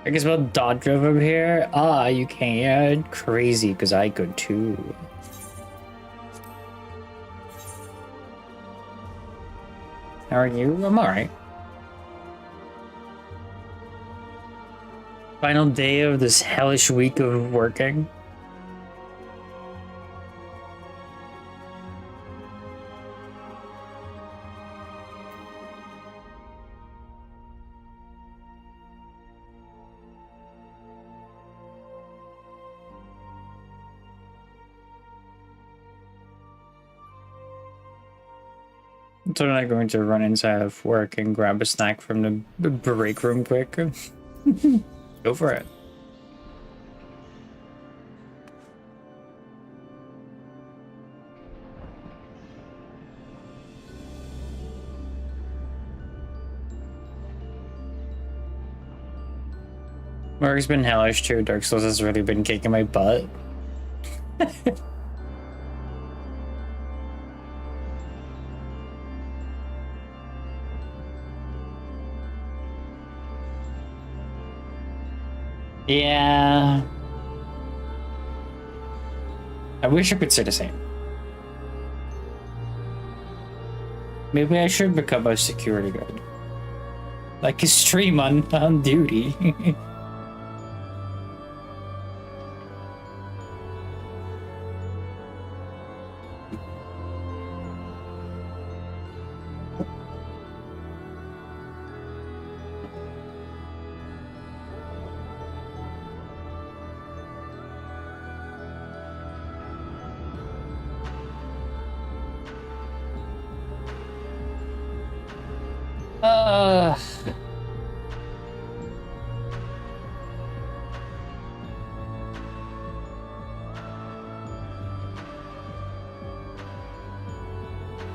I guess about Dawntrail from here. Ah, you can. Crazy, because I could too. How are you? I'm alright. Final day of this hellish week of working. So I'm not going to run inside of work and grab a snack from the break room quick. Go for it. Work's been hellish too. Dark Souls has really been kicking my butt. Yeah. I wish I could say the same. Maybe I should become a security guard. Like a stream on duty.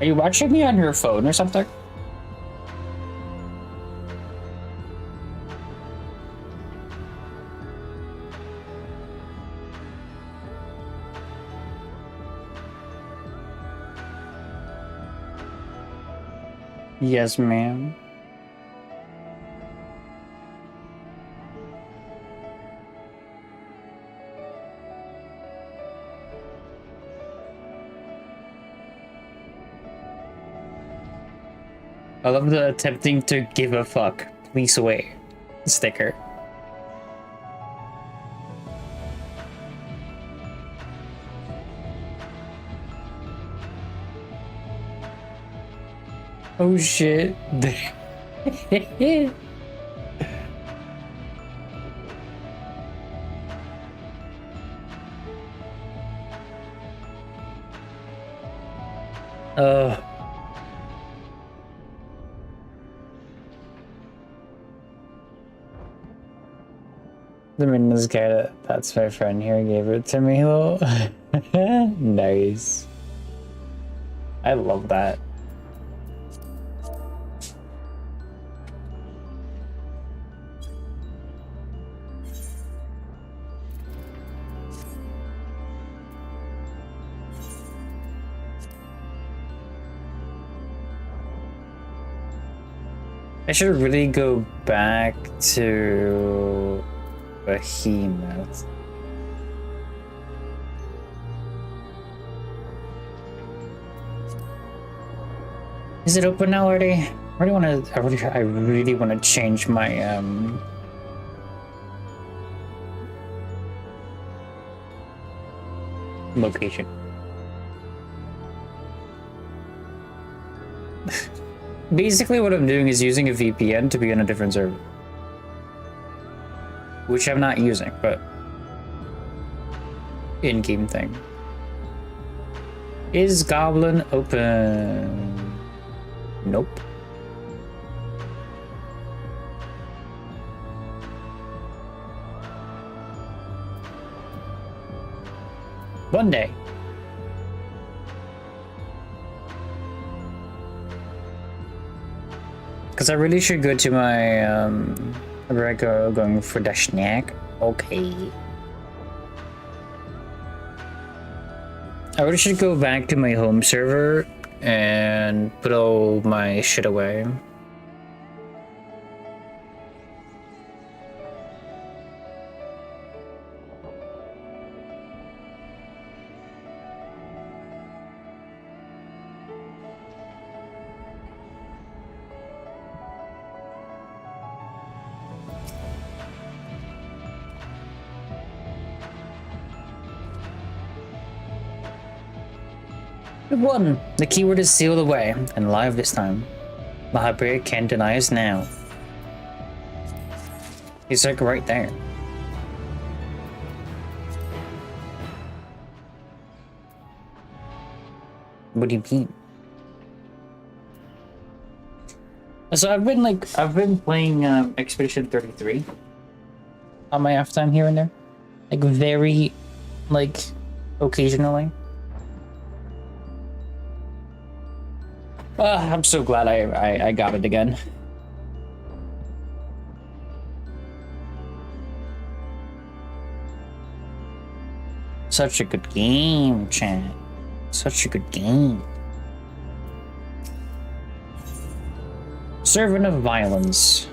Are you watching me on your phone or something? Yes, ma'am. I love the attempting to give a fuck. Please away. Sticker. Oh shit. Oh. The Midness guy, that's my friend here, gave it to me. Nice. I love that. I should really go back to Behemoth. Is it open now already? I really want to change my location. Basically what I'm doing is using a VPN to be on a different server. Which I'm not using, but in-game thing. Is Goblin open? Nope. One day. Because I really should go to my LittleRyoko going for the snack. Okay. I really should go back to my home server and put all my shit away. We won! The keyword is sealed away, and live this time. Mahabir can't deny us now. He's like right there. What do you mean? So I've been playing Expedition 33 on my off time here and there. Like very, like, occasionally. I'm so glad I got it again. Such a good game, chat. Such a good game. Servant of Violence.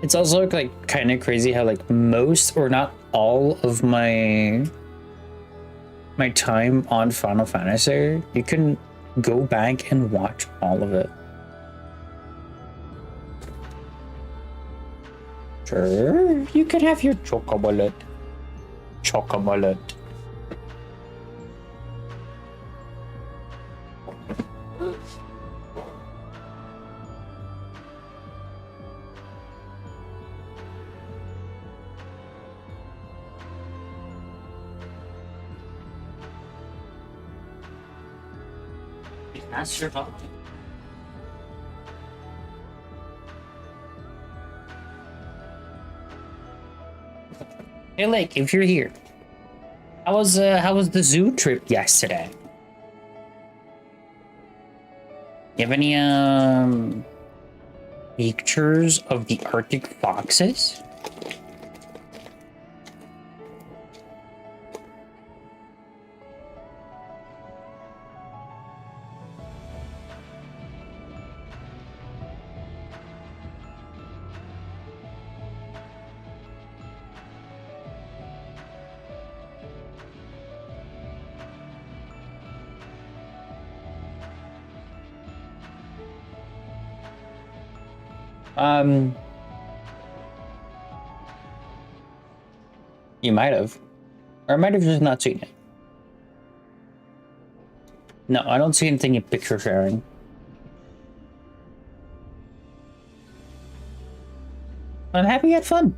It's also like kind of crazy how like most or not all of my time on Final Fantasy, you can go back and watch all of it. Sure, you can have your chocolate. Chocolate. That's your fault. Hey, Lake, if you're here, how was the zoo trip yesterday? You have any pictures of the Arctic foxes? You might have. Or I might have just not seen it. No, I don't see anything in picture sharing. I'm happy you had fun.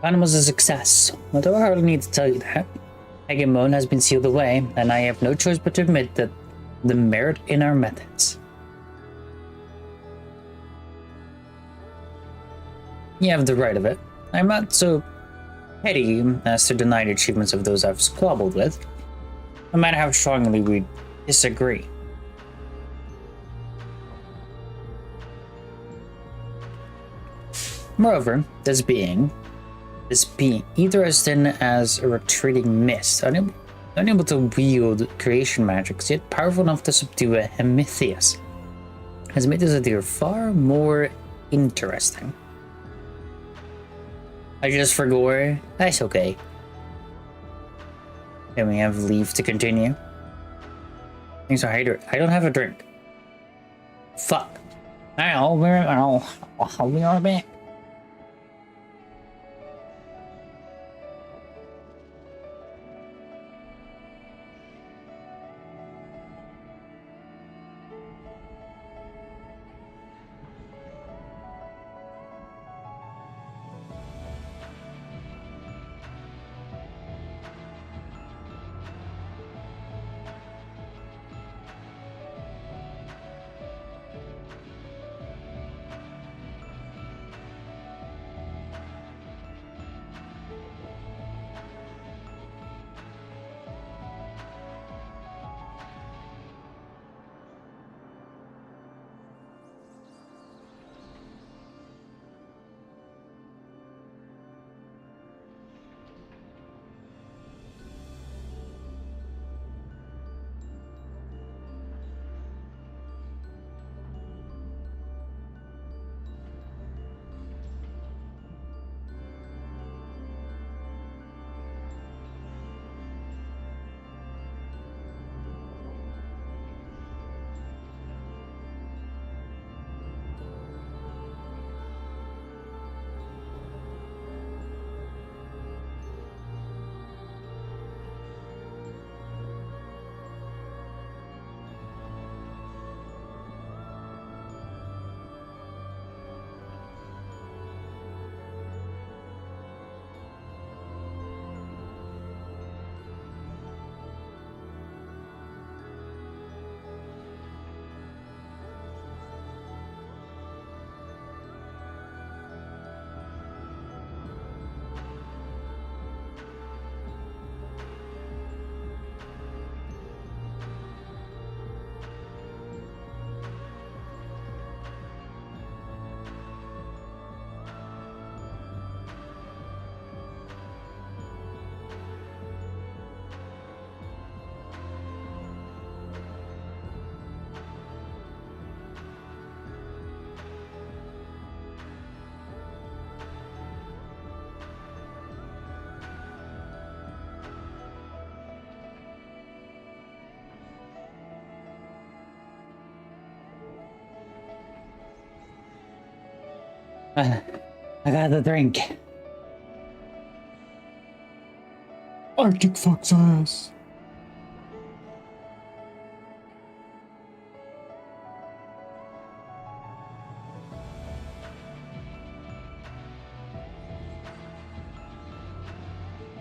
Plan was a success, although I hardly need to tell you that. Hegemon has been sealed away, and I have no choice but to admit that the merit in our methods. You have the right of it. I'm not so petty as to deny the achievements of those I've squabbled with, no matter how strongly we disagree. Moreover, this being either as thin as a retreating mist, unable to wield creation magics, yet powerful enough to subdue a Hemitheus, has made this idea far more interesting. I just forgot. That's okay. Can we have leave to continue? Things are hydrated. I don't have a drink. Fuck. I'll be right back. I got the drink. Arctic Fox ass.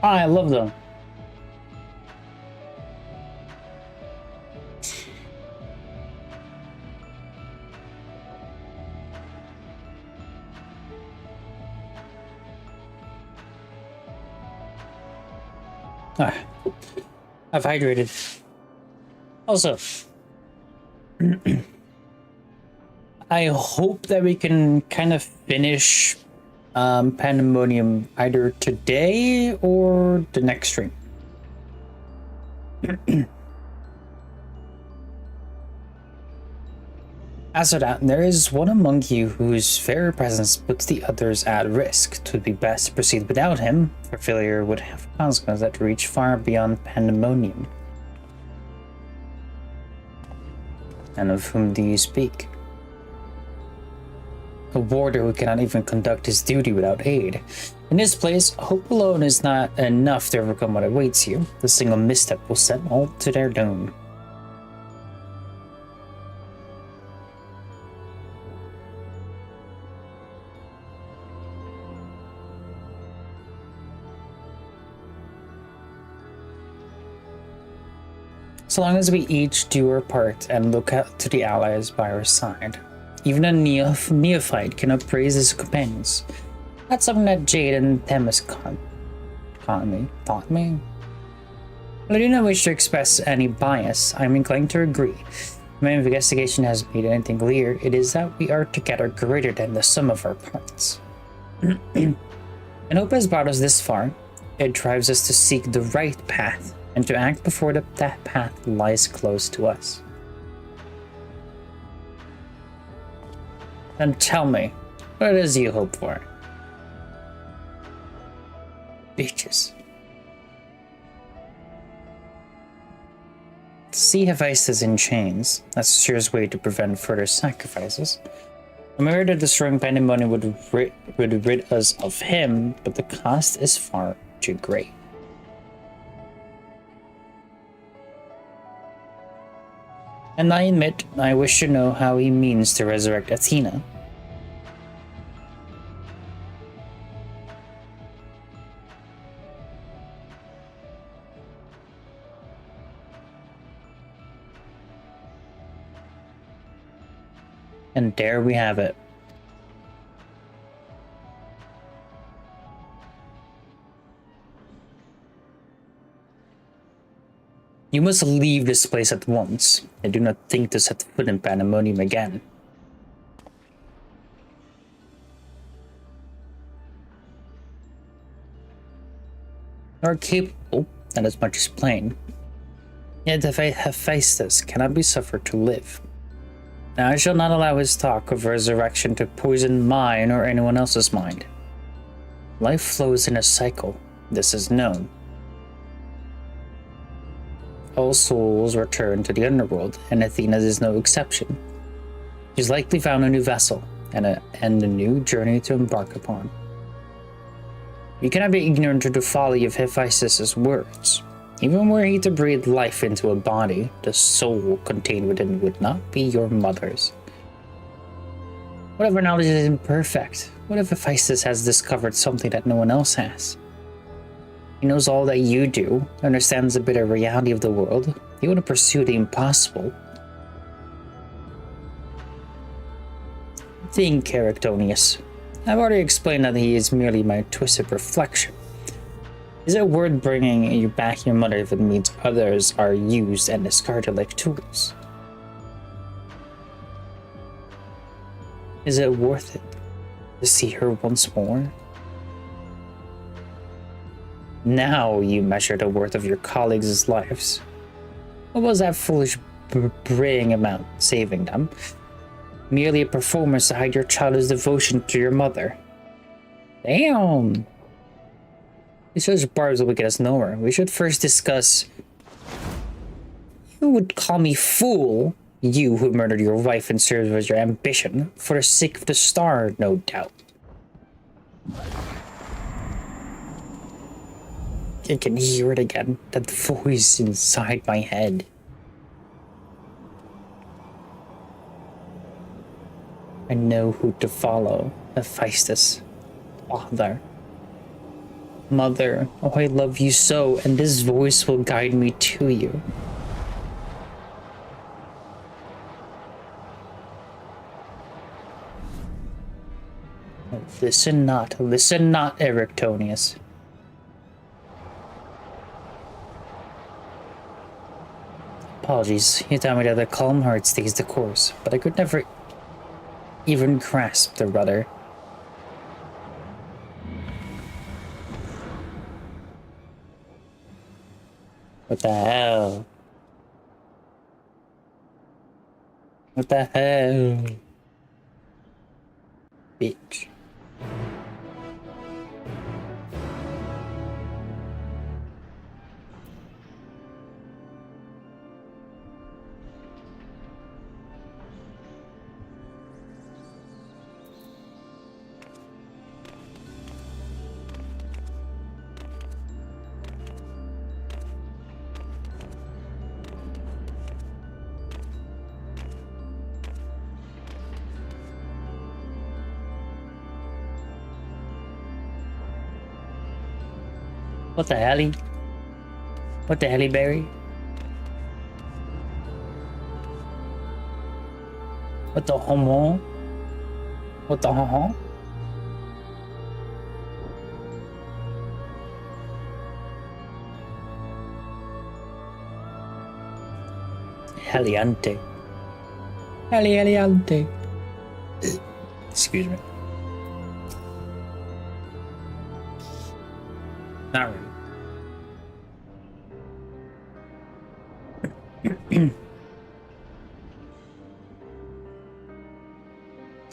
I love them. I've hydrated. Also, I hope that we can kind of finish Pandemonium either today or the next stream. As for that, there is one among you whose very presence puts the others at risk. 'Twould be best to proceed without him, for failure would have consequences that reach far beyond Pandemonium. And of whom do you speak? A warder who cannot even conduct his duty without aid. In this place, hope alone is not enough to overcome what awaits you. The single misstep will set all to their doom. So long as we each do our part and look out to the allies by our side. Even a neophyte can appraise his companions. That's something that Jade and Themis taught me. While I do not wish to express any bias, I'm inclined to agree. If my investigation has made anything clear, it is that we are together greater than the sum of our parts. And hope has brought us this far. It drives us to seek the right path, and to act before that path lies close to us. Then tell me, what is you hope for? Bitches. To see Hephaestus in chains, that's the surest way to prevent further sacrifices. The murder destroying Pandemonium would rid us of him, but the cost is far too great. And I admit, I wish to know how he means to resurrect Athena. And there we have it. You must leave this place at once. I do not think to set foot in Pandemonium again. You are capable, and as much as plain. Yet Hephaestus cannot be suffered to live. Now I shall not allow his talk of resurrection to poison mine or anyone else's mind. Life flows in a cycle. This is known. All souls return to the underworld, and Athena is no exception. She's likely found a new vessel and a new journey to embark upon. You cannot be ignorant of the folly of Hephaestus' words. Even were he to breathe life into a body, the soul contained within would not be your mother's. What if our knowledge is imperfect? What if Hephaestus has discovered something that no one else has? He knows all that you do, understands the bitter reality of the world. You want to pursue the impossible. Think, Charactonius. I've already explained that he is merely my twisted reflection. Is it worth bringing you back your mother if it means others are used and discarded like tools? Is it worth it to see her once more? Now you measure the worth of your colleagues' lives. What was that foolish braying about saving them? Merely a performance to hide your childish devotion to your mother. Damn! These such barbs will get us nowhere. We should first discuss... You would call me fool, you who murdered your wife and served as your ambition, for the sake of the star, no doubt. I can hear it again, that voice inside my head. I know who to follow. Hephaestus. Father. Mother. Oh, I love you so, and this voice will guide me to you. Listen not, Erictonius. Apologies, you tell me that a calm heart stays the course, but I could never even grasp the rudder. What the hell? What the hell? Bitch. What the hell? What the hell, Barry? What the homo? What the homo? Heliante. Heliante. Excuse me. Not really.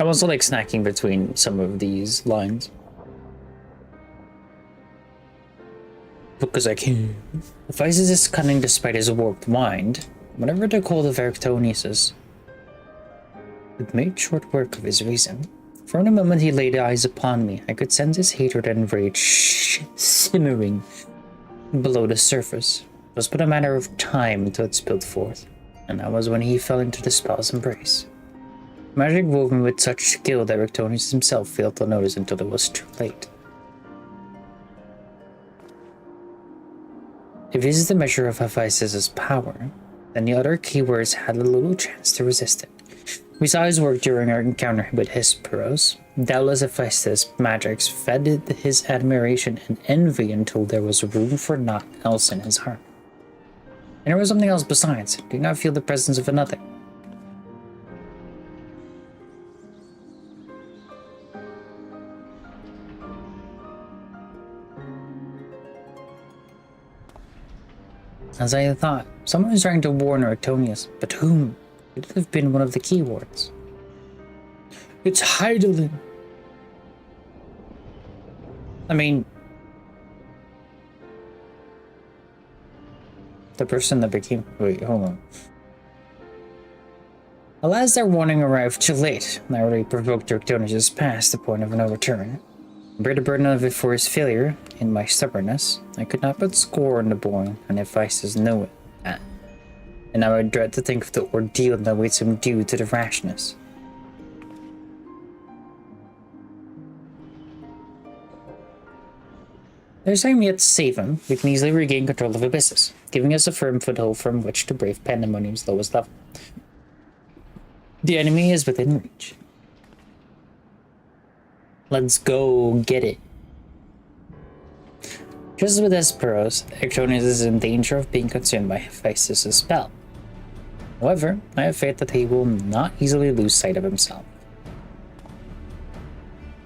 I'm also like snacking between some of these lines. Because I can. Hephaestus is cunning despite his warped mind. Whatever the call of Erictonius it made short work of his reason. For a moment he laid eyes upon me. I could sense his hatred and rage simmering below the surface. It was but a matter of time until it spilled forth, and that was when he fell into the spell's embrace. Magic woven with such skill that Erictonius himself failed to notice until it was too late. If this is the measure of Hephaestus' power, then the other keywords had a little chance to resist it. We saw his work during our encounter with Hesperos. Doubtless Hephaestus' magics fed his admiration and envy until there was room for naught else in his heart. And there was something else besides. He did not feel the presence of another. As I had thought, someone was trying to warn Erictonius, but whom? It would have been one of the keywords. It's Heidelin. I mean, the person that became. Wait, hold on. Alas, their warning arrived too late. I already provoked Erictonius past the point of no return. I bear the burden of it for his failure. In my stubbornness, I could not but scorn the boy, and Hephaestus knew it. And now I dread to think of the ordeal that awaits him due to the rashness. There's time yet to save him. We can easily regain control of Abyssus, giving us a firm foothold from which to brave Pandemonium's lowest level. The enemy is within reach. Let's go get it. Just as with Hesperos, Erictonius is in danger of being consumed by Hephaestus' spell. However, I have faith that he will not easily lose sight of himself.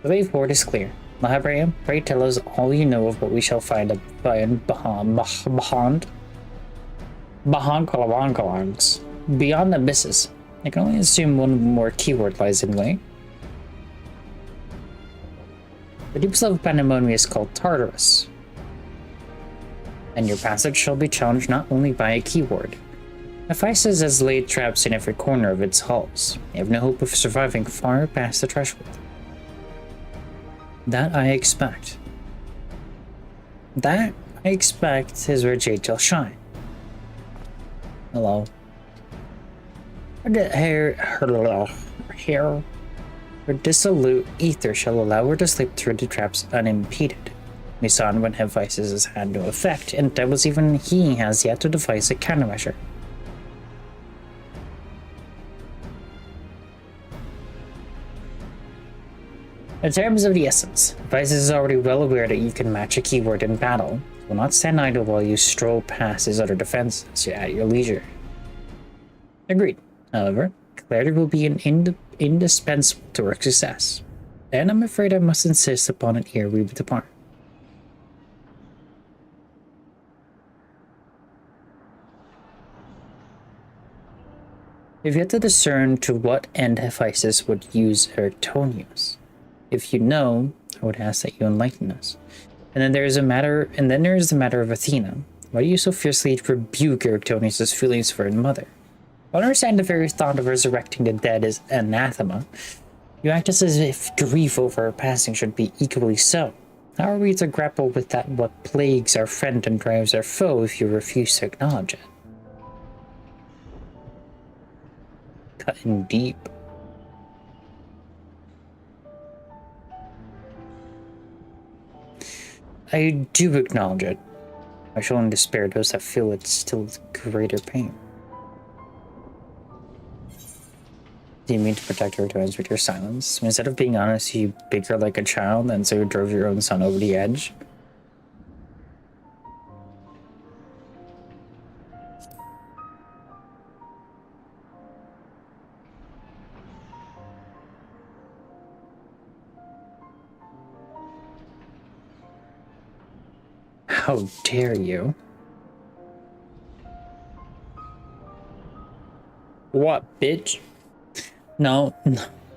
The way forward is clear. Mahabraham, pray tell us all you know of what we shall find beyond Abyssus. I can only assume one more keyword lies in way. The deepest level of Pandemonium is called Tartarus, and your passage shall be challenged not only by a keyword. Hephaestus has laid traps in every corner of its halls. You have no hope of surviving far past the threshold. That I expect. That I expect is where Jade shall shine. Hello. Her dissolute ether shall allow her to slip through the traps unimpeded. We saw it when devices has had no effect, and doubtless even he has yet to devise a countermeasure. In terms of the essence, Vices is already well aware that you can match a keyword in battle. He will not stand idle while you stroll past his other defenses at your leisure. Agreed. However, clarity will be indispensable to our success. And I'm afraid I must insist upon it ere we depart. We've yet to discern to what end Hephaestus would use Ertonius. If you know, I would ask that you enlighten us. And then there is the matter of Athena. Why do you so fiercely rebuke Ertonius' feelings for her mother? I understand the very thought of resurrecting the dead is anathema. You act as if grief over her passing should be equally so. How are we to grapple with that what plagues our friend and drives our foe if you refuse to acknowledge it? Cutting deep. I do acknowledge it. I shall only despair those that feel it's still greater pain. Do you mean to protect her to answer with your silence? Instead of being honest, you beat her like a child, and so you drove your own son over the edge? How dare you? What, bitch? No,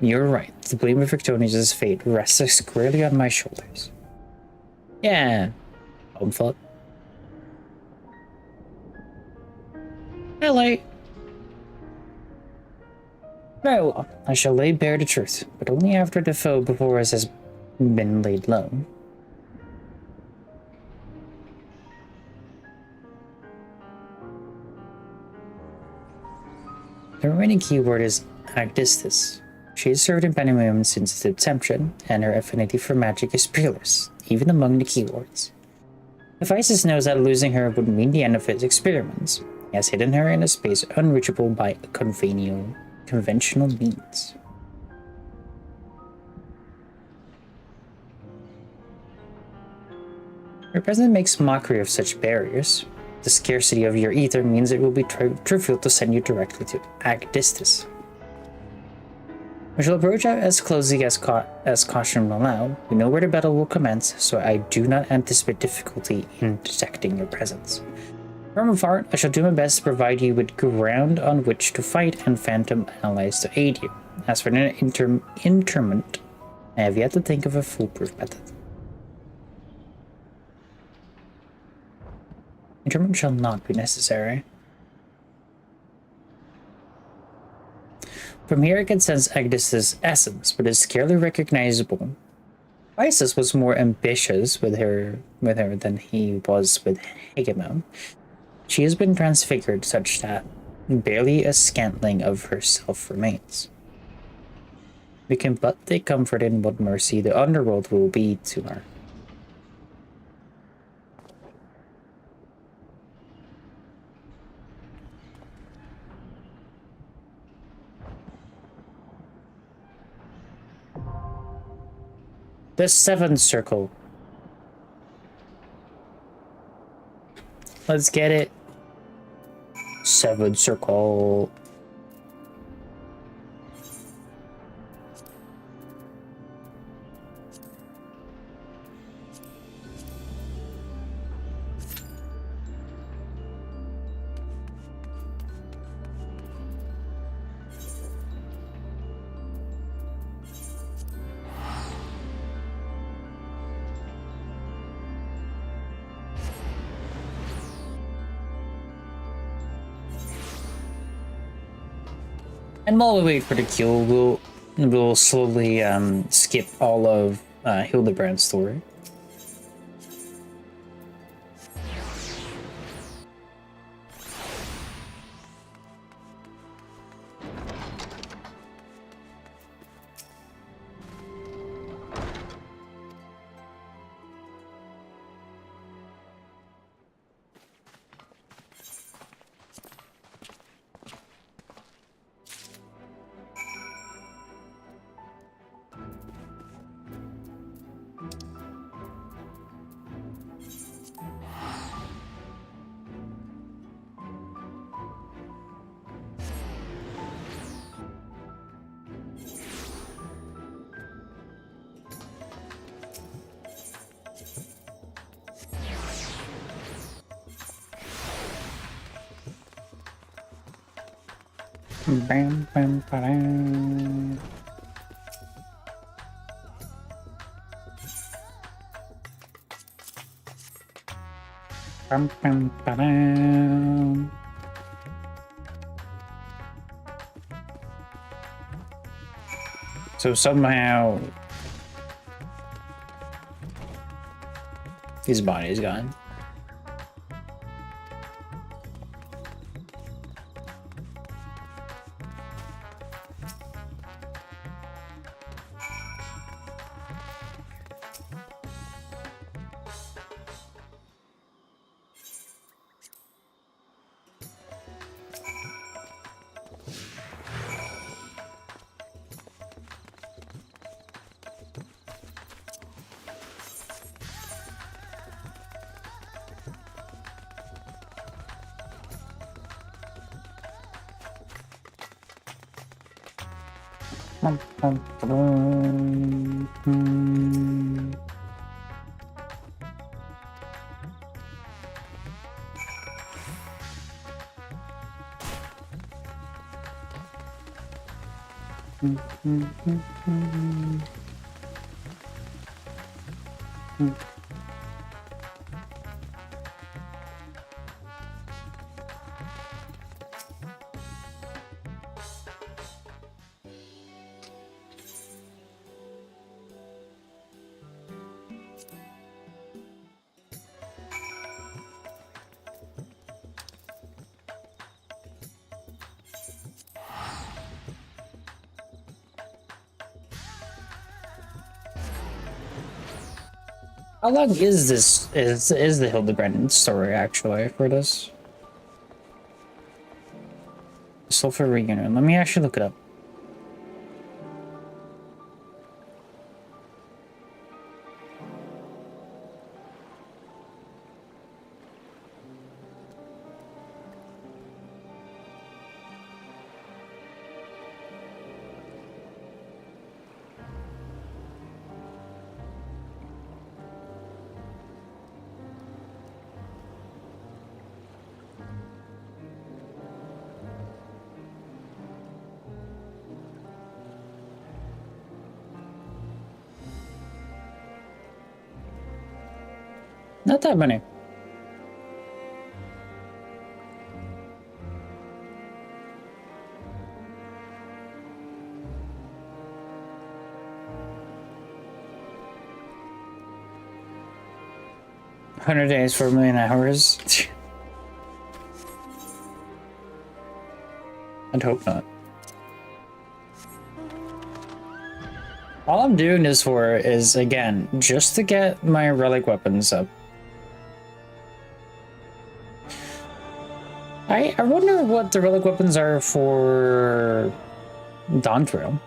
you're right. The blame of Victonius' fate rests squarely on my shoulders. Yeah, home thought. Hello. Very well, I shall lay bare the truth, but only after the foe before us has been laid low. The remaining keyword is Agdistis. She has served in Benjamin since its inception, and her affinity for magic is peerless, even among the keywords. Hephaestus knows that losing her would mean the end of his experiments. He has hidden her in a space unreachable by conventional means. Your president makes mockery of such barriers. The scarcity of your ether means it will be trivial to send you directly to Agdistis. We shall approach as closely as caution will allow. We know where the battle will commence, so I do not anticipate difficulty in detecting your presence. From afar, I shall do my best to provide you with ground on which to fight and phantom allies to aid you. As for an interment, I have yet to think of a foolproof method. Interment shall not be necessary. From here I can sense Agdis's essence, but is scarcely recognizable. Isis was more ambitious with her than he was with Hegemon. She has been transfigured such that barely a scantling of herself remains. We can but take comfort in what mercy the underworld will be to her. The seventh circle. Let's get it. Seventh circle. And while we wait for the queue, we'll slowly skip all of Hildebrand story. Bam, bam, ba-dam. Bam, bam, ba-dam. So somehow his body is gone. How long is this? Is the Hildebrand story actually for this? Sulfur reunion. Let me actually look it up. Not that many. $100 days for 1,000,000 hours. I'd hope not. All I'm doing this for is, again, just to get my relic weapons up. I wonder what the relic weapons are for Dawntrail.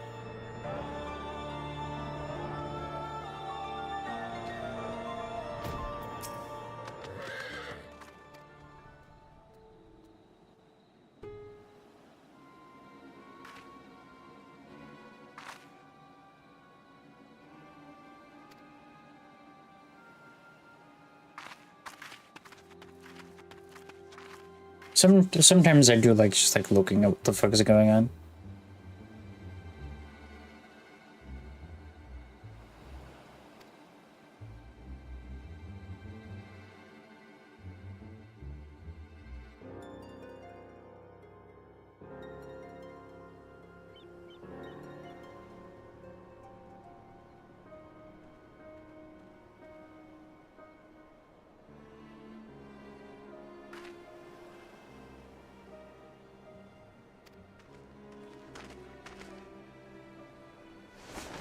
Sometimes I do like just like looking at what the fuck is going on.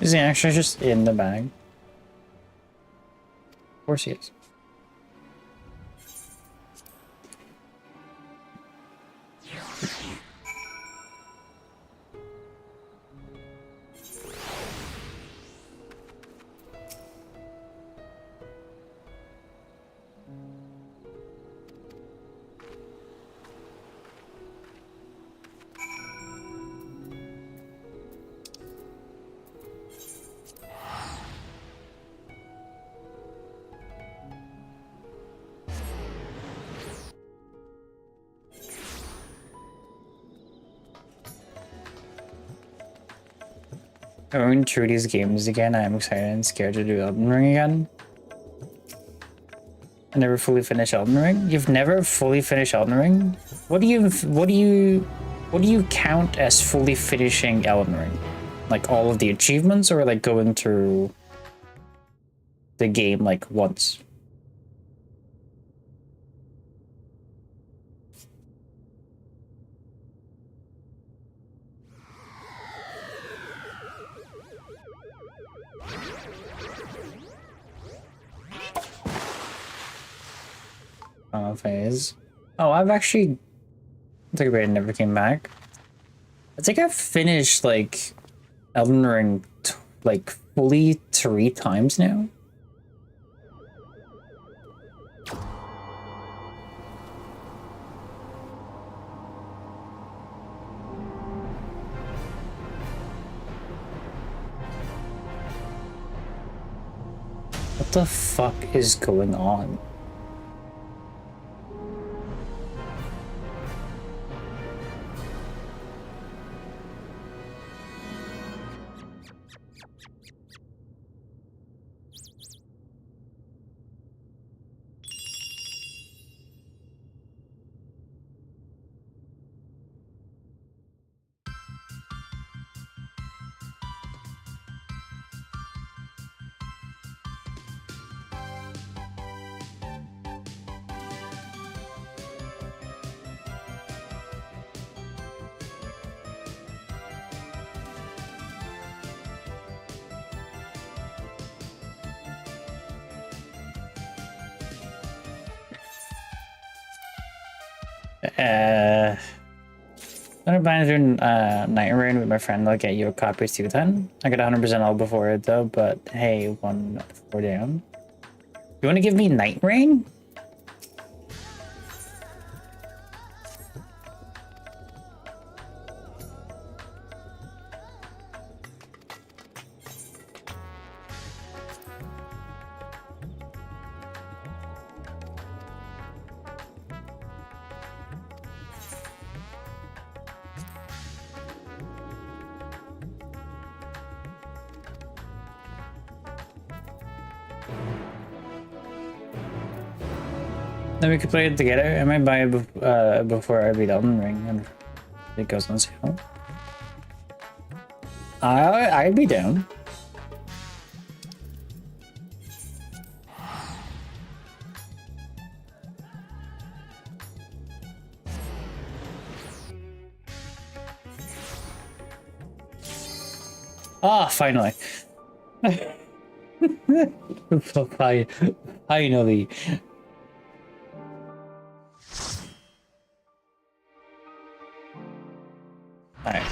Is he actually just in the bag? Of course he is. Going through these games again, I'm excited and scared to do Elden Ring again. I never fully finished Elden Ring. You've never fully finished Elden Ring? What do you count as fully finishing Elden Ring? Like all of the achievements, or like going through the game like once? Phase. Oh, I've actually took a break and never came back. I think I've finished like Elden Ring like fully 3 times now. What the fuck is going on? I'm planning to do Night Rain with my friend. I'll get you a copy too then. I got 100% all before it though, but hey, 4 down. You want to give me Night Rain? Then we could play it together. I might buy it before I beat Elden Ring and it goes on sale. I'd be down. Ah, finally. Finally. Alright.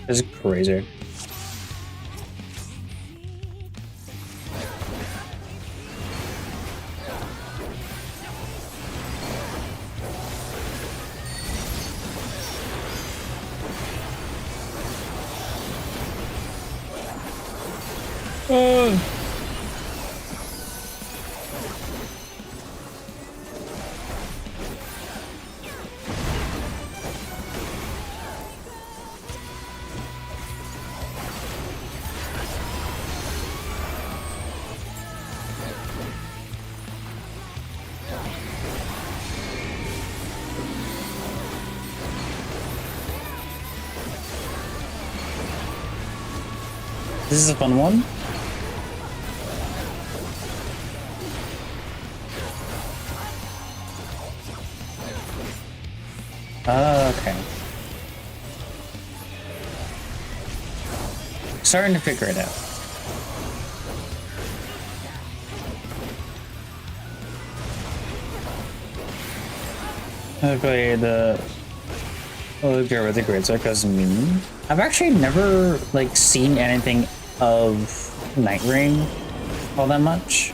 This is crazy. This is a fun one. Okay. Starting to figure it out. Okay, the girl with the great sarcasm. I've actually never like seen anything of Nightring all that much.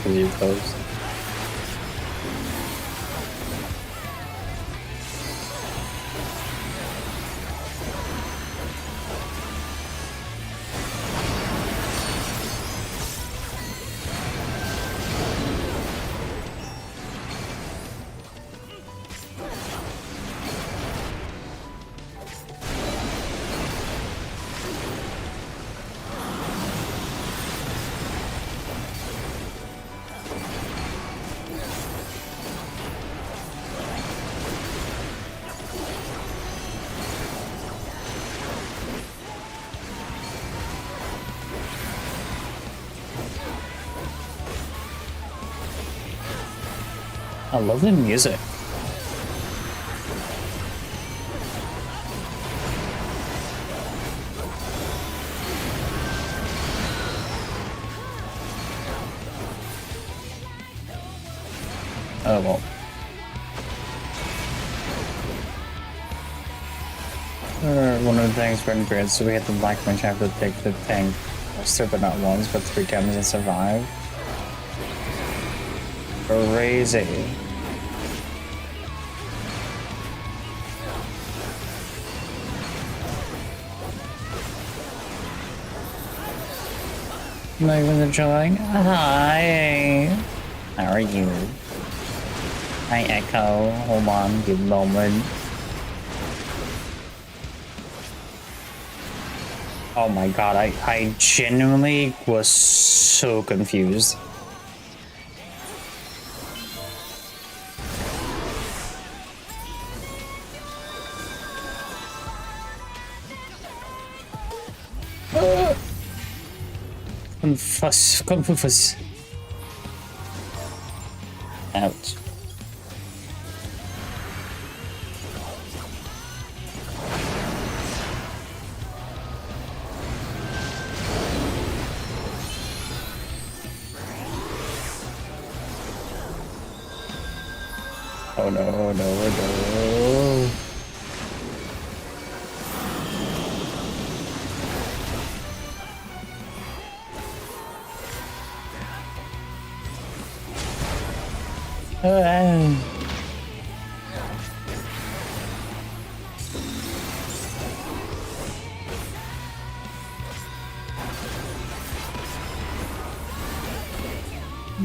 You pose. I love the music. Oh well. One of the things we're in grid, so we had the black witch have to take the tank faster, but not once, but 3 times and survive. Crazy. Not even enjoying. Hi. How are you? Hi, Echo. Hold on, give a moment. Oh my god, I genuinely was so confused. Confus. Ouch. Oh no, oh no, oh no.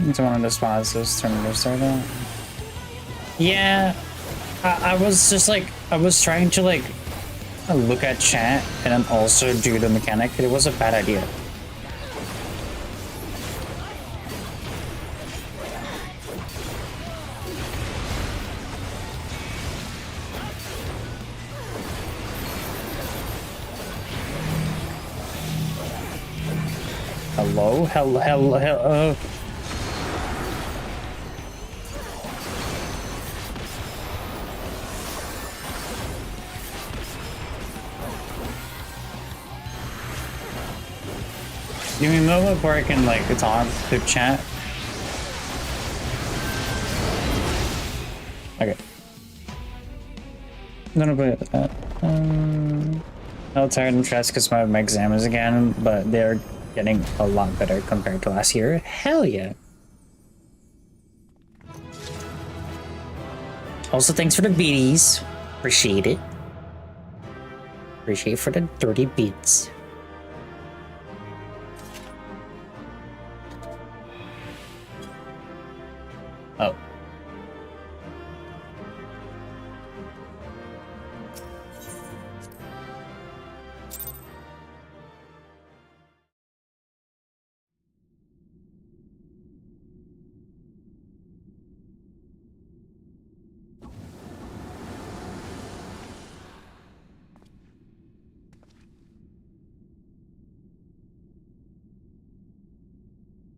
It's one of the spots those terminators started. Yeah, I was just like, I was trying to like look at chat and then also do the mechanic. It was a bad idea. Hello? Hello? Give me a moment before I can, like, talk to chat. Okay. I'm gonna put that. I was tired and stressed because my exam is again, but they're getting a lot better compared to last year. Hell yeah. Also, thanks for the beaties. Appreciate it. Appreciate for the 30 beats. Oh.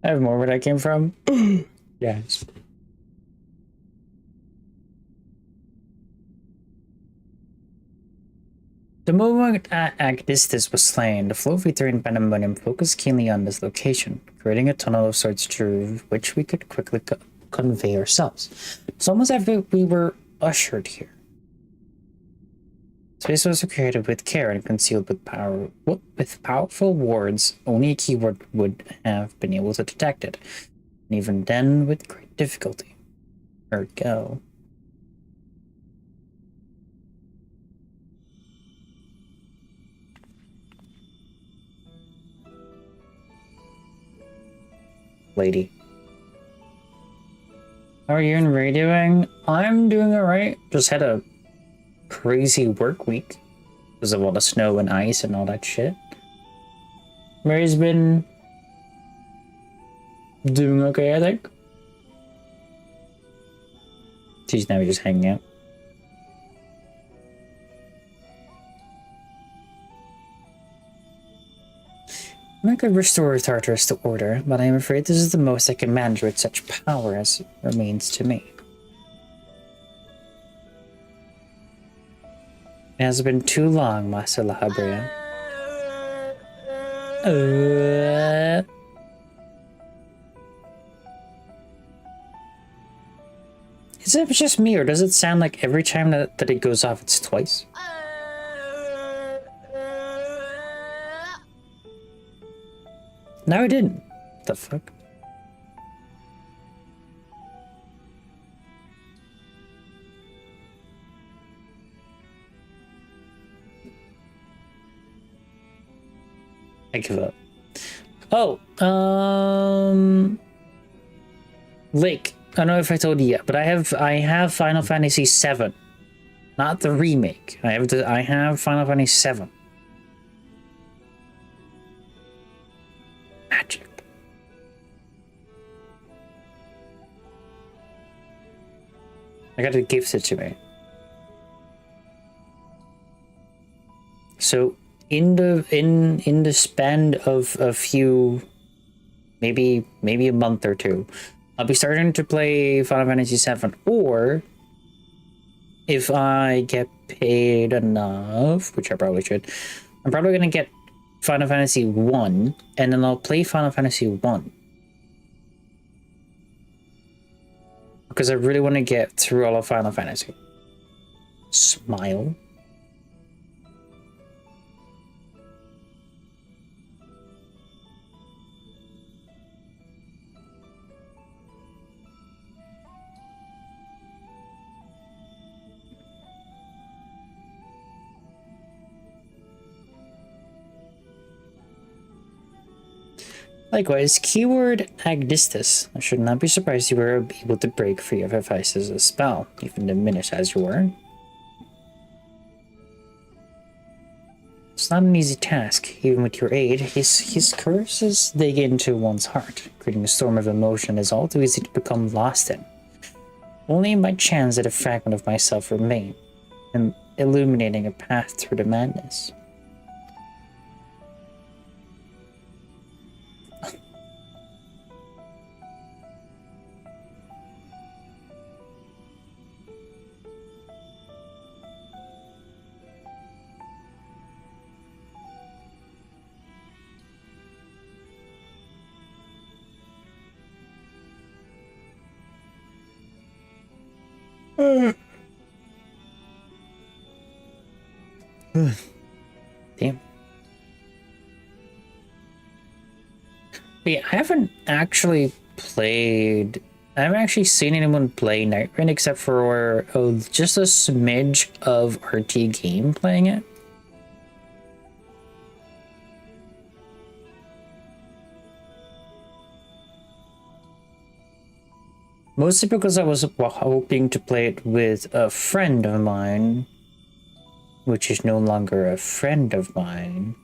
I have more where I came from. Yes. The moment Agdistis was slain, the flow of ether and pandemonium focused keenly on this location, creating a tunnel of sorts through which we could quickly convey ourselves. It's almost as if we were ushered here. Space was created with care and concealed with power. With powerful wards, only a keyword would have been able to detect it, and even then with great difficulty. Ergo. Lady. How are you and Ray doing? I'm doing alright. Just had a crazy work week because of all the snow and ice and all that shit. Ray's been doing okay, I think. She's now just hanging out. I could restore Tartarus to order, but I am afraid this is the most I can manage with such power as remains to me. It has been too long, Master Lahabria. Is it just me, or does it sound like every time that it goes off, it's twice? No, it didn't. What the fuck? I give up. Oh, Lake. I don't know if I told you yet, but I have Final Fantasy VII, not the remake. I have Final Fantasy VII. Magic. I got it gifted to me. So in the span of a few, maybe a month or two, I'll be starting to play Final Fantasy VII, or if I get paid enough, which I probably should, I'm probably gonna get Final Fantasy 1, and then I'll play Final Fantasy 1. Because I really want to get through all of Final Fantasy. Smile. Likewise, keyword Agdistis. I should not be surprised you were able to break free of Hephaestus' spell, even diminished as you were. It's not an easy task, even with your aid. His curses dig into one's heart, creating a storm of emotion is all too easy to become lost in. Only by chance did a fragment of myself remain, and illuminating a path through the madness. Damn. But yeah, I haven't actually seen anyone play Nightrun except for just a smidge of RT game playing it. Mostly because I was hoping to play it with a friend of mine, which is no longer a friend of mine.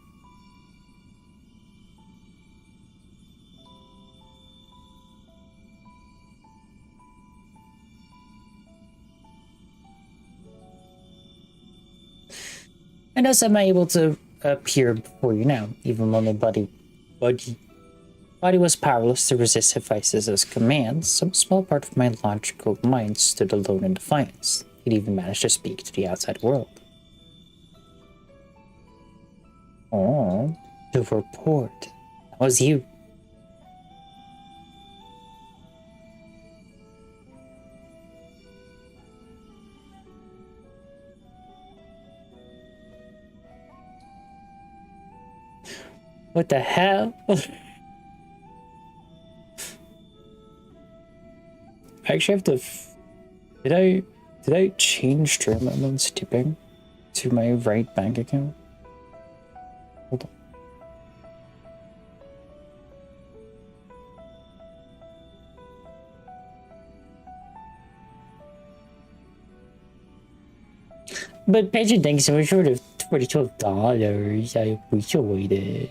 And thus am I able to appear before you now, even when my body was powerless to resist Hephaestus' commands. Some small part of my logical mind stood alone in defiance. It even managed to speak to the outside world. Oh, the report. That was you. What the hell? I actually have to. Did I change German's tipping to my right bank account? Hold on. But pension thanks so much for the $22. I appreciate it.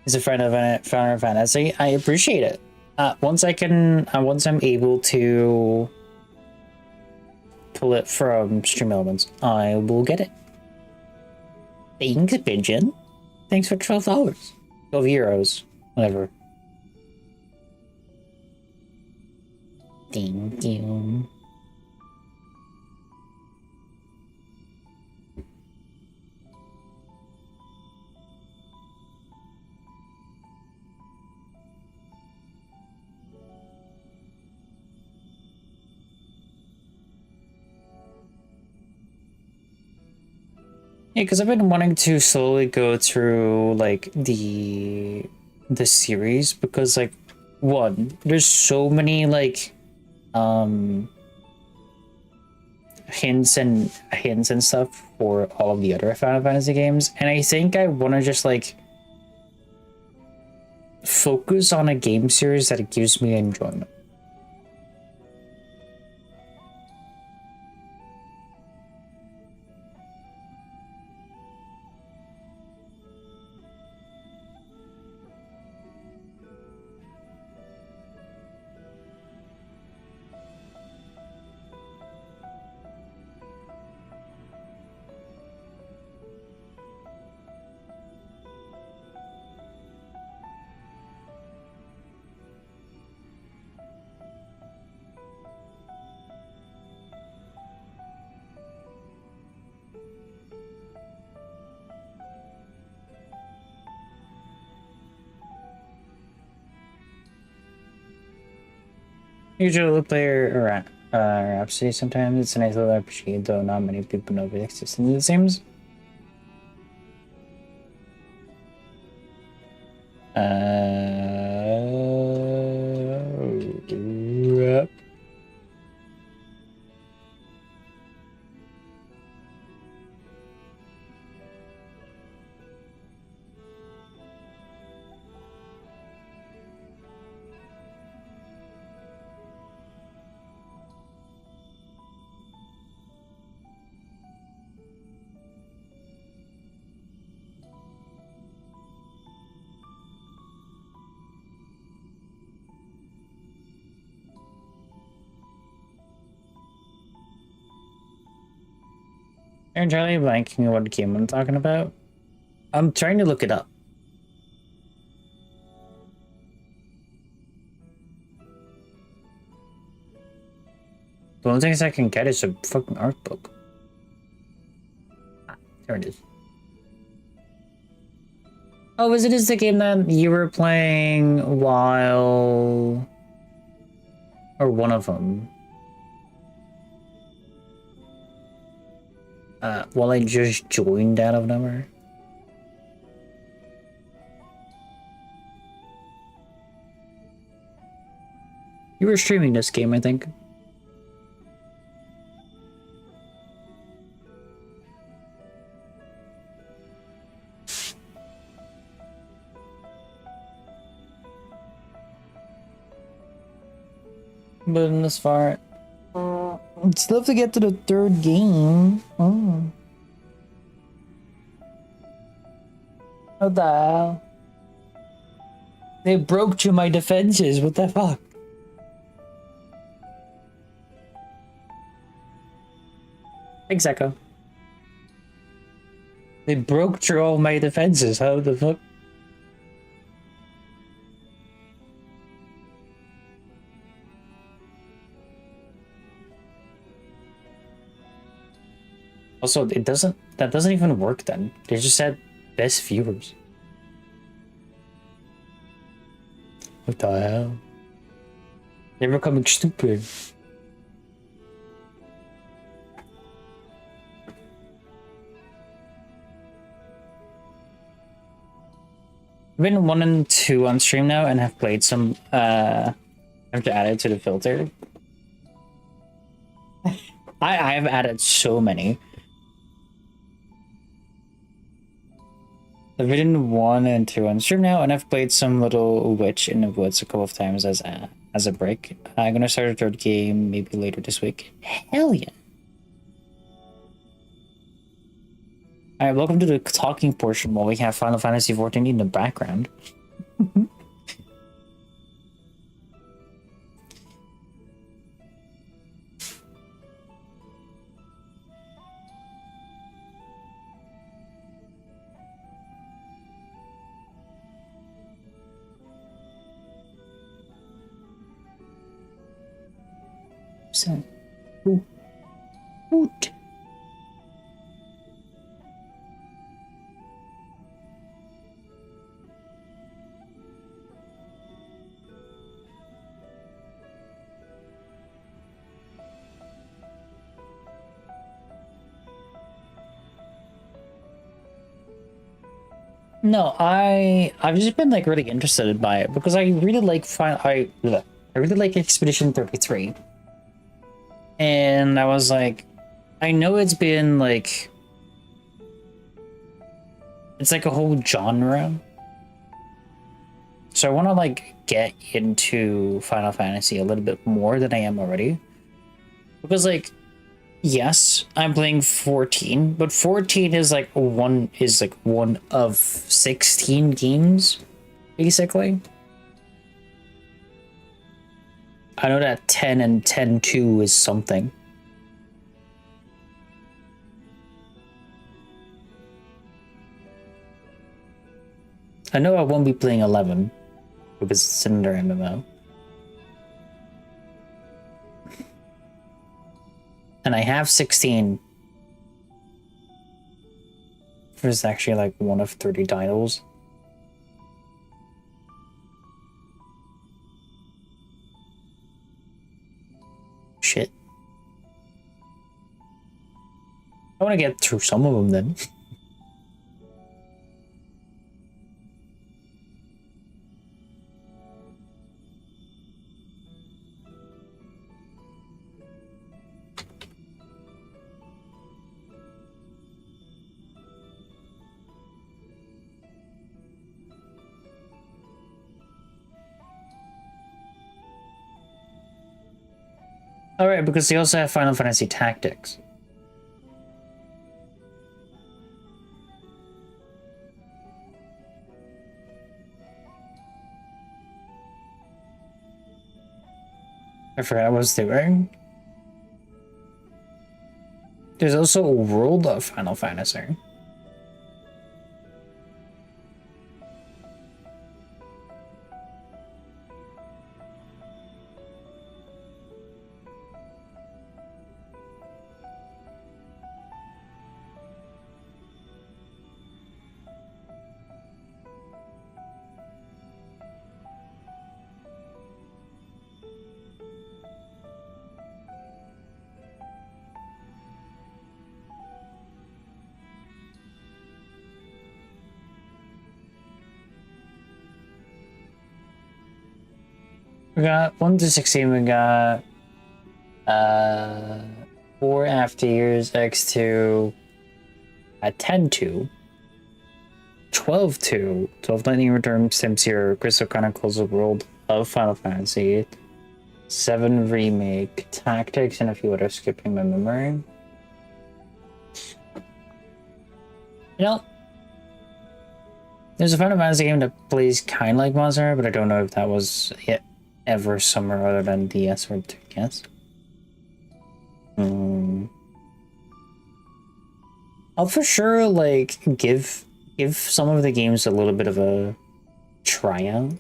He's a friend of Final Fantasy. I appreciate it. Once I'm able to pull it from Stream Elements, I will get it. Thanks, Pigeon. Thanks for $12. 12 euros. Whatever. Thank you. Yeah, because I've been wanting to slowly go through like the series because like one, there's so many like hints and stuff for all of the other Final Fantasy games, and I think I want to just like focus on a game series that gives me enjoyment. Usually play Rhapsody sometimes. It's a nice little RPG, though not many people know the existence, it seems. I'm entirely blanking on what game I'm talking about. I'm trying to look it up. The only things I can get is a fucking art book. Ah, there it is. Oh, is it the game that you were playing while... Or one of them? While I just joined out of nowhere? You were streaming this game, I think. But in this far, it's tough to get to the third game. Oh. What the hell? They broke through my defenses. What the fuck? Thanks, Echo. They broke through all my defenses. How the fuck? Also, that doesn't even work then. They just said best viewers. What the hell? They're becoming stupid. I've been 1 and 2 on stream now and have played some, I have to add it to the filter. I have added so many. I've been 1 and 2 on stream now, and I've played some Little Witch in the Woods a couple of times as a break. I'm gonna start a third game maybe later this week. Hell yeah! Alright, welcome to the talking portion while we have Final Fantasy XIV in the background. So, woot. No, I've just been like really interested by it because I really like I really like Expedition 33. And I was like, I know it's been like, it's like a whole genre. So I want to like get into Final Fantasy a little bit more than I am already. Because like, yes, I'm playing 14, but 14 is like one of 16 games, basically. I know that 10 and 10-2 is something. I know I won't be playing 11 because it's another MMO. And I have 16. There's actually like one of 30 titles. Shit. I want to get through some of them then. Alright, because they also have Final Fantasy Tactics. I forgot what I was doing. there's also a world of Final Fantasy. We got 1 to 16, we got 4 after years, X2, 10 2, 12 2, 12 Lightning Return, Sim Zero, Crystal Chronicles, the World of Final Fantasy, 7 Remake, Tactics, and a few others skipping my memory. You know, there's a Final Fantasy game that plays kind of like Monster, but I don't know if that was it ever somewhere other than DS or 2DS. I'll for sure like give some of the games a little bit of a tryout.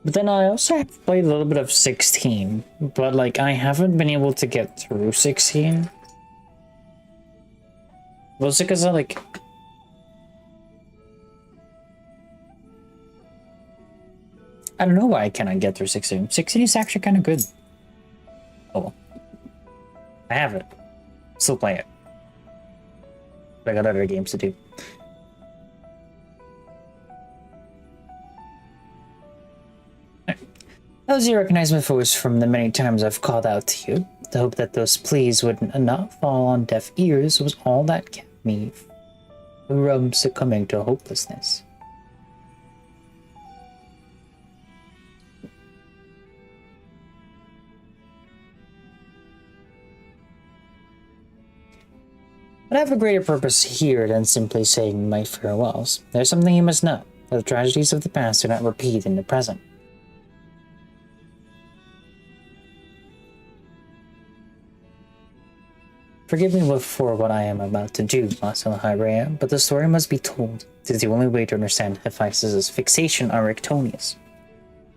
But then I also have played a little bit of 16, but like I haven't been able to get through 16. Was it because I like... I don't know why I cannot get through 16. 16 is actually kind of good. Oh well. I have it. Still play it. But I got other games to do. As you recognize my voice from the many times I've called out to you, the hope that those pleas would not fall on deaf ears was all that kept me from succumbing to hopelessness. But I have a greater purpose here than simply saying my farewells. There's something you must know, that the tragedies of the past do not repeat in the present. Forgive me for what I am about to do, Master LittleRyoko, but the story must be told. It is the only way to understand Hephaestus' fixation on Rectonius.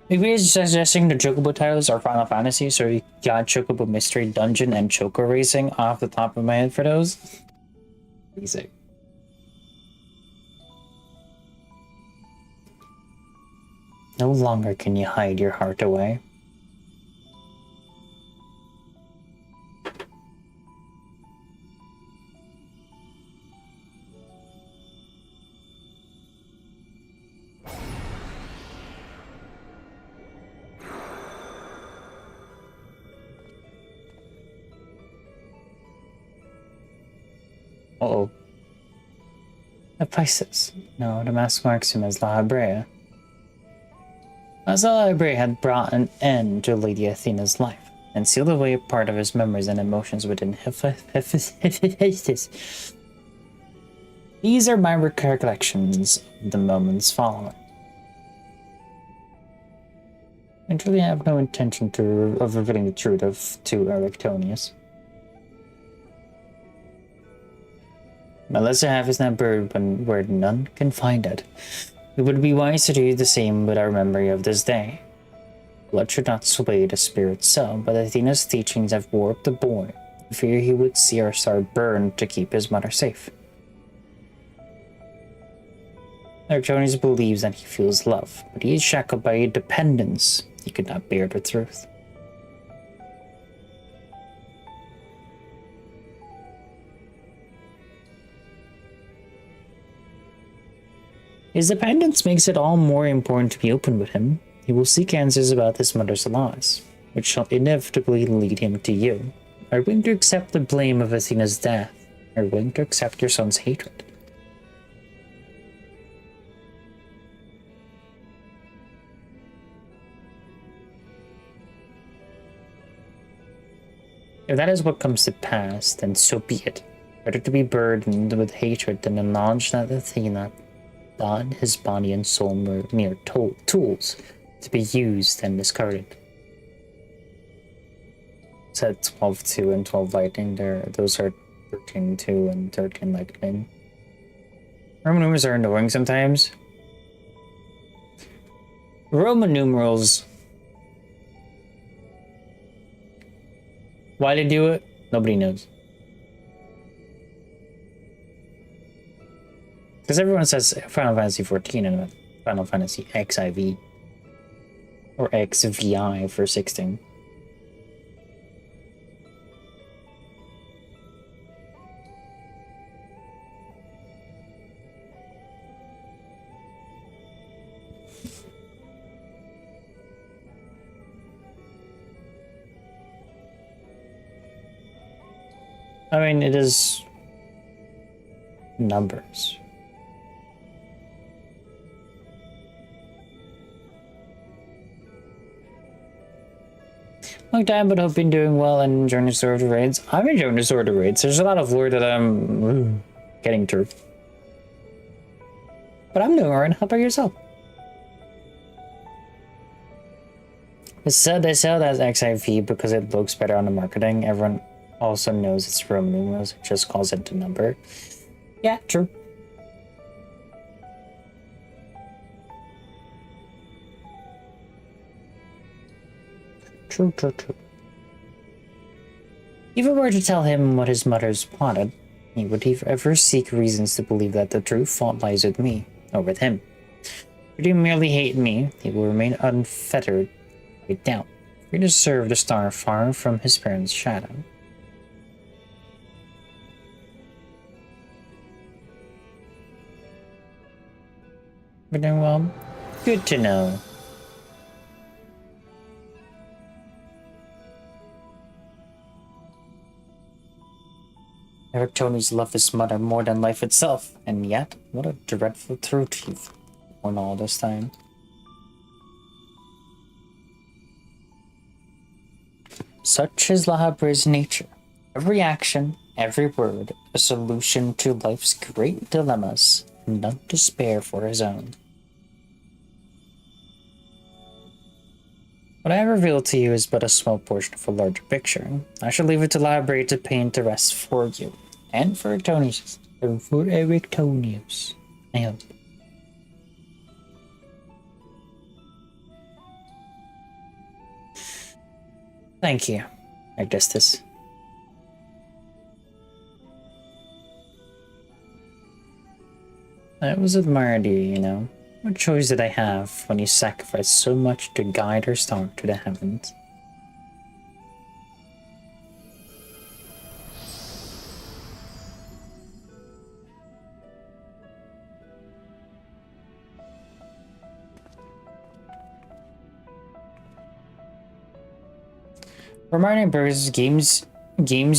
Maybe he's suggesting the Chocobo titles are Final Fantasy, so we got Chocobo Mystery Dungeon and Choco Racing off the top of my head for those. Easy. No longer can you hide your heart away. Uh-oh. Hephaestus. No, the mask marks him as LittleRyoko. As LittleRyoko had brought an end to Lady Athena's life, and sealed away a part of his memories and emotions within Hephaestus. These are my recollections of the moments following. I truly have no intention of revealing the truth to Rectonius. My lesser half is now buried where none can find it. It would be wise to do the same with our memory of this day. Blood should not sway the spirit's soul, but Athena's teachings have warped the boy. I fear he would see our star burn to keep his mother safe. Rectonius believes that he feels love, but he is shackled by a dependence. He could not bear the truth. His dependence makes it all more important to be open with him. He will seek answers about his mother's loss, which shall inevitably lead him to you. are willing to accept the blame of Athena's death, are willing to accept your son's hatred. If that is what comes to pass, then so be it. Better to be burdened with hatred than acknowledge that Athena thought his body and soul were mere tools to be used and discarded. Said 12-2 and 12 lightning there. Those are 13-2 and 13 lightning. Roman numerals are annoying sometimes. Roman numerals. Why they do it? Nobody knows. Because everyone says Final Fantasy 14 and Final Fantasy XIV. Or XVI for 16. I mean, it is numbers. Long time, but hope you're doing well and enjoying the Sword of Raids. I'm enjoying the Sword of Raids. There's a lot of lore that I'm getting through. But I'm doing alright. How about yourself? They sell that as XIV because it looks better on the marketing. Everyone also knows it's Roman numerals. It just calls it the number. Yeah, true. True. If I were to tell him what his mother's plotted, he would ever seek reasons to believe that the true fault lies with me, or with him. If he merely hate me, he will remain unfettered by doubt, free to serve the star far from his parents' shadow. But then, well, good to know. Eric Tony's loved his mother more than life itself, and yet, what a dreadful truth he's borne all this time. Such is Lahabra's nature. Every action, every word, a solution to life's great dilemmas, and none to spare for his own. What I revealed to you is but a small portion of a larger picture. I shall leave it to Labra to paint the rest for you, and for Tony's, and for Eric Tonius. I hope. Thank you, Augustus. I always admired you, you know. What choice did I have when you sacrificed so much to guide our star to the heavens? Reminding purposes, games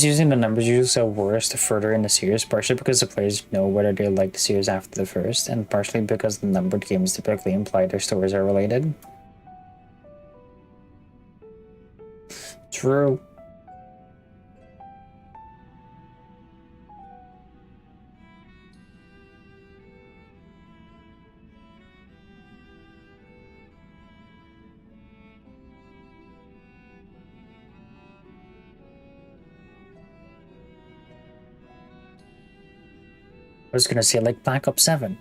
using the numbers usually sell worse the further in the series, partially because the players know whether they like the series after the first, and partially because the numbered games typically imply their stories are related. True. I was gonna say like Black Ops 7.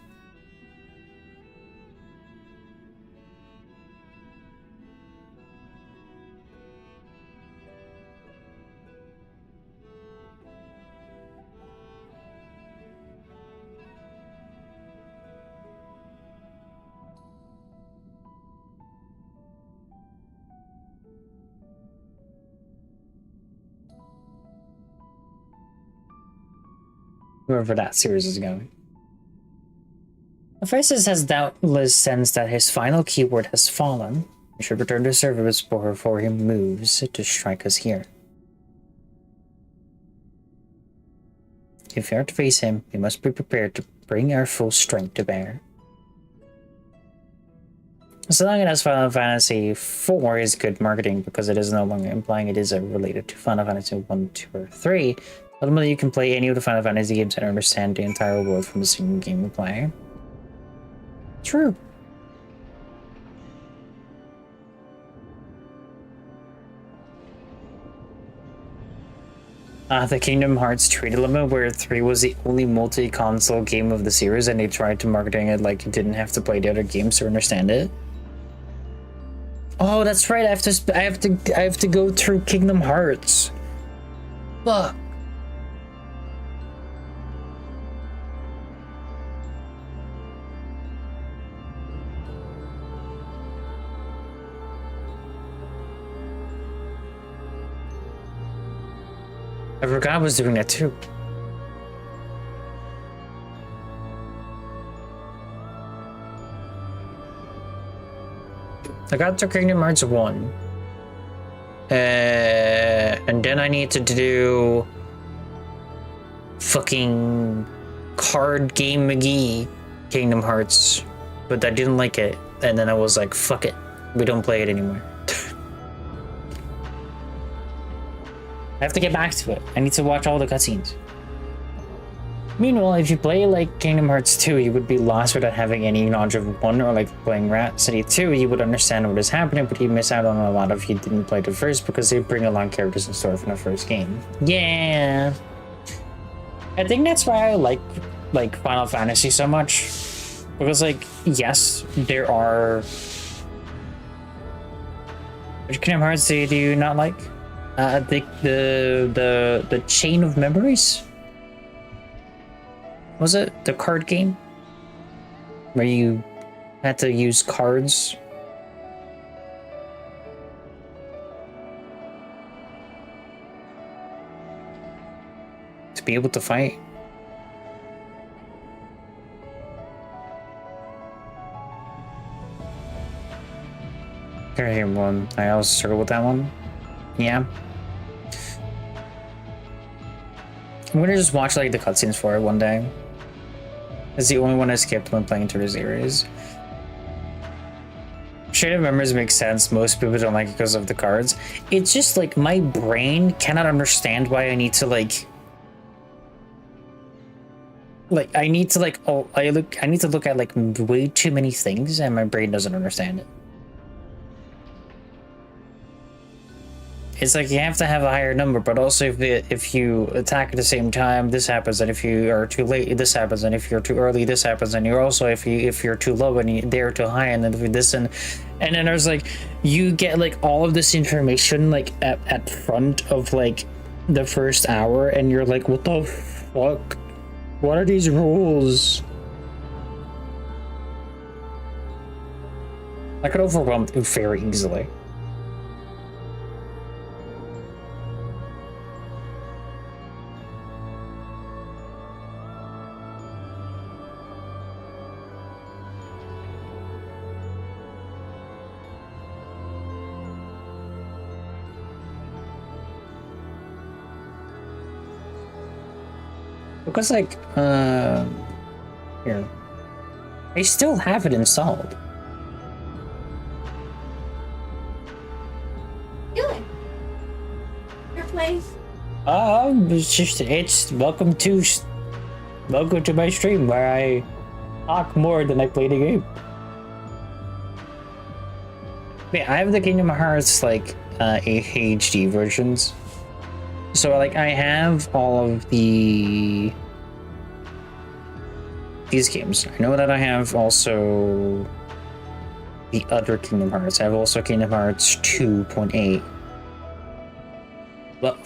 Wherever that series is going. Hephaestus has doubtless sensed that his final keyword has fallen. He should return to service before he moves to strike us here. If we are to face him, we must be prepared to bring our full strength to bear. So long as Final Fantasy IV is good marketing because it is no longer implying it is related to Final Fantasy 1, 2, or 3, ultimately you can play any of the Final Fantasy games and understand the entire world from a single game you play. True. The Kingdom Hearts 3 dilemma, where 3 was the only multi-console game of the series and they tried to marketing it like you didn't have to play the other games to understand it. Oh, that's right. I have to go through Kingdom Hearts. Fuck. I forgot I was doing that too. I got to Kingdom Hearts 1. And then I need to do fucking card game McGee Kingdom Hearts. But I didn't like it. And then I was like, fuck it. We don't play it anymore. I have to get back to it. I need to watch all the cutscenes. Meanwhile, if you play like Kingdom Hearts 2, you would be lost without having any knowledge of 1, or like playing Rhapsody 2, you would understand what is happening, but you miss out on a lot if you didn't play the first because they bring along characters and story from the first game. Yeah. I think that's why I like Final Fantasy so much. Because like, yes, there are... Which Kingdom Hearts do you not like? The Chain of Memories? Was it the card game? Where you had to use cards? To be able to fight? Here, one. I also struggle with that one. Yeah. I'm gonna just watch like the cutscenes for it one day. It's the only one I skipped when playing through the series. Chain of Memories makes sense. Most people don't like it because of the cards. It's just like my brain cannot understand why I need to I need to look at like way too many things and my brain doesn't understand it. It's like you have to have a higher number, but also if you attack at the same time, this happens, and if you are too late, this happens, and if you're too early, this happens, and you're also if you're too low and they're too high, and then this and then there's like you get like all of this information like at front of like the first hour, and you're like, what the fuck? What are these rules? I could overwhelm you very easily. Because like, here, I still have it installed. Doing your place. It's welcome to my stream where I talk more than I play the game. Yeah, I have the Kingdom Hearts like HD versions. So like I have all of these games. I know that I have also the other Kingdom Hearts. I have also Kingdom Hearts 2.8. But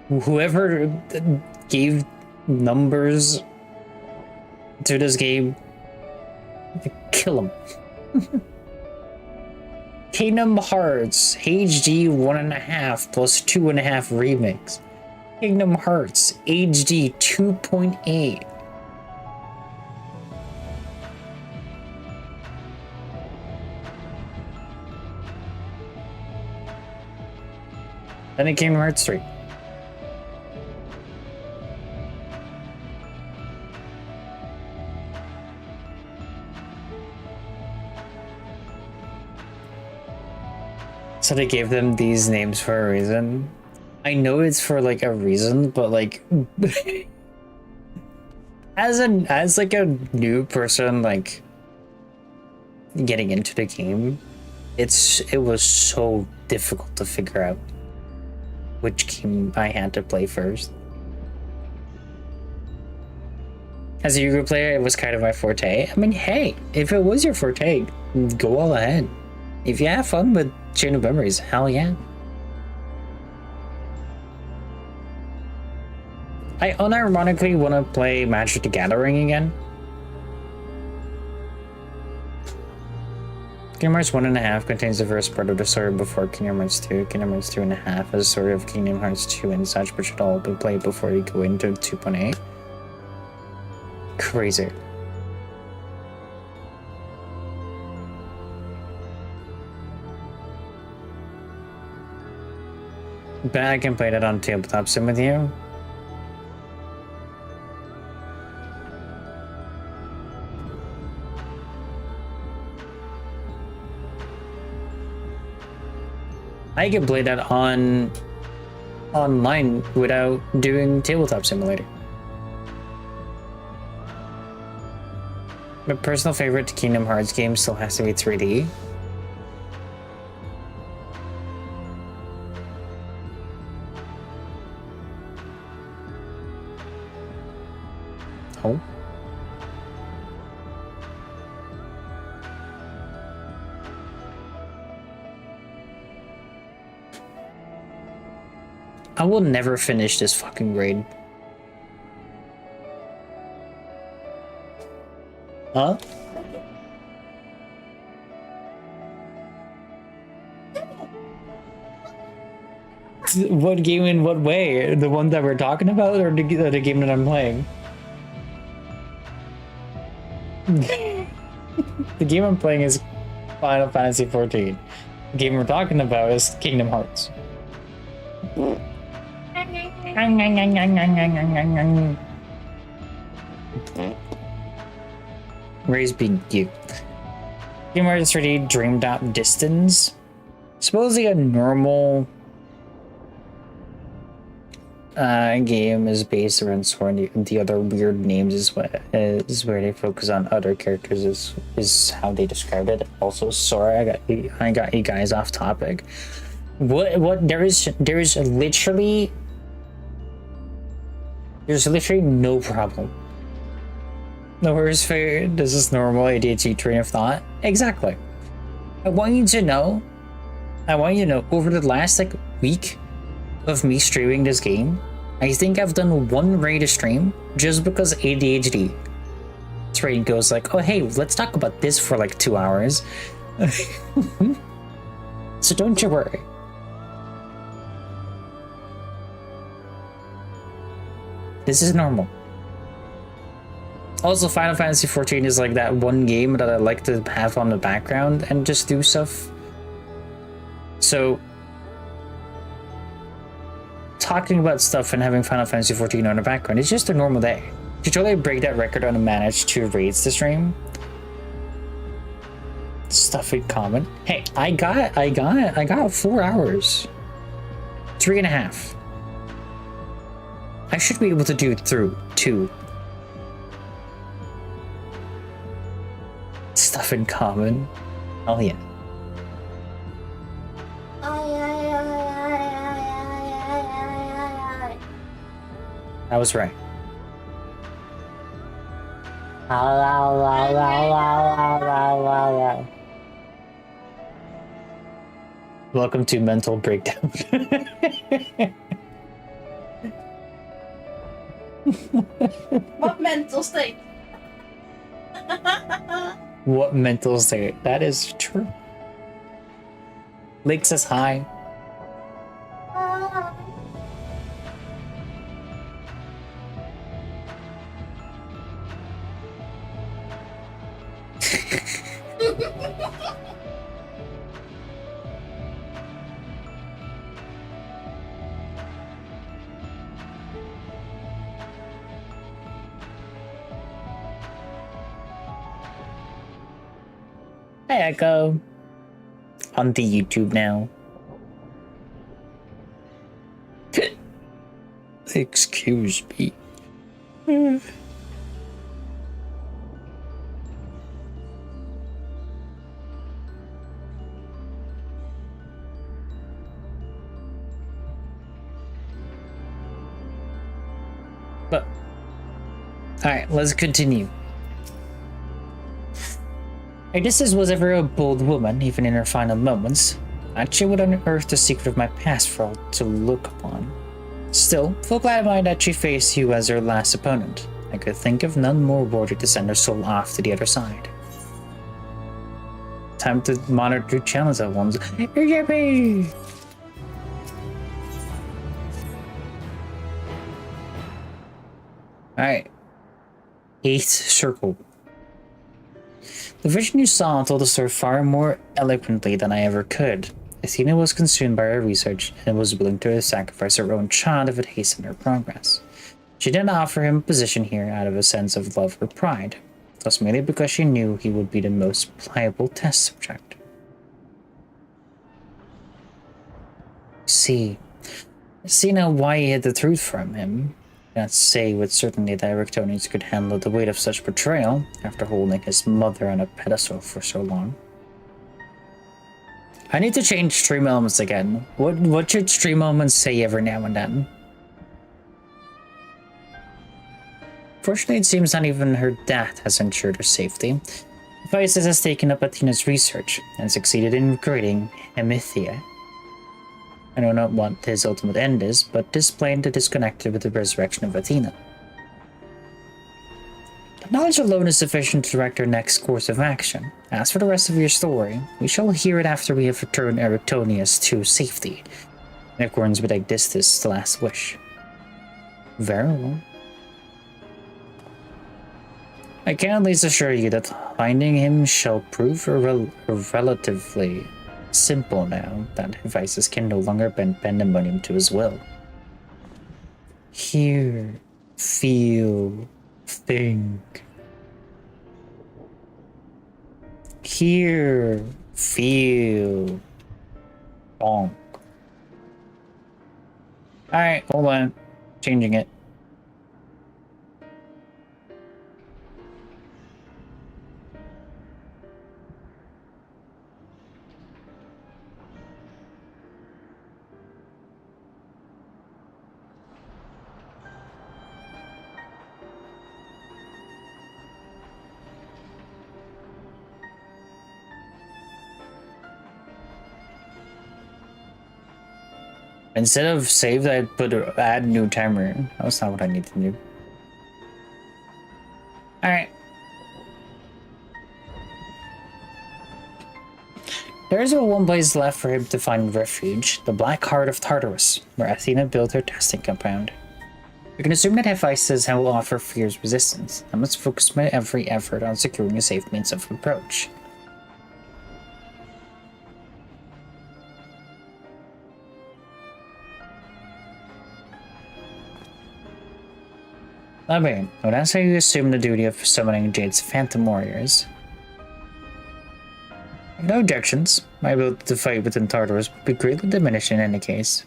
whoever gave numbers to this game, kill him. Kingdom Hearts HD 1.5 plus 2.5 remix. Kingdom Hearts HD 2.8. Then it Kingdom Hearts 3. So they gave them these names for a reason. I know it's for like a reason, but like as like a new person like getting into the game, it was so difficult to figure out which game I had to play first. As a Yugo player, it was kind of my forte. I mean, hey, if it was your forte, go all ahead. If you have fun with Chain of Memories, hell yeah. I unironically want to play Magic the Gathering again. Kingdom Hearts 1.5 contains the first part of the story before Kingdom Hearts 2. Kingdom Hearts 2.5 is a story of Kingdom Hearts 2 and such, but should all be played before you go into 2.8. Crazy. But I can play that on Tabletop Sim with you. I can play that online without doing Tabletop Simulator. My personal favorite Kingdom Hearts game still has to be 3D. Oh. I will never finish this fucking raid. Huh? What game in what way? The one that we're talking about or the game that I'm playing? The game I'm playing is Final Fantasy XIV. The game we're talking about is Kingdom Hearts. Ray's being cute. Kingdom Hearts 3D Dreamed Out Distance. Supposedly a normal game is based around Sora, and the other weird names is where they focus on other characters is how they described it. Also, Sora, I got you guys off topic. What there is literally no problem. No worries, fair. This is normal ADHD train of thought. Exactly. I want you to know over the last like week of me streaming this game, I think I've done one raid a stream just because ADHD train goes like, oh hey, let's talk about this for like 2 hours. So don't you worry. This is normal. Also, Final Fantasy XIV is like that one game that I like to have on the background and just do stuff. So, talking about stuff and having Final Fantasy XIV on the background is just a normal day. Did you really break that record on and manage 2 raids to stream? Stuff in common. Hey, I got 4 hours. 3.5. I should be able to do through 2. Stuff in common. Oh yeah. I was right. Welcome to Mental Breakdown. What mental state? What mental state? That is true. Lake says hi. Hi, Echo. On the YouTube now. Excuse me. But, alright, let's continue. Odysseus was ever a bold woman, even in her final moments. And she would unearth the secret of my past for all to look upon. Still, full glad am I that she faced you as her last opponent. I could think of none more worthy to send her soul off to the other side. Time to monitor two challenge at once. Yippee! Alright. 8th circle. The vision you saw told the story far more eloquently than I ever could. Athena was consumed by her research and was willing to sacrifice her own child if it hastened her progress. She didn't offer him a position here out of a sense of love or pride, thus merely because she knew he would be the most pliable test subject. See now why he hid the truth from him. I cannot say with certainty that Erectonians could handle the weight of such betrayal after holding his mother on a pedestal for so long. I need to change stream elements again. What should stream elements say every now and then? Fortunately, it seems not even her death has ensured her safety. Hephaestus has taken up Athena's research and succeeded in creating Hemithia. I know not what his ultimate end is, but this plane is disconnected with the resurrection of Athena. The knowledge alone is sufficient to direct our next course of action. As for the rest of your story, we shall hear it after we have returned Erectonius to safety, in accordance with Aegis' last wish. Very well. I can at least assure you that finding him shall prove relatively simple now that Hephaestus can no longer bend pandemonium to his will. Hear, feel, think. Hear, feel, bonk. Alright, hold on. Changing it. Instead of saved, I put add new timer. That's not what I need to do. Alright. There is only one place left for him to find refuge, the Black Heart of Tartarus, where Athena built her testing compound. We can assume that Hephaestus will offer fierce resistance. I must focus my every effort on securing a safe means of approach. Okay, well that's how you assume the duty of summoning Jade's Phantom Warriors. I have no objections. My ability to fight within Tartarus would be greatly diminished in any case.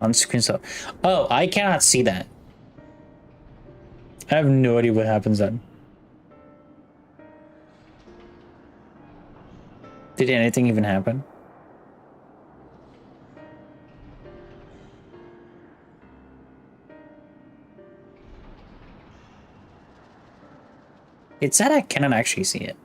On-screen stuff. Oh, I cannot see that. I have no idea what happens then. Did anything even happen? It said I cannot actually see it.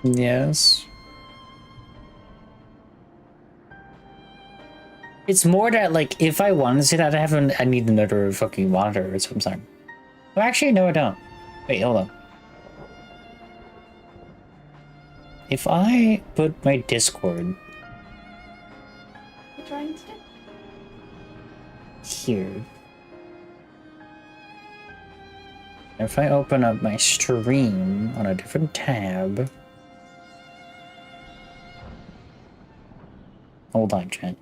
Yes. It's more that, like, if I wanted to see that, I need another fucking monitor or something. Well, actually, no, I don't. Wait, hold on. If I put my Discord... You're trying to? here. If I open up my stream on a different tab... Hold on, chat.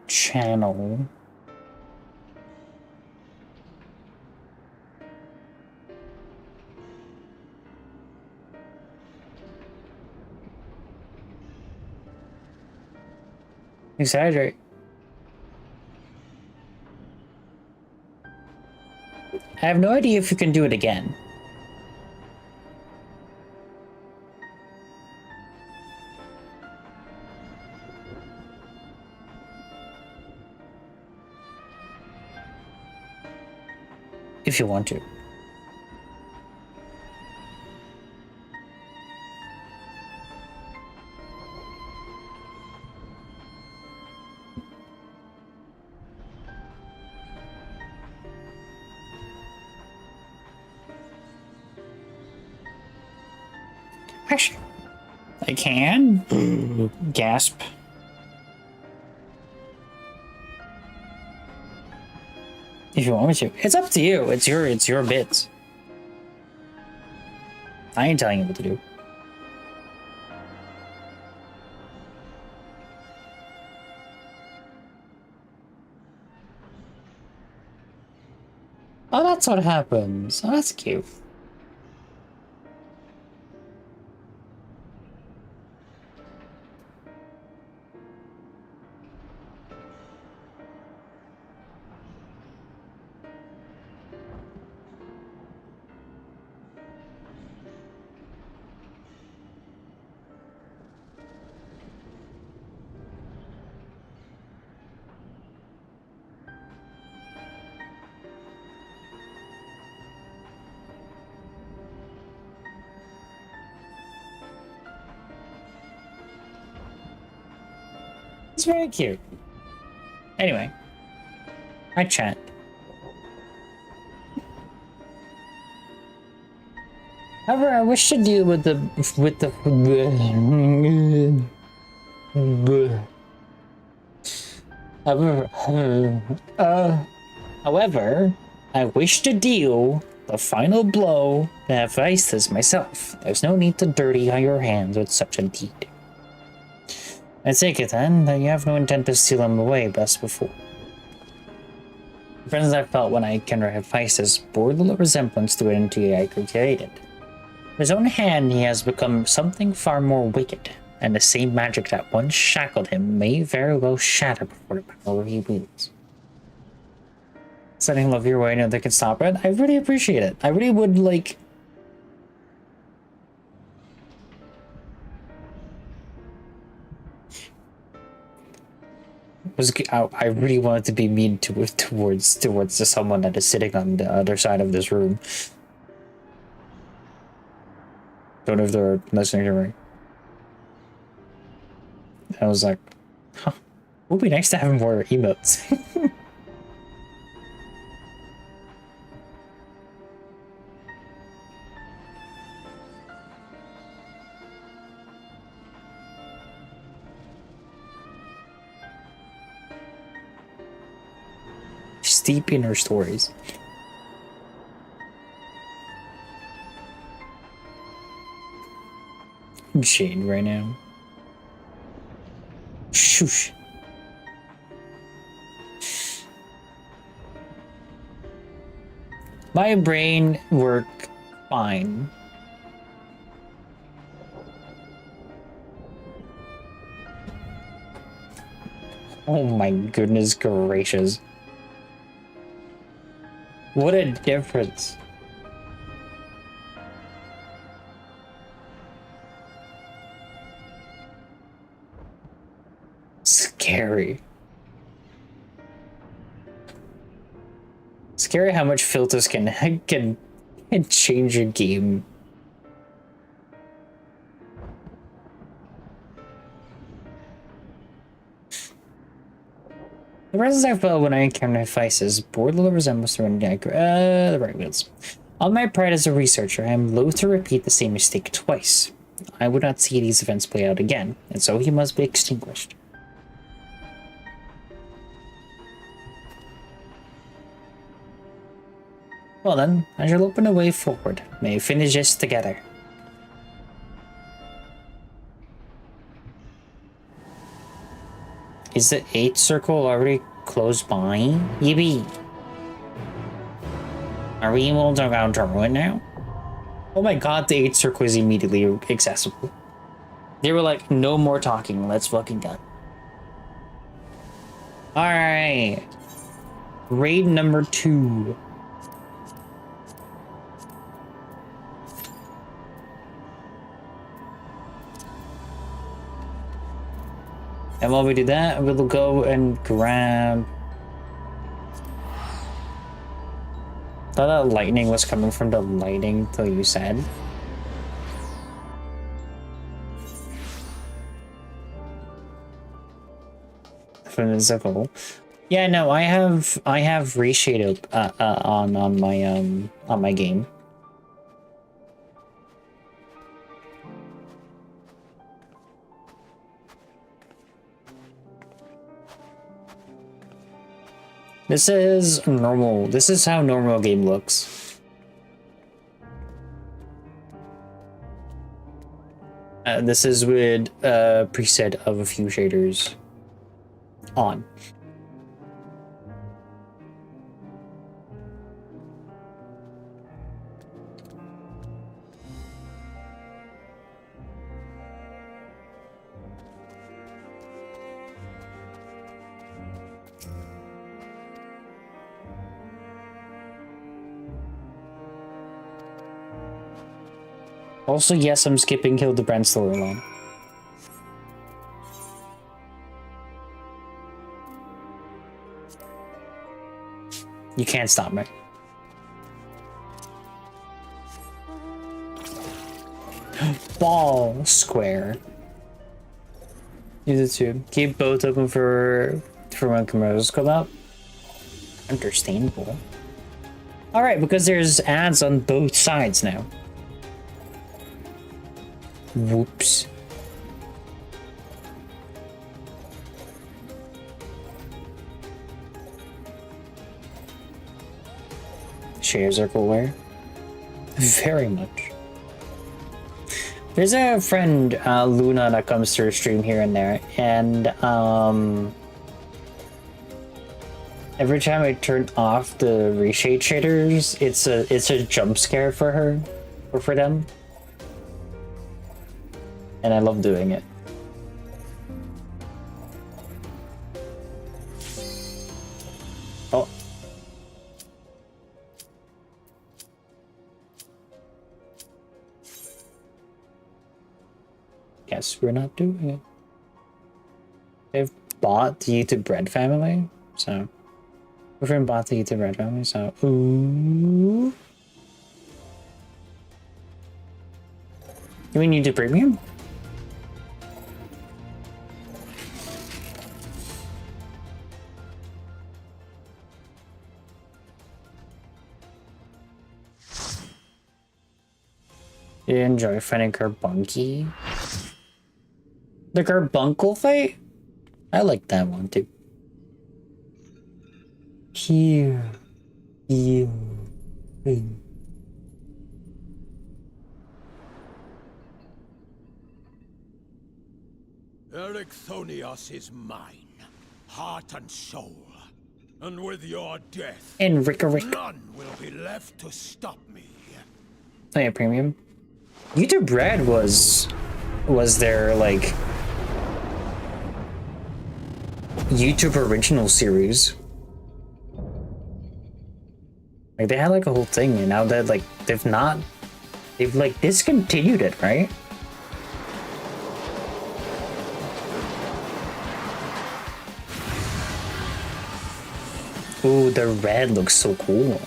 Channel. Exaggerate. I have no idea if you can do it again. If you want to. Actually, I can. Gasp. If you want me to. It's up to you. It's your bits. I ain't telling you what to do. Oh, that's what happens. Oh, that's cute. It's very cute. Anyway, I chat. However, I wish to deal with the however, I wish to deal the final blow to Hephaestus myself. There's no need to dirty your hands with such a deed. I take it then that you have no intent to steal him away best before. The friends I felt when I encountered Hephaestus bore little resemblance to an entity I created. In his own hand, he has become something far more wicked, and the same magic that once shackled him may very well shatter before the power he wields. Sending love your way, no they can stop it. I really appreciate it. I really would like. I really wanted to be mean towards someone that is sitting on the other side of this room. Don't know if they're listening to me. I was like, huh, it would be nice to have more emotes. Steep in her stories. I'm shading right now. Shoosh. My brain worked fine. Oh my goodness gracious. What a difference. Scary. Scary how much filters can change a game. The presence I felt when I encountered Hephaestus bore little resemblance to the right wheels. On my part as a researcher, I am loath to repeat the same mistake twice. I would not see these events play out again, and so he must be extinguished. Well then, I shall open a way forward. May we finish this together. Is the 8th circle already close by? Yippee! Are we able to go through it now? Oh my god, the 8th circle is immediately accessible. They were like, no more talking, let's fucking go. Alright. Raid number 2. And while we do that, we'll go and grab... Thought that lightning was coming from the lighting till you said. From the circle. Yeah, no, I have reshaded on my game. This is normal. This is how normal game looks. This is with a preset of a few shaders on. Also, yes, I'm skipping Hildebrand storyline. You can't stop me. Ball square. Use it too. Keep both open for when commercials come up. Understandable. Alright, because there's ads on both sides now. Whoops. Share circle where? Very much. There's a friend, Luna, that comes to stream here and there, and every time I turn off the reshade shaders, it's a jump scare for her or for them. And I love doing it. Oh. Guess we're not doing it. They've bought the YouTube Bread family, so... My friend bought the YouTube Bread family, so... Ooh... You mean YouTube Premium? You enjoy fighting Carbunky? The Carbuncle fight? I like that one too. Here. Ericthonios is mine, heart and soul. And with your death, And Rick. none will be left to stop me. Oh yeah, Premium. YouTube Red was their like YouTube original series. Like they had like a whole thing, and now that like they've like discontinued it, right? Ooh, the red looks so cool.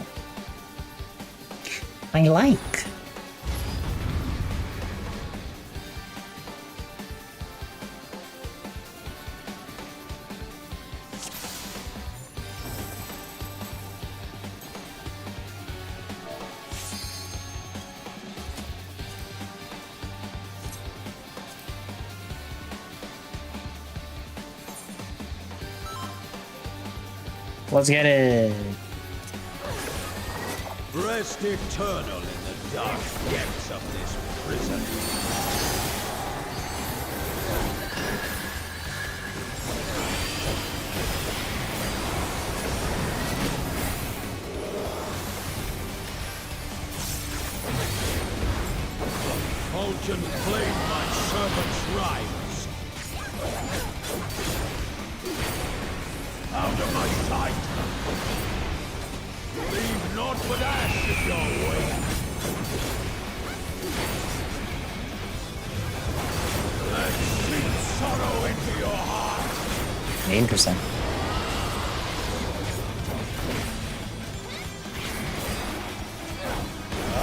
I like. Let's get it. Rest eternal in the dark depths of this prison. Fulgent flame my servant's rise. Out of my sight! Leave naught but ash in your way. Let deep sorrow into your heart. Interesting. A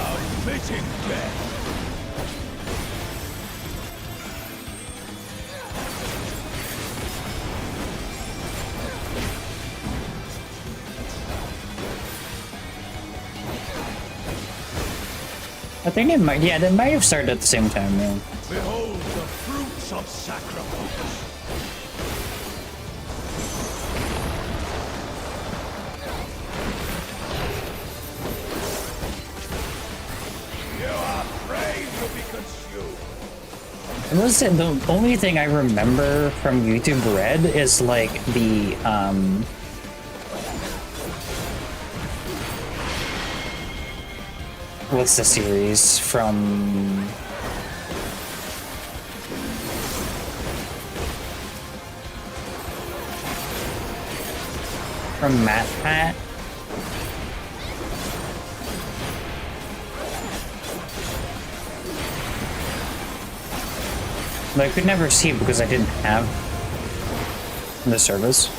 fitting death. I think it might, yeah, they might have started at the same time, yeah. Behold the fruits of sacrifice. You are prey to be consumed. I must say, the only thing I remember from YouTube Red is like the, what's the series from Matt Pat? But I could never see it because I didn't have the service.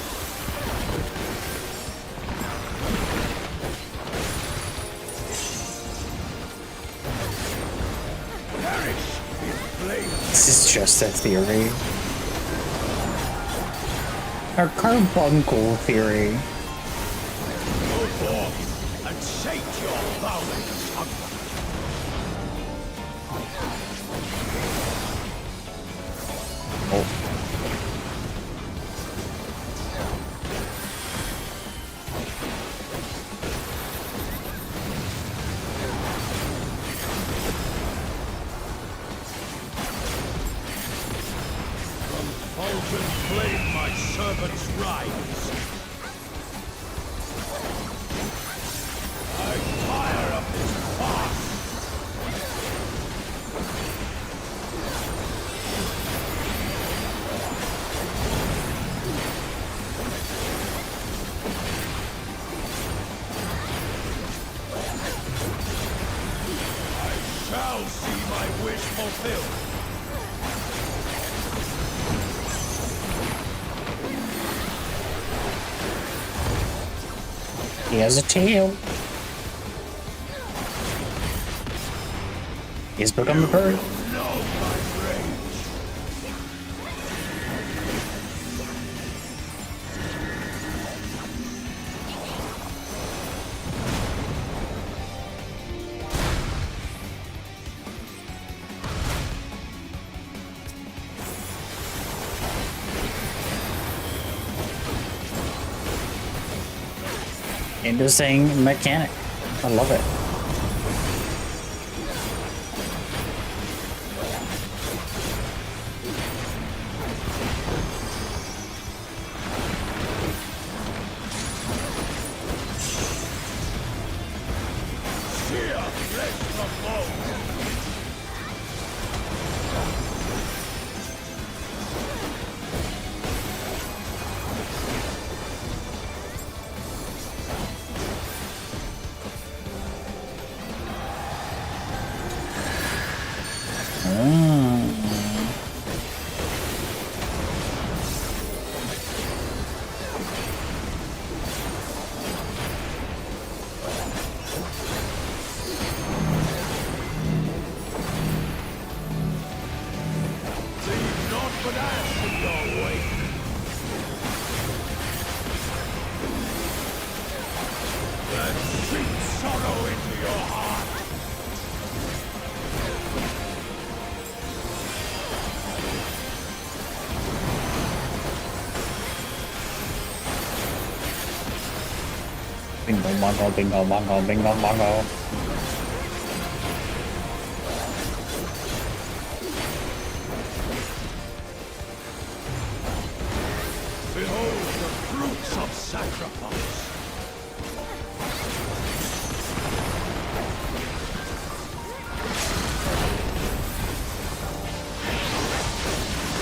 This is just a theory. Our carbuncle theory. Go forth and sate your boundless hunger. Oh. Fulgent flame my servant's rise. I tire of this farce. I shall see my wish fulfilled. He has a tail. He's become a bird. No, my rage. Interesting mechanic. I love it. Sheer flesh from bone. Bingo bongo, bingo bongo, bingo bongo. Behold the fruits of sacrifice.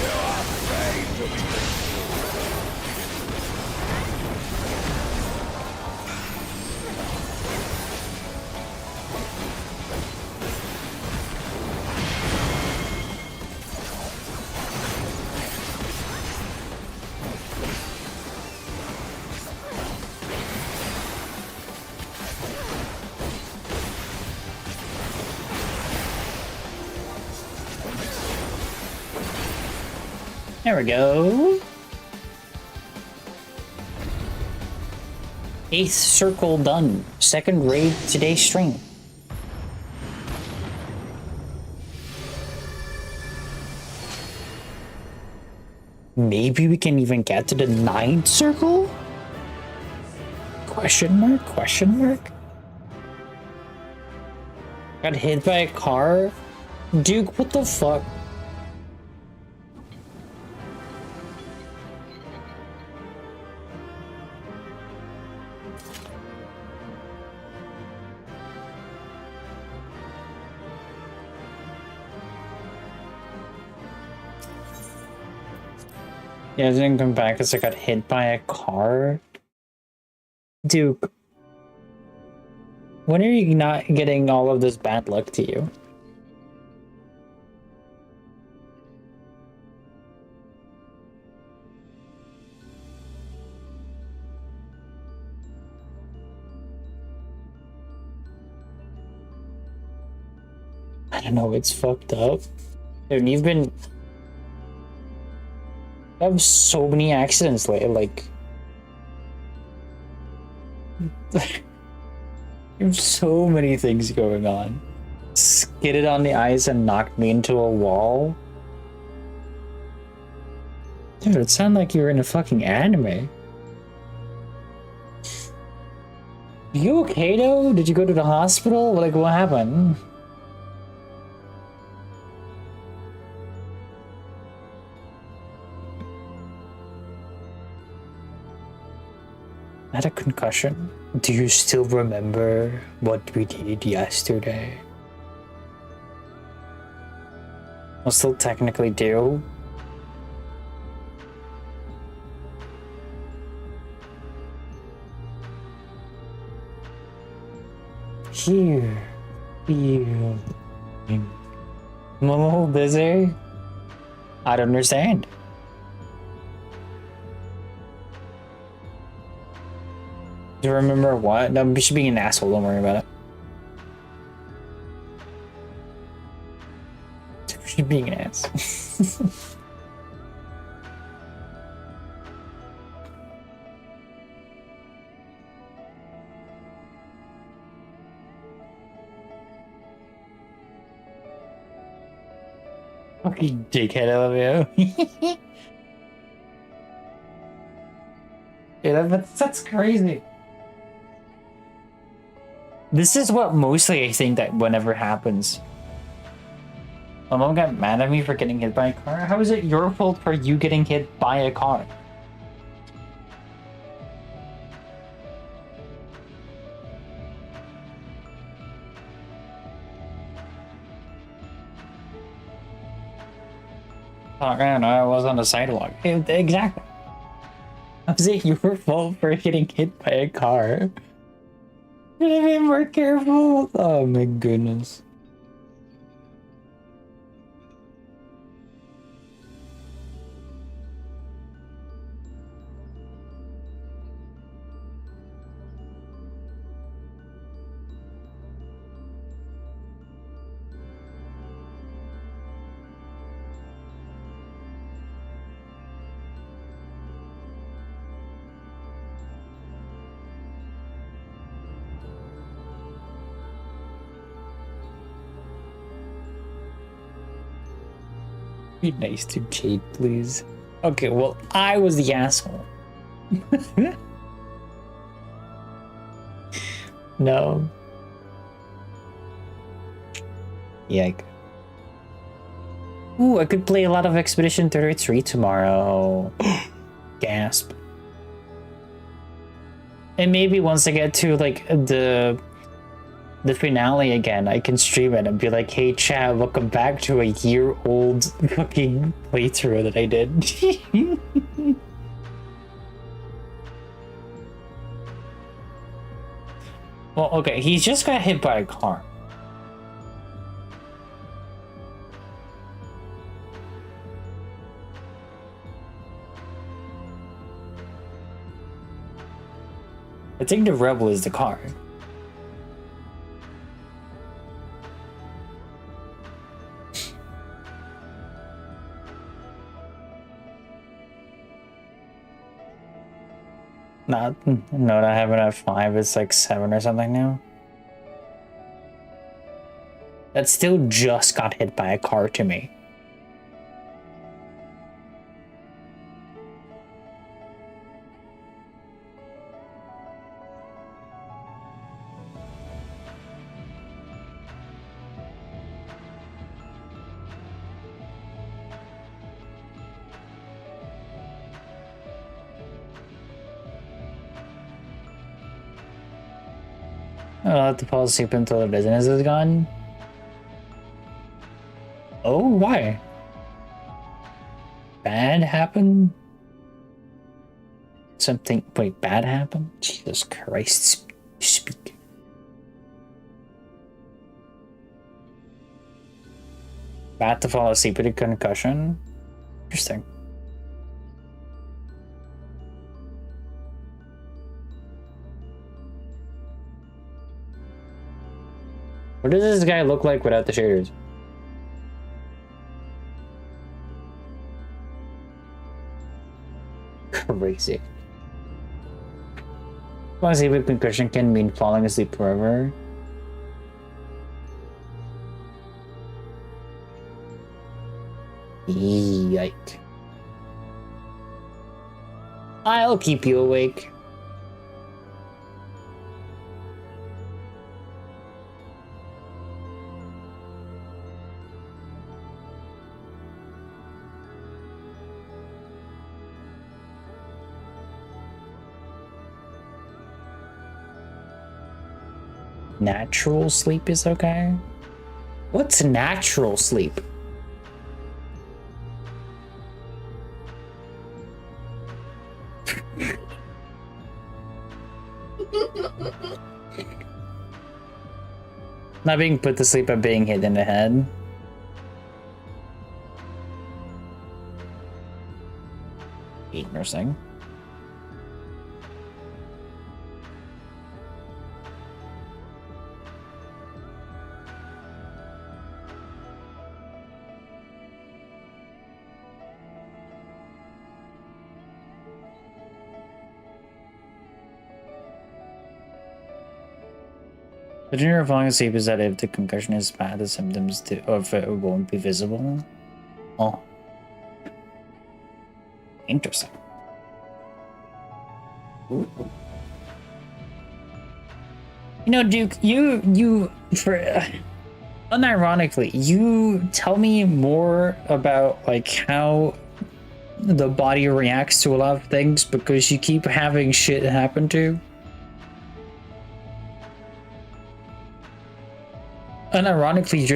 You are afraid to be There we go. 8th circle done. 2nd raid today's stream. Maybe we can even get to the 9th circle? Question mark? Question mark? Got hit by a car? Duke, what the fuck? Yeah, I didn't come back because I got hit by a car. Duke, when are you not getting all of this bad luck to you? I don't know, it's fucked up. Dude, you've been... I have so many accidents lately, like... You have so many things going on. Skidded on the ice and knocked me into a wall. Dude, it sounded like you were in a fucking anime. You okay though? Did you go to the hospital? Like, what happened? I had a concussion. Do you still remember what we did yesterday? I still technically do. Here. I'm a little busy. I don't understand. Do you remember what? No, you should be an asshole, don't worry about it. You should be an ass. Fucking dickhead of you. Yeah, that's crazy. This is what mostly I think that whenever happens. My mom got mad at me for getting hit by a car. How is it your fault for you getting hit by a car? Oh, I don't know, I was on the sidewalk. Exactly. How is it your fault for getting hit by a car? Should I be more careful? Oh my goodness. Be nice to Jade, please. Okay, well, I was the asshole. No. Yike. Ooh, I could play a lot of Expedition 33 tomorrow. Gasp. And maybe once I get to like the finale again, I can stream it and be like, hey chat, welcome back to a year-old fucking playthrough that I did. Well, okay, he just got hit by a car. I think the rebel is the car. No, I haven't at 5, it's like 7 or something now. That still just got hit by a car to me. I'll have to fall asleep until the business is gone. Oh, why? Bad happened? Something, wait, bad happened? Jesus Christ, speak. Bad to fall asleep with a concussion? Interesting. What does this guy look like without the shaders? Crazy. Falling asleep with concussion can mean falling asleep forever. Yike. I'll keep you awake. Natural sleep is okay? What's natural sleep? Not being put to sleep, but being hit in the head. Interesting. The general falling asleep is that if the concussion is bad, the symptoms of it won't be visible. Oh. Interesting. Ooh. You know, Duke, you unironically, you tell me more about like how the body reacts to a lot of things because you keep having shit happen to you. Unironically,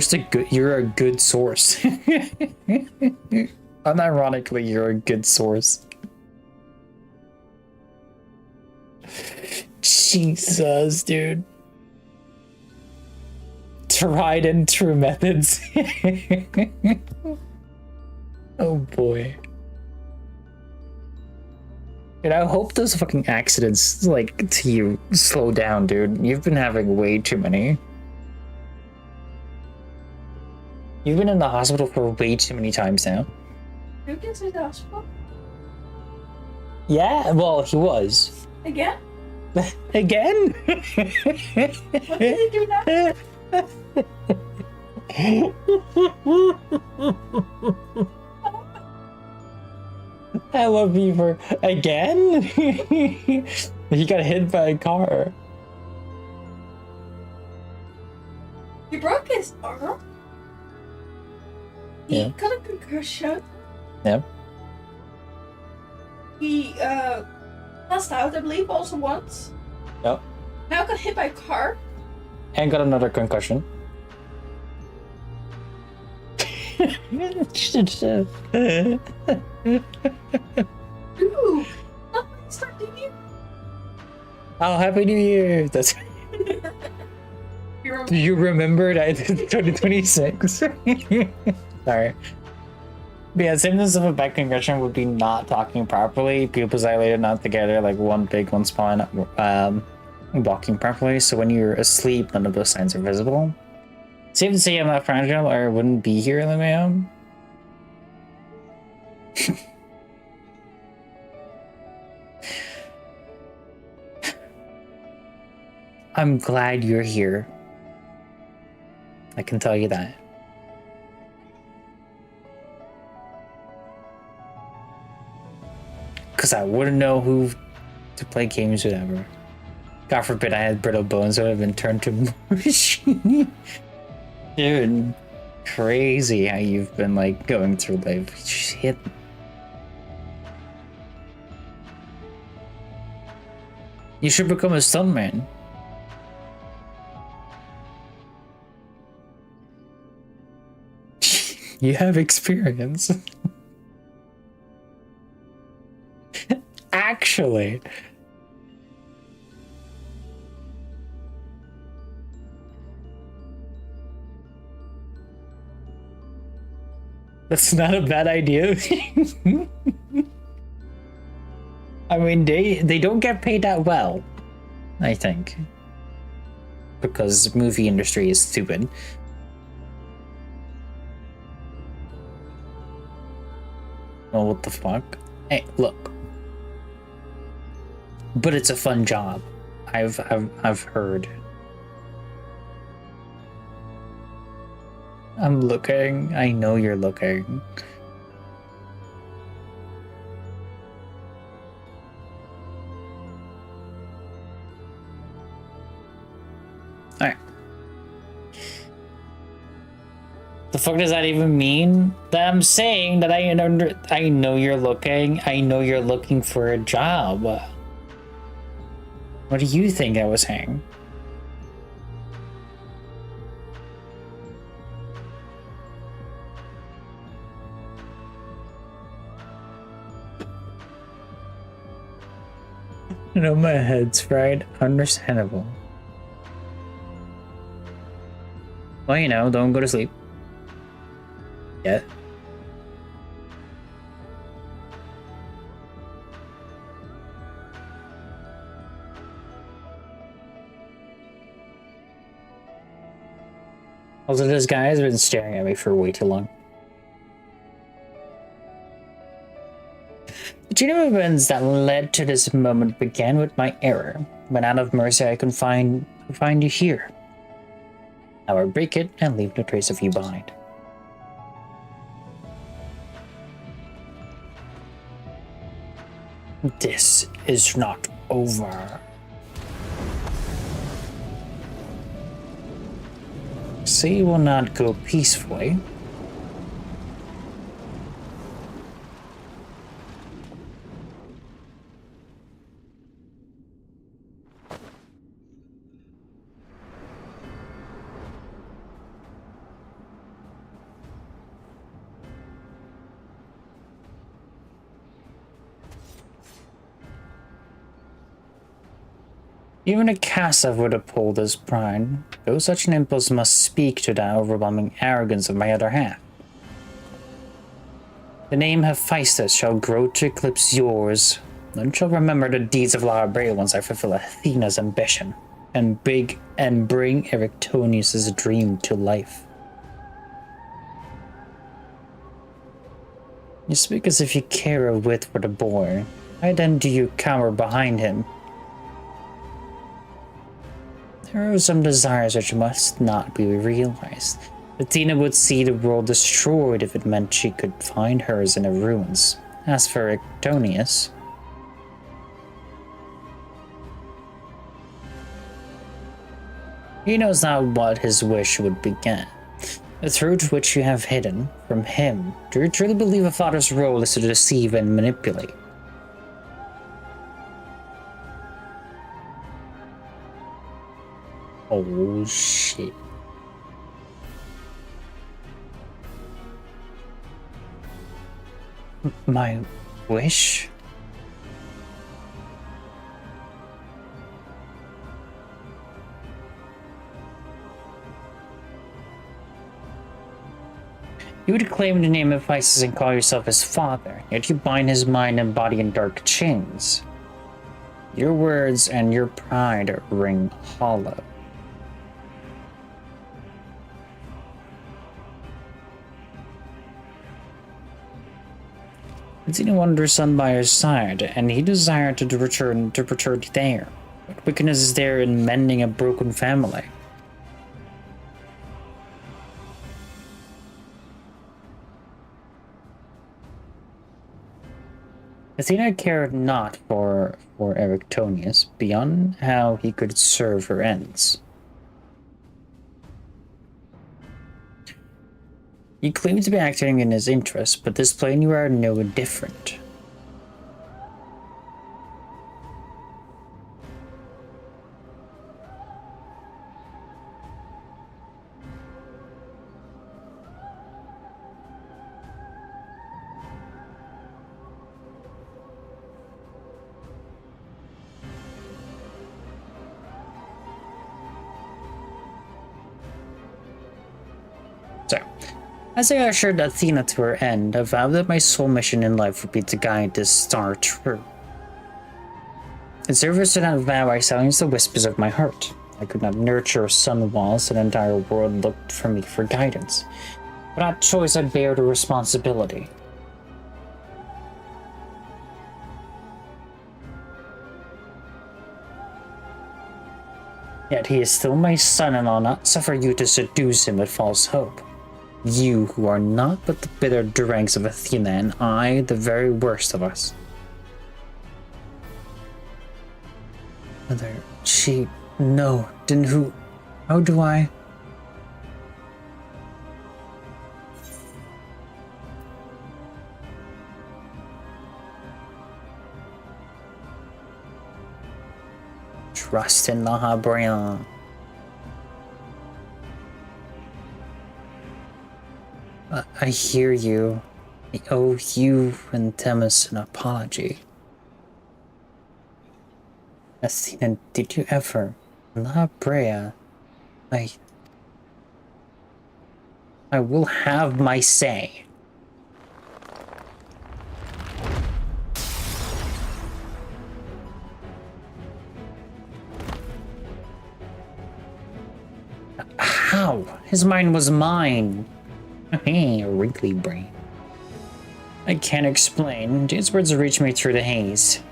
you're a good source. Unironically, you're a good source. Jesus, dude. Tried and true methods. Oh boy. Dude, I hope those fucking accidents, like, to you slow down, dude. You've been having way too many. You've been in the hospital for way too many times now. Who gets in the hospital? Yeah, well, he was. Again? Again? What did he do now? I love Beaver. Again? He got hit by a car. He broke his arm. He Yeah. got a concussion. Yep. He passed out, I believe, also once. Yep. Now got hit by a car. And got another concussion. Ooh, not my start the year. Oh, Happy New Year! That's. You remember? Do you remember that 2026? Sorry. But yeah, symptoms of a back concussion would be not talking properly, pupils dilated not together, like one big, one small, walking properly. So when you're asleep, none of those signs are visible. Safe to say I'm not fragile, or I wouldn't be here in the mail. I'm glad you're here. I can tell you that. Because I wouldn't know who to play games with ever. God forbid I had brittle bones, I would have been turned to machine. Dude, crazy how you've been like going through life. Shit. You should become a stuntman. You have experience. Actually. That's not a bad idea. I mean, they don't get paid that well, I think. Because the movie industry is stupid. Oh, what the fuck? Hey, look. But it's a fun job. I've heard. I'm looking. I know you're looking. Alright. The fuck does that even mean? That I'm saying that I know you're looking. I know you're looking for a job. What do you think I was saying? I know my head's fried. Understandable. Well, you know, don't go to sleep. Yet. Also, this guy has been staring at me for way too long. The chain of events that led to this moment began with my error, but out of mercy I can find you here. Now I break it and leave no trace of you behind. This is not over. Say will not go peacefully. Even a Kassav would have pulled his pride, though such an impulse must speak to the overwhelming arrogance of my other half. The name Hephaestus shall grow to eclipse yours, and shall remember the deeds of LittleRaeve once I fulfill Athena's ambition, and bring Erictonius' dream to life. You speak as if you care a whit for the boy. Why then do you cower behind him? There are some desires which must not be realized. Athena would see the world destroyed if it meant she could find hers in the ruins. As for Erictonius, He knows not what his wish would begin. The truth which you have hidden from him. Do you truly believe a father's role is to deceive and manipulate? Oh shit. My wish? You would claim the name of vices and call yourself his father, yet you bind his mind and body in dark chains. Your words and your pride ring hollow. Continue wonder son by his side, and he desired to return there. What wickedness is there in mending a broken family? Athena cared not for Erictonius beyond how he could serve her ends. You claim to be acting in his interest, but this plane you are no different. So, as I ushered Athena to her end, I vowed that my sole mission in life would be to guide this star true. In service to that vow, I silenced the whispers of my heart. I could not nurture sun walls, an entire world looked for me for guidance. For that choice, I bear the responsibility. Yet he is still my son, and I'll not suffer you to seduce him with false hope. You who are not but the bitter dregs of Athena, and I, the very worst of us. Mother, no, then who, how do I? Trust in LittleRyoko. I hear you. I owe you and Themis an apology. Athena, did you ever? LittleRyoko, I will have my say. How? His mind was mine. Hey, a wrinkly brain. I can't explain. His words reached me through the haze.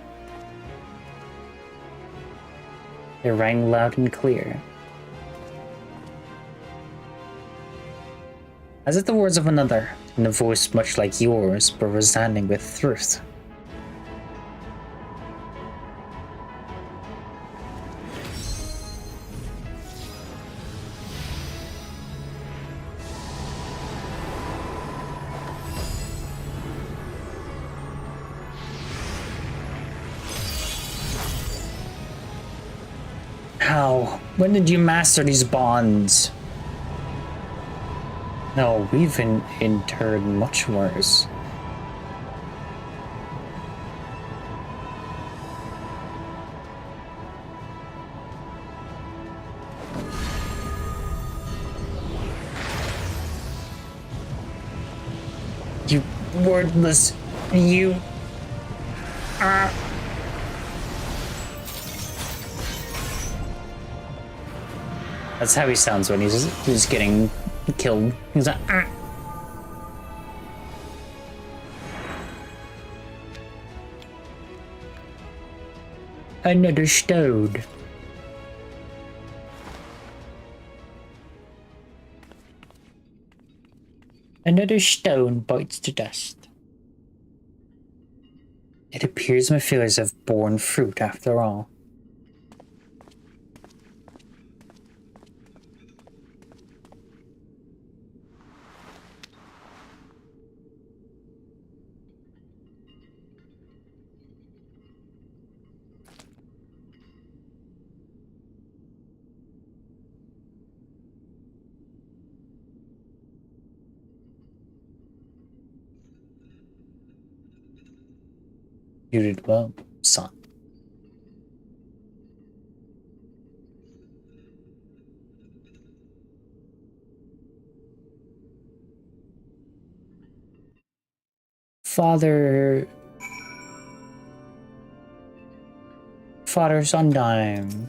They rang loud and clear. As if the words of another, in a voice much like yours, but resounding with truth. How? When did you master these bonds? No, we've endured much worse. You wordless, you are... That's how he sounds when he's getting killed. He's like, ah. Another stone. Another stone bites the dust. It appears my fears have borne fruit after all. You did well, son. Father Sundime.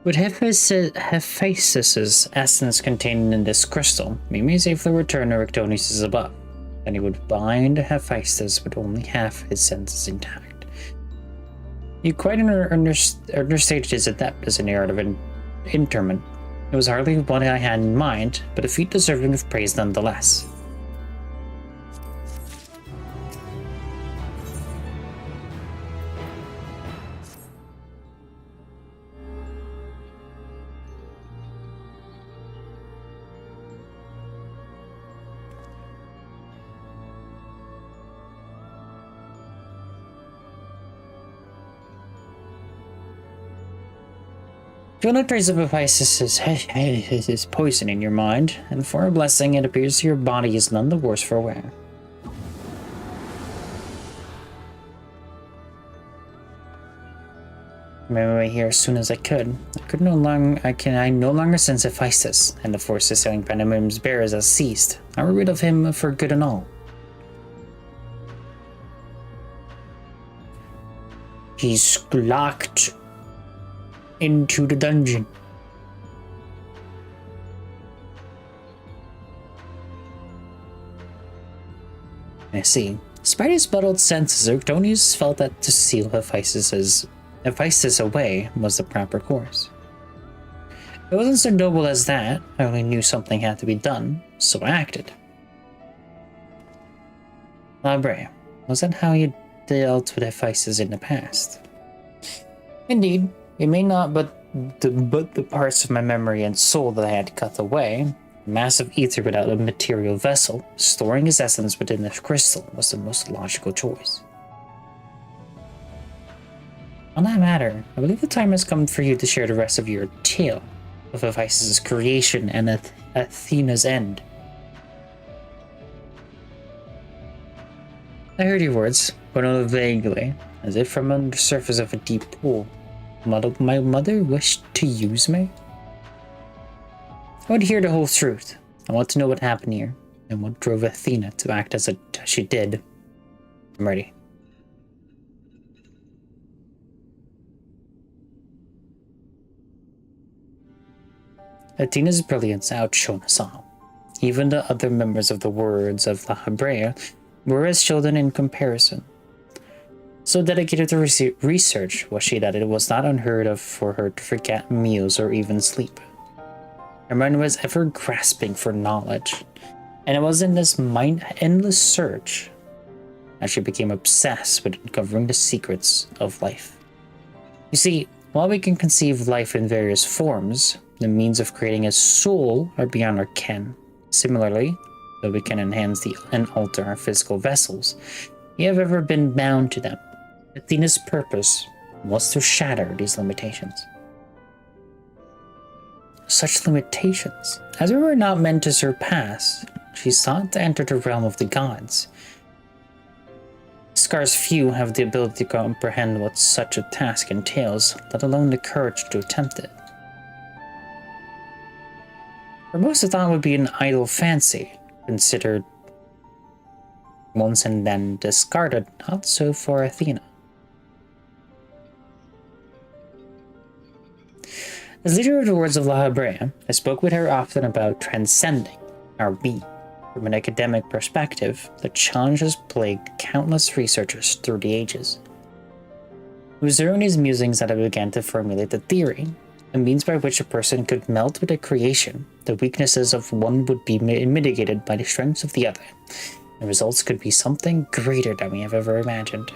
With Hephaestus's essence contained in this crystal, we may safely return to Rictonius' above. Then he would bind Hephaestus with only half his senses intact. You quite understated his adept as an art of interment. It was hardly what I had in mind, but a feat deserving of praise nonetheless. Feel no trace of Hephaestus' poison in your mind, and for a blessing, it appears your body is none the worse for wear. I made my way here as soon as I could. I no longer sense Hephaestus, and the forces selling Pandemonium's bearers has ceased. I were rid of him for good and all. He's locked into the dungeon. I see. Despite his muddled senses, Rictonius felt that to seal Hephaestus away was the proper course. It wasn't so noble as that. I only knew something had to be done, so I acted. LittleRaeve, was that how you dealt with Hephaestus in the past? Indeed. It may not, but the parts of my memory and soul that I had cut away, a massive ether without a material vessel, storing his essence within this crystal was the most logical choice. On that matter, I believe the time has come for you to share the rest of your tale of Hephaestus' creation and Athena's end. I heard your words, but only vaguely, as if from under the surface of a deep pool. My mother wished to use me? I want to hear the whole truth. I want to know what happened here, and what drove Athena to act as she did. I'm ready. Athena's brilliance outshone us all. Even the other members of the words of LittleRaeve were as children in comparison. So dedicated to research was she that it was not unheard of for her to forget meals or even sleep. Her mind was ever grasping for knowledge, and it was in this endless search that she became obsessed with uncovering the secrets of life. You see, while we can conceive life in various forms, the means of creating a soul are beyond our ken. Similarly, though we can enhance and alter our physical vessels, we have ever been bound to them. Athena's purpose was to shatter these limitations. Such limitations, as we were not meant to surpass, she sought to enter the realm of the gods. Scarce few have the ability to comprehend what such a task entails, let alone the courage to attempt it. For most, the thought would be an idle fancy, considered once and then discarded, not so for Athena. As leader of the words of LittleRaeve, I spoke with her often about transcending our being. From an academic perspective, the challenge has plagued countless researchers through the ages. It was during these musings that I began to formulate the theory, a means by which a person could melt with a creation. The weaknesses of one would be mitigated by the strengths of the other. The results could be something greater than we have ever imagined.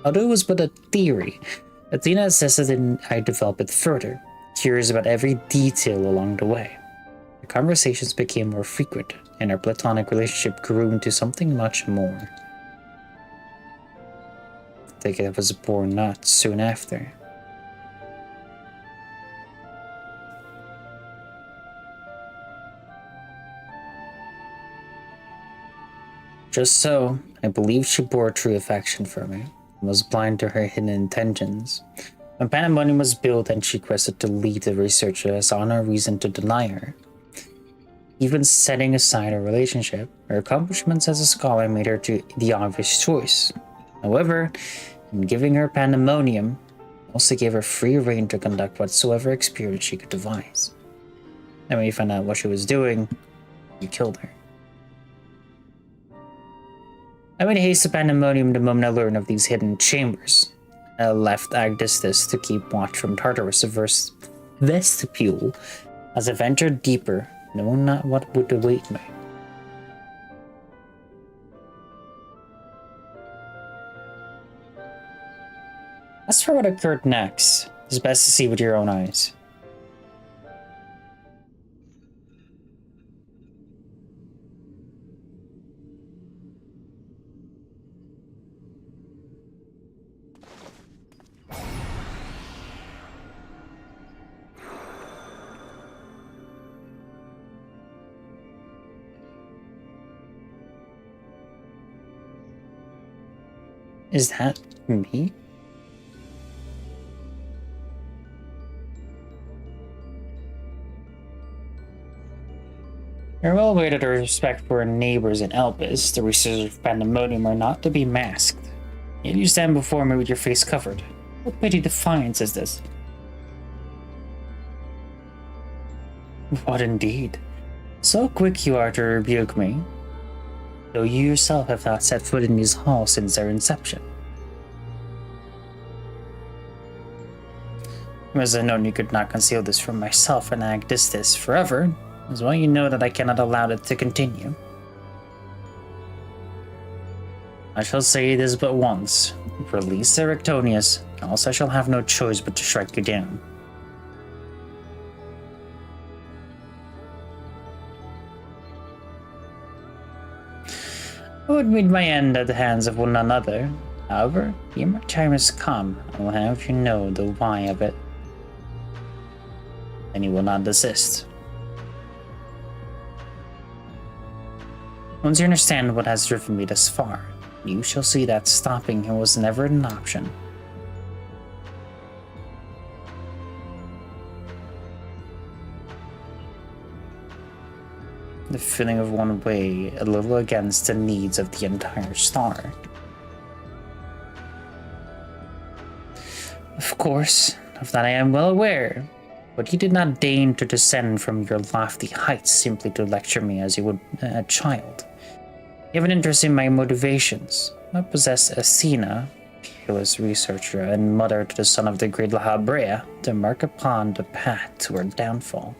Although it was but a theory, Athena insisted that I develop it further, curious about every detail along the way. The conversations became more frequent, and our platonic relationship grew into something much more. I think I was born not soon after. Just so, I believed she bore true affection for me, and was blind to her hidden intentions. When Pandemonium was built and she requested to lead the research, I saw no reason to deny her. Even setting aside her relationship, her accomplishments as a scholar made her the obvious choice. However, in giving her Pandemonium, I also gave her free rein to conduct whatsoever experience she could devise. And when you found out what she was doing, you killed her. I made haste to Pandemonium the moment I learned of these hidden chambers. I left Agdistis to keep watch from Tartarus' vestibule as I ventured deeper, knowing not what would await me. As for what occurred next, it's best to see with your own eyes. Is that me? You're well aware that our respect for our neighbors in Elpis, the researchers of Pandemonium, are not to be masked. Yet you stand before me with your face covered. What petty defiance is this? What indeed? So quick you are to rebuke me, though you yourself have not set foot in these halls since their inception. As I known you could not conceal this from myself and Agdistis forever, as well you know that I cannot allow it to continue. I shall say this but once. Release Erectonius, else I shall have no choice but to strike you down. I would meet my end at the hands of one another. However, ere my time has come, I will have you know the why of it. And he will not desist. Once you understand what has driven me thus far, you shall see that stopping him was never an option. The feeling of one way a little against the needs of the entire star. Of course, of that I am well aware, but you did not deign to descend from your lofty heights simply to lecture me as you would a child. You have an interest in my motivations. I possess Athena, peerless researcher and mother to the son of the great Lahabrea, to mark upon the path to her downfall.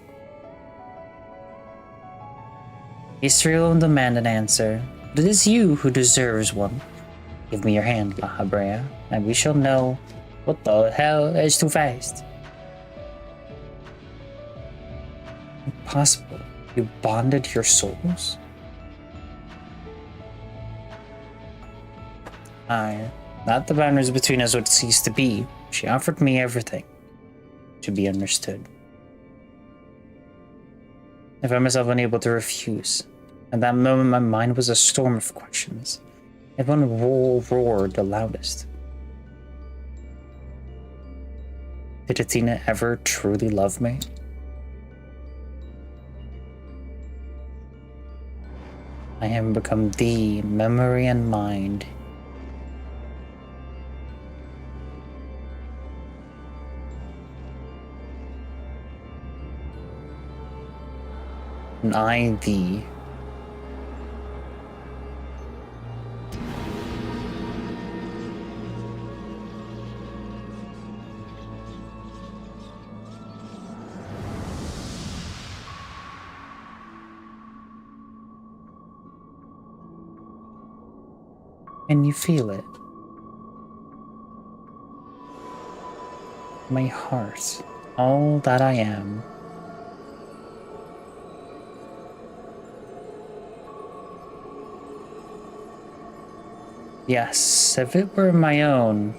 History will demand an answer, but it is you who deserves one. Give me your hand, Lahabrea, and we shall know what the hell is too fast. Impossible. You bonded your souls? Not the boundaries between us would cease to be. She offered me everything. To be understood. I found myself unable to refuse. At that moment my mind was a storm of questions. If one roared the loudest. Did Athena ever truly love me? I have become the memory and mind. And I thee. Can you feel it? My heart, all that I am. Yes, if it were my own.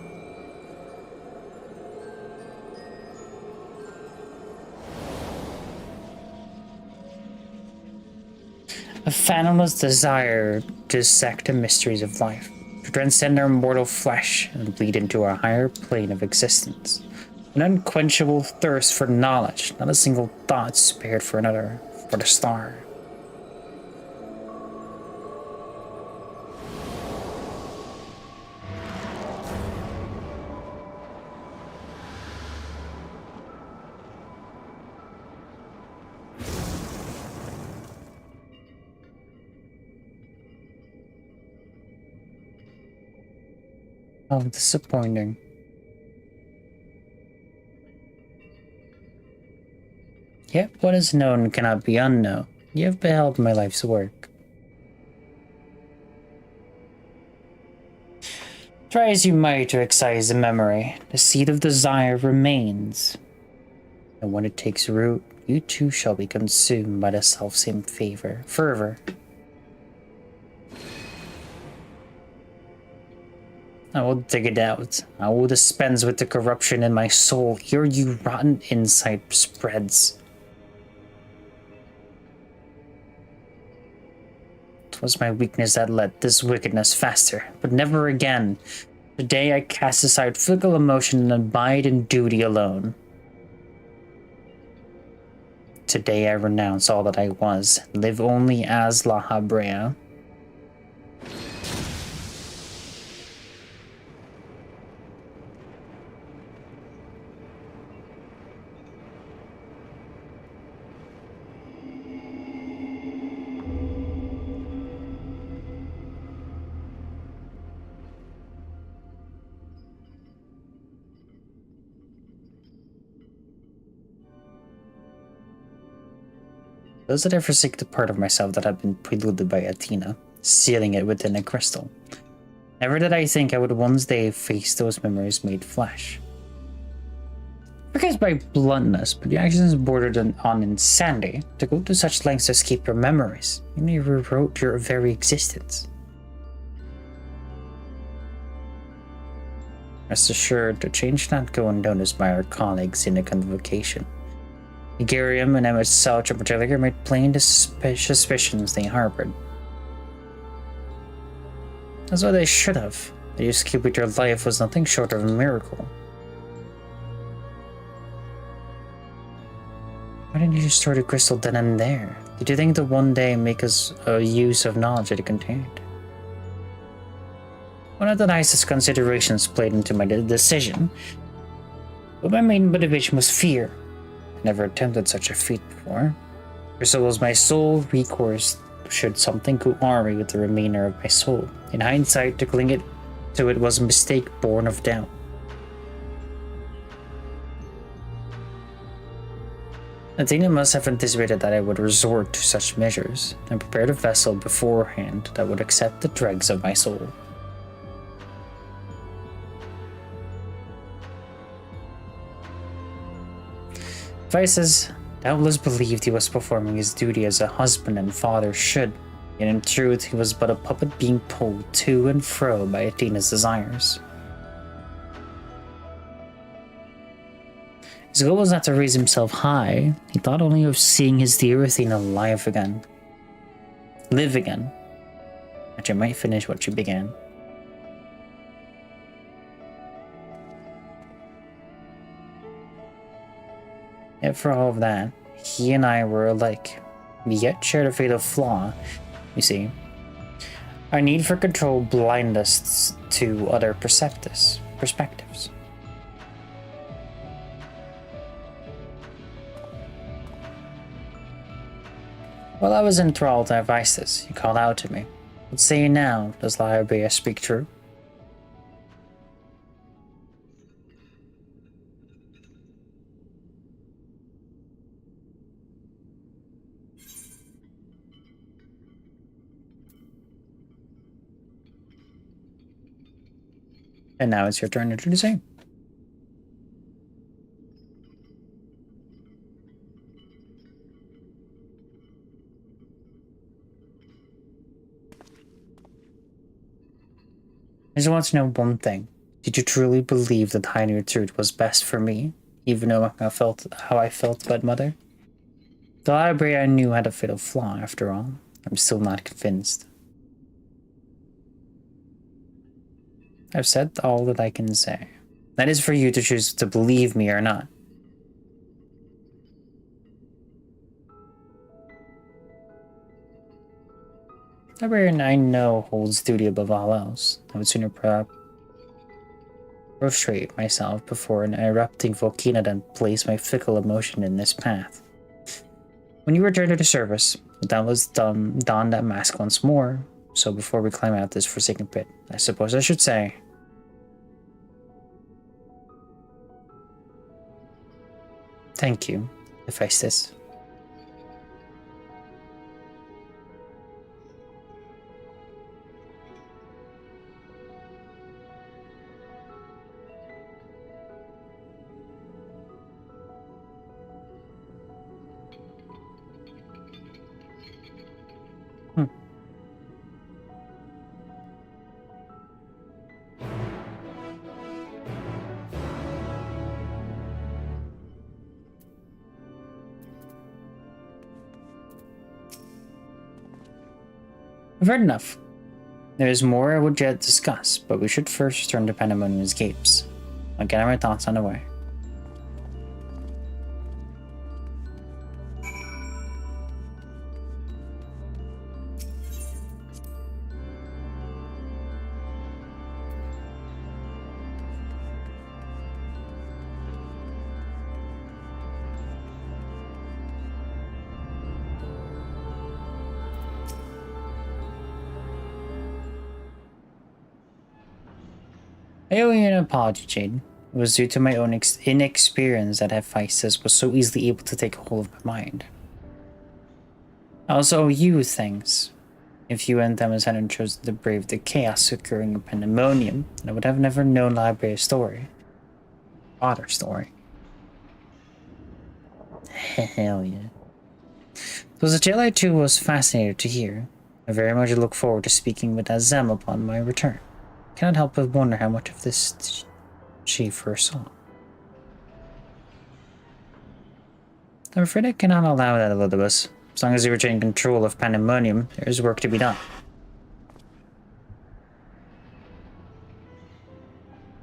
A fathomless desire dissect the mysteries of life, to transcend our mortal flesh and bleed into our higher plane of existence. An unquenchable thirst for knowledge, not a single thought spared for another, for the star. How disappointing. Yet what is known cannot be unknown. You have beheld my life's work. Try as you might to excise the memory, the seed of desire remains. And when it takes root, you too shall be consumed by the selfsame fervor. I will dig it out. I will dispense with the corruption in my soul. Here you rotten insight spreads. 'Twas my weakness that led this wickedness faster, but never again. Today I cast aside fickle emotion and abide in duty alone. Today I renounce all that I was, live only as La Habrea. Those that I forsake the part of myself that had been preluded by Athena, sealing it within a crystal. Never did I think I would one day face those memories made flesh. Forget by bluntness, but the actions bordered on insanity to go to such lengths to escape your memories. You may rewrote your very existence. Rest assured, the change not go unnoticed by our colleagues in the convocation. Egarium and Emma's Selch in particular made plain the suspicions they harbored. That's what they should have. That you escape with your life was nothing short of a miracle. Why didn't you just store the crystal then and there? Did you think to one day make us a use of knowledge it contained? One of the nicest considerations played into my decision, but my main motivation was fear. Never attempted such a feat before. Crystal was my sole recourse should something go awry with the remainder of my soul. In hindsight, to cling to it was a mistake born of doubt. Athena must have anticipated that I would resort to such measures, and prepared a vessel beforehand that would accept the dregs of my soul. Vices doubtless believed he was performing his duty as a husband and father should, yet in truth he was but a puppet being pulled to and fro by Athena's desires. His goal was not to raise himself high, he thought only of seeing his dear Athena live again. Live again, that you might finish what you began. Yet for all of that, he and I were alike. We yet shared a fatal flaw, you see. Our need for control blinded us to other perspectives. While I was enthralled by vices, you called out to me. What say you now? Does La Habrea speak true? And now it's your turn to do the same. I just want to know one thing. Did you truly believe that hiding your truth was best for me, even though how I felt about Mother? The library I knew had a fatal flaw, after all. I'm still not convinced. I've said all that I can say. That is for you to choose to believe me or not. Librarian I know holds duty above all else. I would sooner prostrate myself before an erupting volcano than place my fickle emotion in this path. When you return to the surface, we'll doubtless don that mask once more, so before we climb out this forsaken pit, I suppose I should say... Thank you, Hephaestus. I've heard enough. There is more I would yet discuss, but we should first return to Pandemonium's gates. I'll gather my thoughts on the way. I owe you an apology, Jade. It was due to my own inexperience that Hephaestus was so easily able to take hold of my mind. I also owe you thanks. If you and Themis hadn't chosen to brave the chaos occurring in Pandemonium, I would have never known Library's story. Father's story. Hell yeah. It was a tale I too was fascinated to hear. I very much look forward to speaking with Azem upon my return. I cannot help but wonder how much of this she first saw. I'm afraid I cannot allow that, Elizabeth. As long as you retain control of Pandemonium, there is work to be done.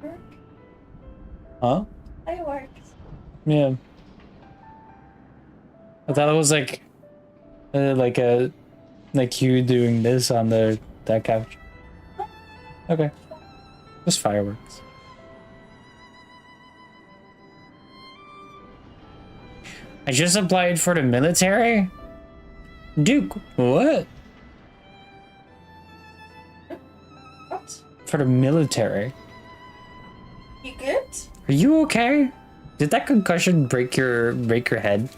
Work? Huh? I worked. Yeah. I thought it was like you doing this on that couch. Okay. Just fireworks. I just applied for the military? Duke, what? What? For the military? You good? Are you okay? Did that concussion break your head?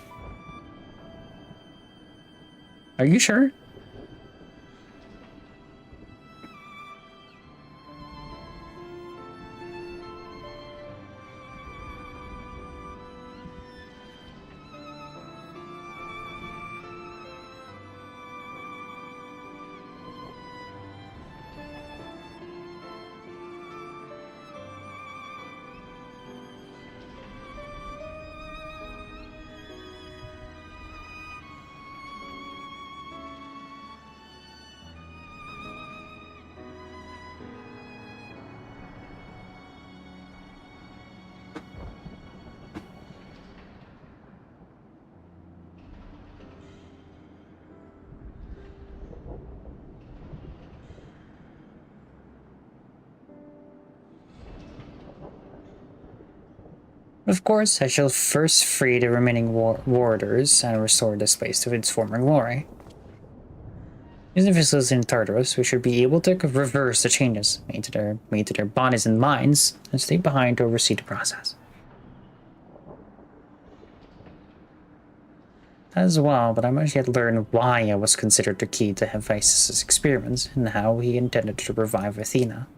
Are you sure? Of course, I shall first free the remaining warders and restore this place to its former glory. Using the facilities in Tartarus, we should be able to reverse the changes made to their bodies and minds and stay behind to oversee the process. As well, but I must yet learn why I was considered the key to Hephaestus' experiments and how he intended to revive Athena.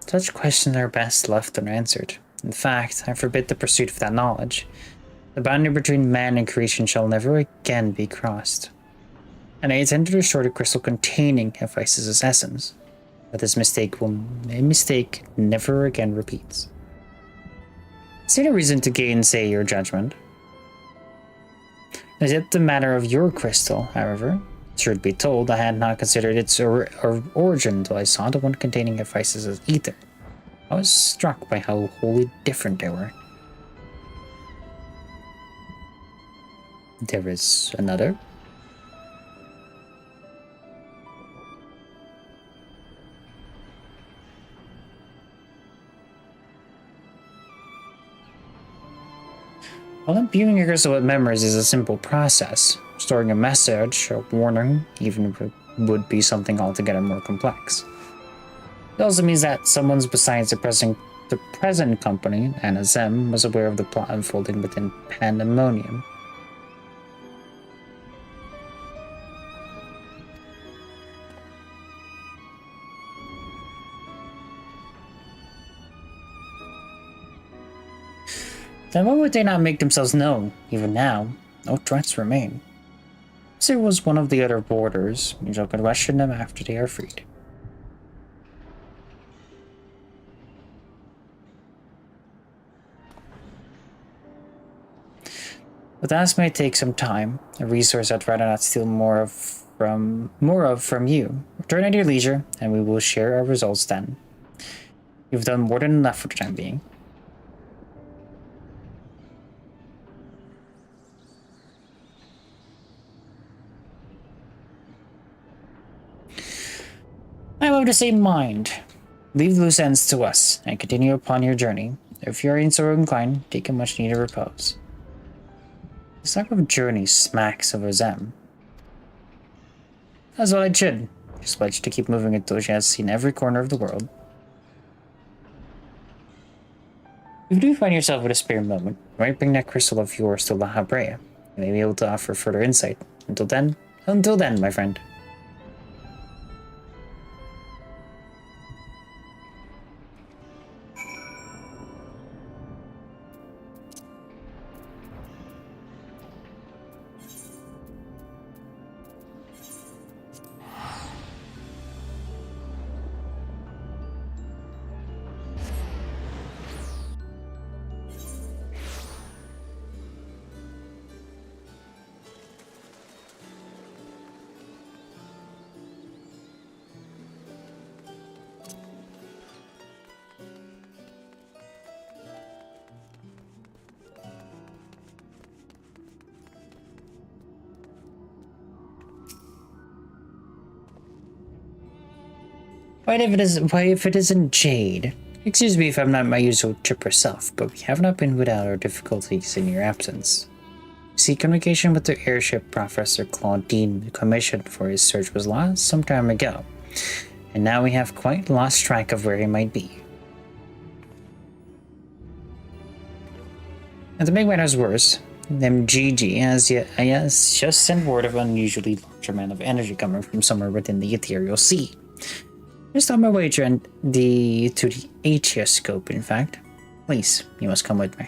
Such questions are best left unanswered. In fact, I forbid the pursuit of that knowledge. The boundary between man and creation shall never again be crossed. And I intend to restore the crystal containing Hephaestus' essence, but this mistake never again repeats. I see no reason to gainsay your judgment. As yet the matter of your crystal, however, Truth be told, I had not considered its origin until I saw the one containing Hephaestus as ether. I was struck by how wholly different they were. There is another. Well, imbuing a crystal with memories is a simple process. Storing a message, a warning, even if it would be something altogether more complex. It also means that someone besides the present company, NSM, was aware of the plot unfolding within Pandemonium. Then why would they not make themselves known? Even now, no threats remain. If there was one of the other boarders, you shall question them after they are freed. But that may take some time, a resource I'd rather not steal more of from you. Return at your leisure, and we will share our results then. You've done more than enough for the time being. I'm of the same mind. Leave loose ends to us, and continue upon your journey. If you are so inclined, take a much needed repose. This type of journey smacks of a Zem. That's what I should. Just pledge to keep moving until she has seen every corner of the world. If you do find yourself with a spare moment, you might bring that crystal of yours to La Habrea. You may be able to offer further insight. Until then, my friend. What if it isn't Jade? Excuse me if I'm not my usual chipper self, but we have not been without our difficulties in your absence. See, communication with the airship Professor Claudine commissioned for his search was lost some time ago, and now we have quite lost track of where he might be. And to make matters worse, MGG has just sent word of an unusually large amount of energy coming from somewhere within the ethereal sea. Just on my way to the Aetioscope, in fact. Please, you must come with me.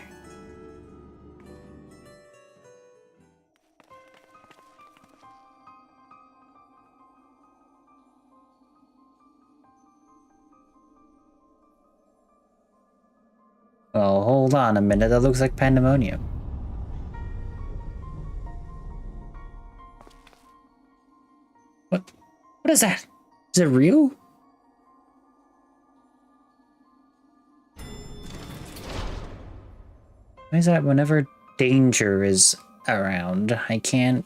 Well, hold on a minute, that looks like Pandemonium. What is that? Is it real? Why is that whenever danger is around, I can't...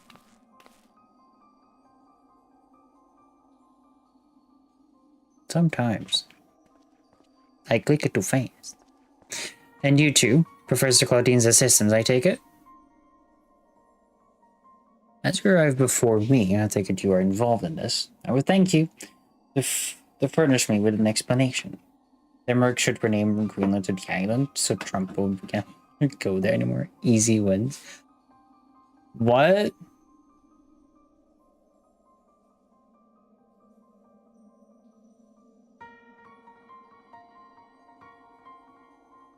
Sometimes. I click it too fast. And you too, Professor Claudine's assistants, I take it? As you arrived before me, I take it you are involved in this. I would thank you to furnish me with an explanation. Denmark should rename Greenland to the island, so Trump won't go there anymore. Easy wins. What?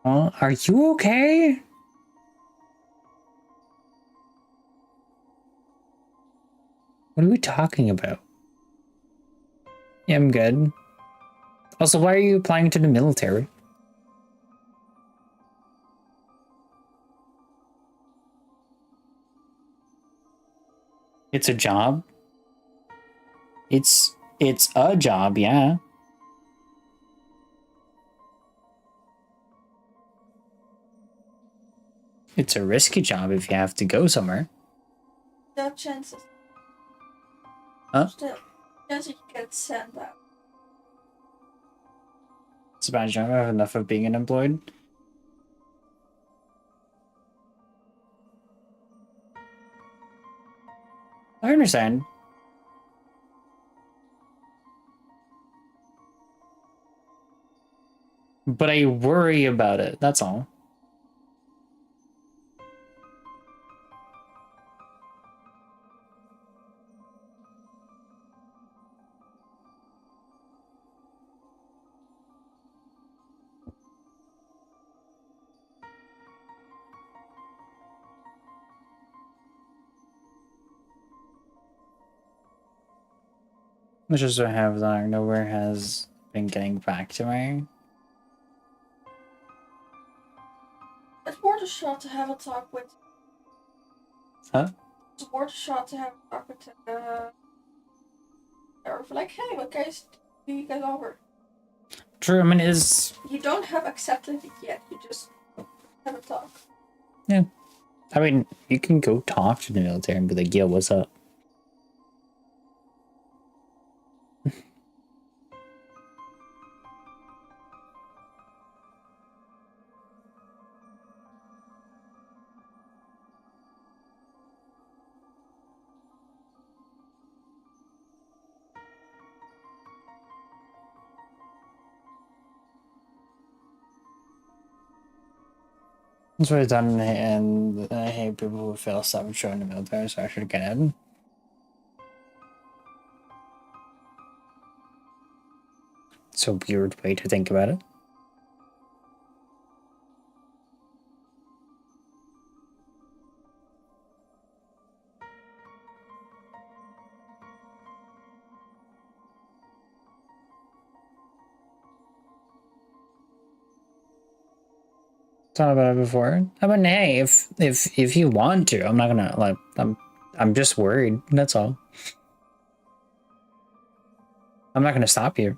Are you okay? What are we talking about? Yeah, I'm good. Also, why are you applying to the military? It's a job? It's a job, yeah. It's a risky job if you have to go somewhere. No chances. Huh? Still, chance you get sent out. It's a bad job. I have enough of being unemployed. I understand. But I worry about it, that's all. It's just I have that nowhere has been getting back to me. It's worth a shot to have a talk with. Huh? It's worth a shot to have a talk with or like, hey, what guys do you guys offer? True, I mean, is... You don't have accepted it yet, you just have a talk. Yeah. I mean, you can go talk to the military and be like, yo, what's up? That's what I've done, and I hate people who fail stuff and join the military, so I should get in. It's a weird way to think about it. Thought about it before. I mean, hey, if you want to, I'm not gonna like. I'm just worried. That's all. I'm not gonna stop you.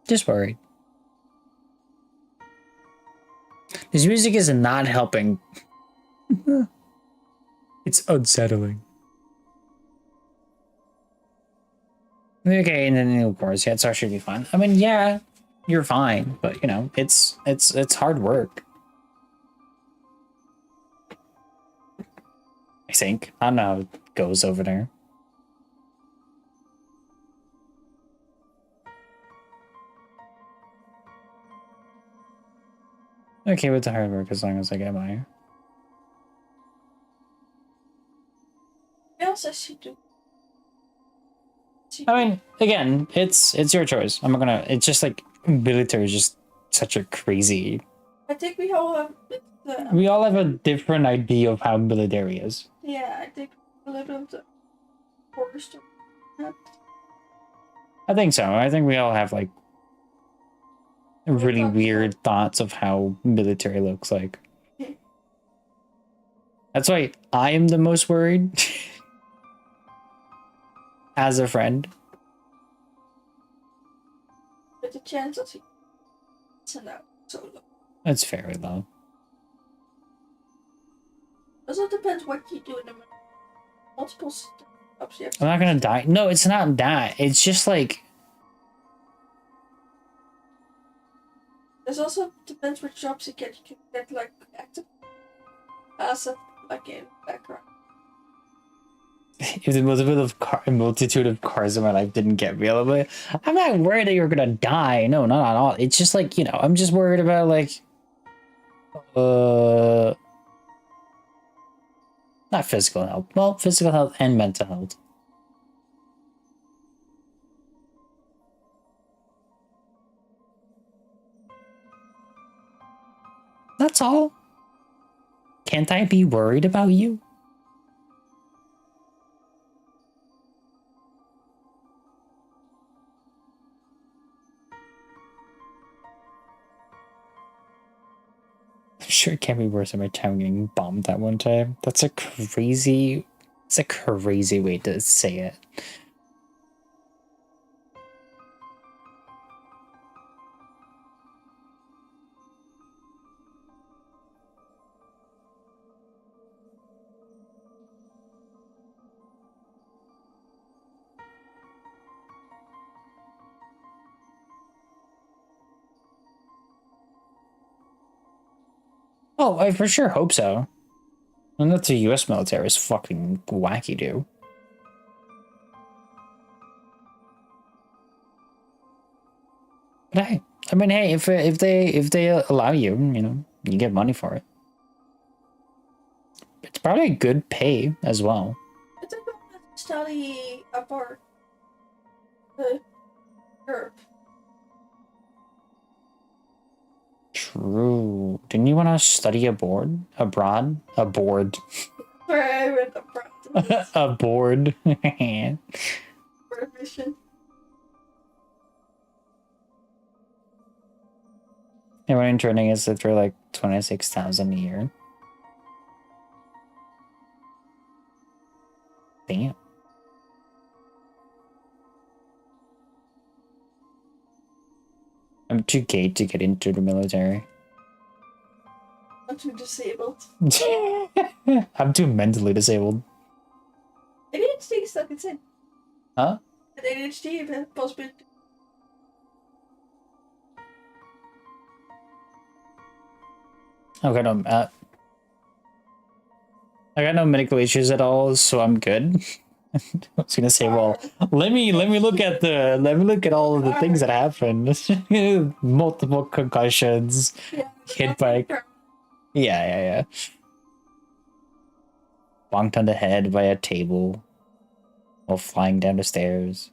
Just worried. This music is not helping. It's unsettling. Okay, and then of course, yeah, it's actually fine. I mean, yeah, you're fine, but you know, it's hard work. I think. I don't know how it goes over there. Okay with the hard work as long as I get my. Bill says she do. I mean, again, it's your choice. I'm not gonna. It's just like military is just such a crazy. I think we all have. We all have a different idea of how military is. Yeah, I think a little bit of the horror story. I think so. I think we all have like really weird thoughts of how military looks like. That's why I am the most worried as a friend. But the chance that he send out so low. It's very low. Also depends what you do in the multiple steps. I'm not gonna die. No, it's not that. It's just like. There's also depends which jobs you get. You can get like active, passive, like in background. If the multitude of cars in my life didn't get me, I'm not worried that you're gonna die. No, not at all. It's just like, you know, I'm just worried about like, not physical health. Well, physical health and mental health. That's all. Can't I be worried about you? I'm sure it can't be worse than my town getting bombed that one time. That's a crazy It's a crazy way to say it. Oh, I for sure hope so. And that the US military is fucking wacky, dude. But hey, I mean, hey, if they allow you, you know, you get money for it. It's probably good pay as well. I think I want to study abroad. Europe. True. Didn't you want to study abroad? Abroad? Aboard. Sorry, I read abroad. Aboard. For a mission. Everyone interning is for like 26,000 a year. Damn. I'm too gay to get into the military. I'm too disabled. I'm too mentally disabled. ADHD stuck it's in. Huh? An ADHD possibility. Okay, no, I got no medical issues at all, so I'm good. I was gonna say, well, let me look at all of the things that happened. Multiple concussions, hit by, yeah. Bonked on the head by a table while flying down the stairs.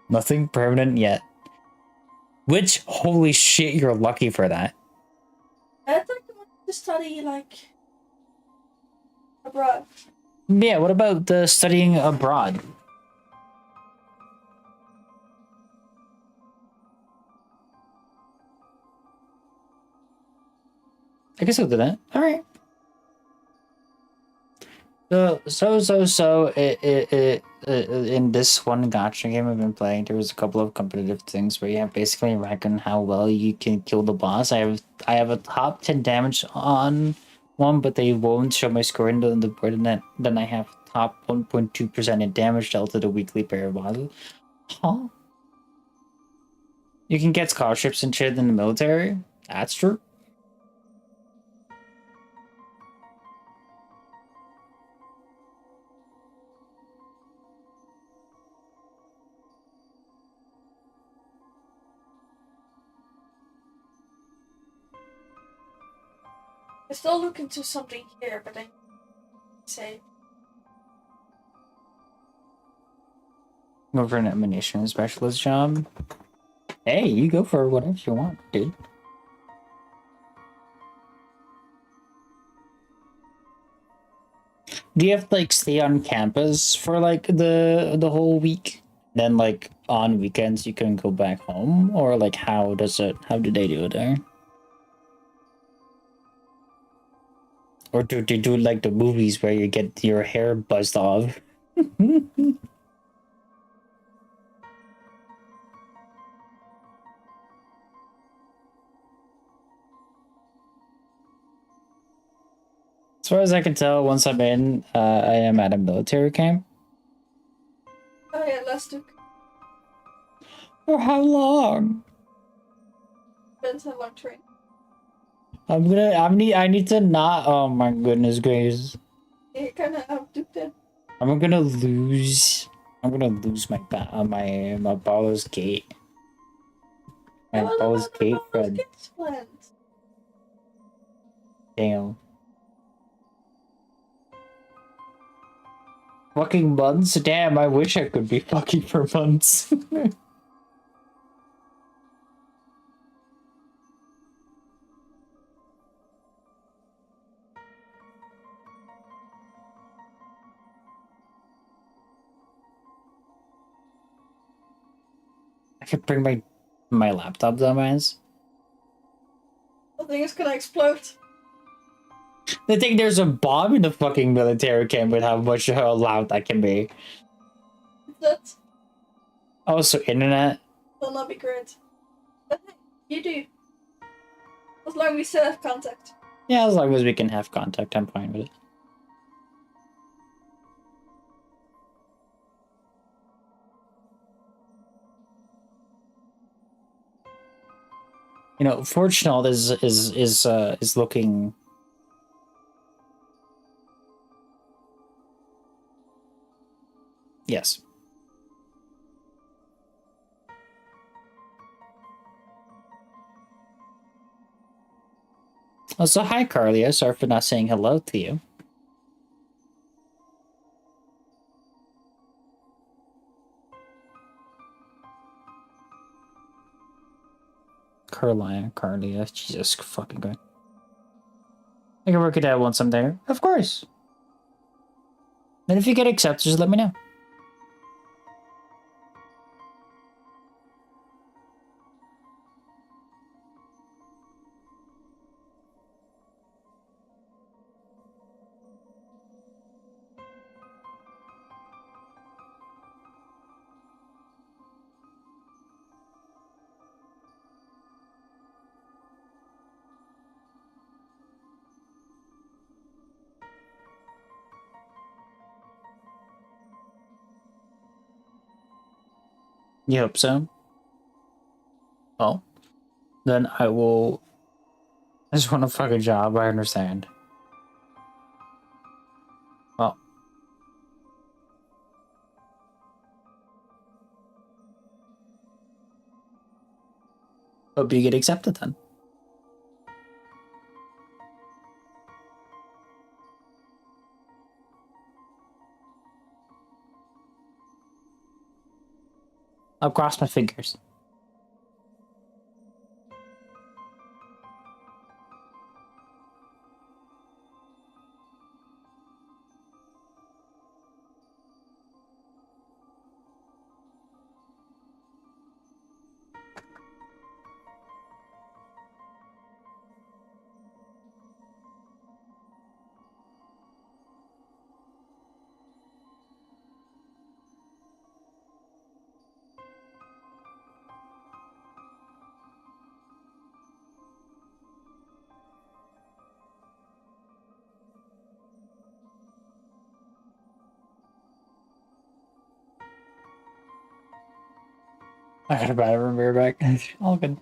Nothing permanent yet. Which, holy shit, you're lucky for that. I think I want to study like abroad. Yeah, what about the studying abroad? I guess I'll do that. All right. So, in this one gacha game I've been playing, there was a couple of competitive things where you have basically reckon how well you can kill the boss. I have a top 10 damage on one, but they won't show my score into the board, and then I have top 1.2% in damage dealt to the weekly pair bosses. Huh? You can get scholarships and shit in the military. That's true. I still look into something here, but I say Go for an ammunition specialist job. Hey, you go for whatever you want, dude. Do you have to like stay on campus for like the whole week? Then like on weekends you can go back home, or like how do they do it there? Or do they do like the movies where you get your hair buzzed off? As far as I can tell, once I'm in, I am at a military camp. oh yeah, last week. For how long? Depends how long train. I need to not. Oh my goodness gracious! You kinda outduped it. I'm gonna lose my Baldur's Gate. My Baldur's Gate friend. Damn. Fucking months? Damn, I wish I could be fucking for months. I could bring my laptop, dumbass. The thing is gonna explode. They think there's a bomb in the fucking military camp with how much how loud that can be. That Also, internet. will not be great. But hey, you do. As long as we still have contact. Yeah, as long as we can have contact, I'm fine with it. You know, Fortunal is looking. Yes. Also, hi, Carlia. Sorry for not saying hello to you. Carlia. Jesus fucking God. I can work it out once I'm there. Of course. Then if you get accepted, just let me know. You hope so? Well, then I will. I just want a fucking job, I understand. Well. Hope you get accepted then. I'll cross my fingers. I gotta buy a beer back. All good.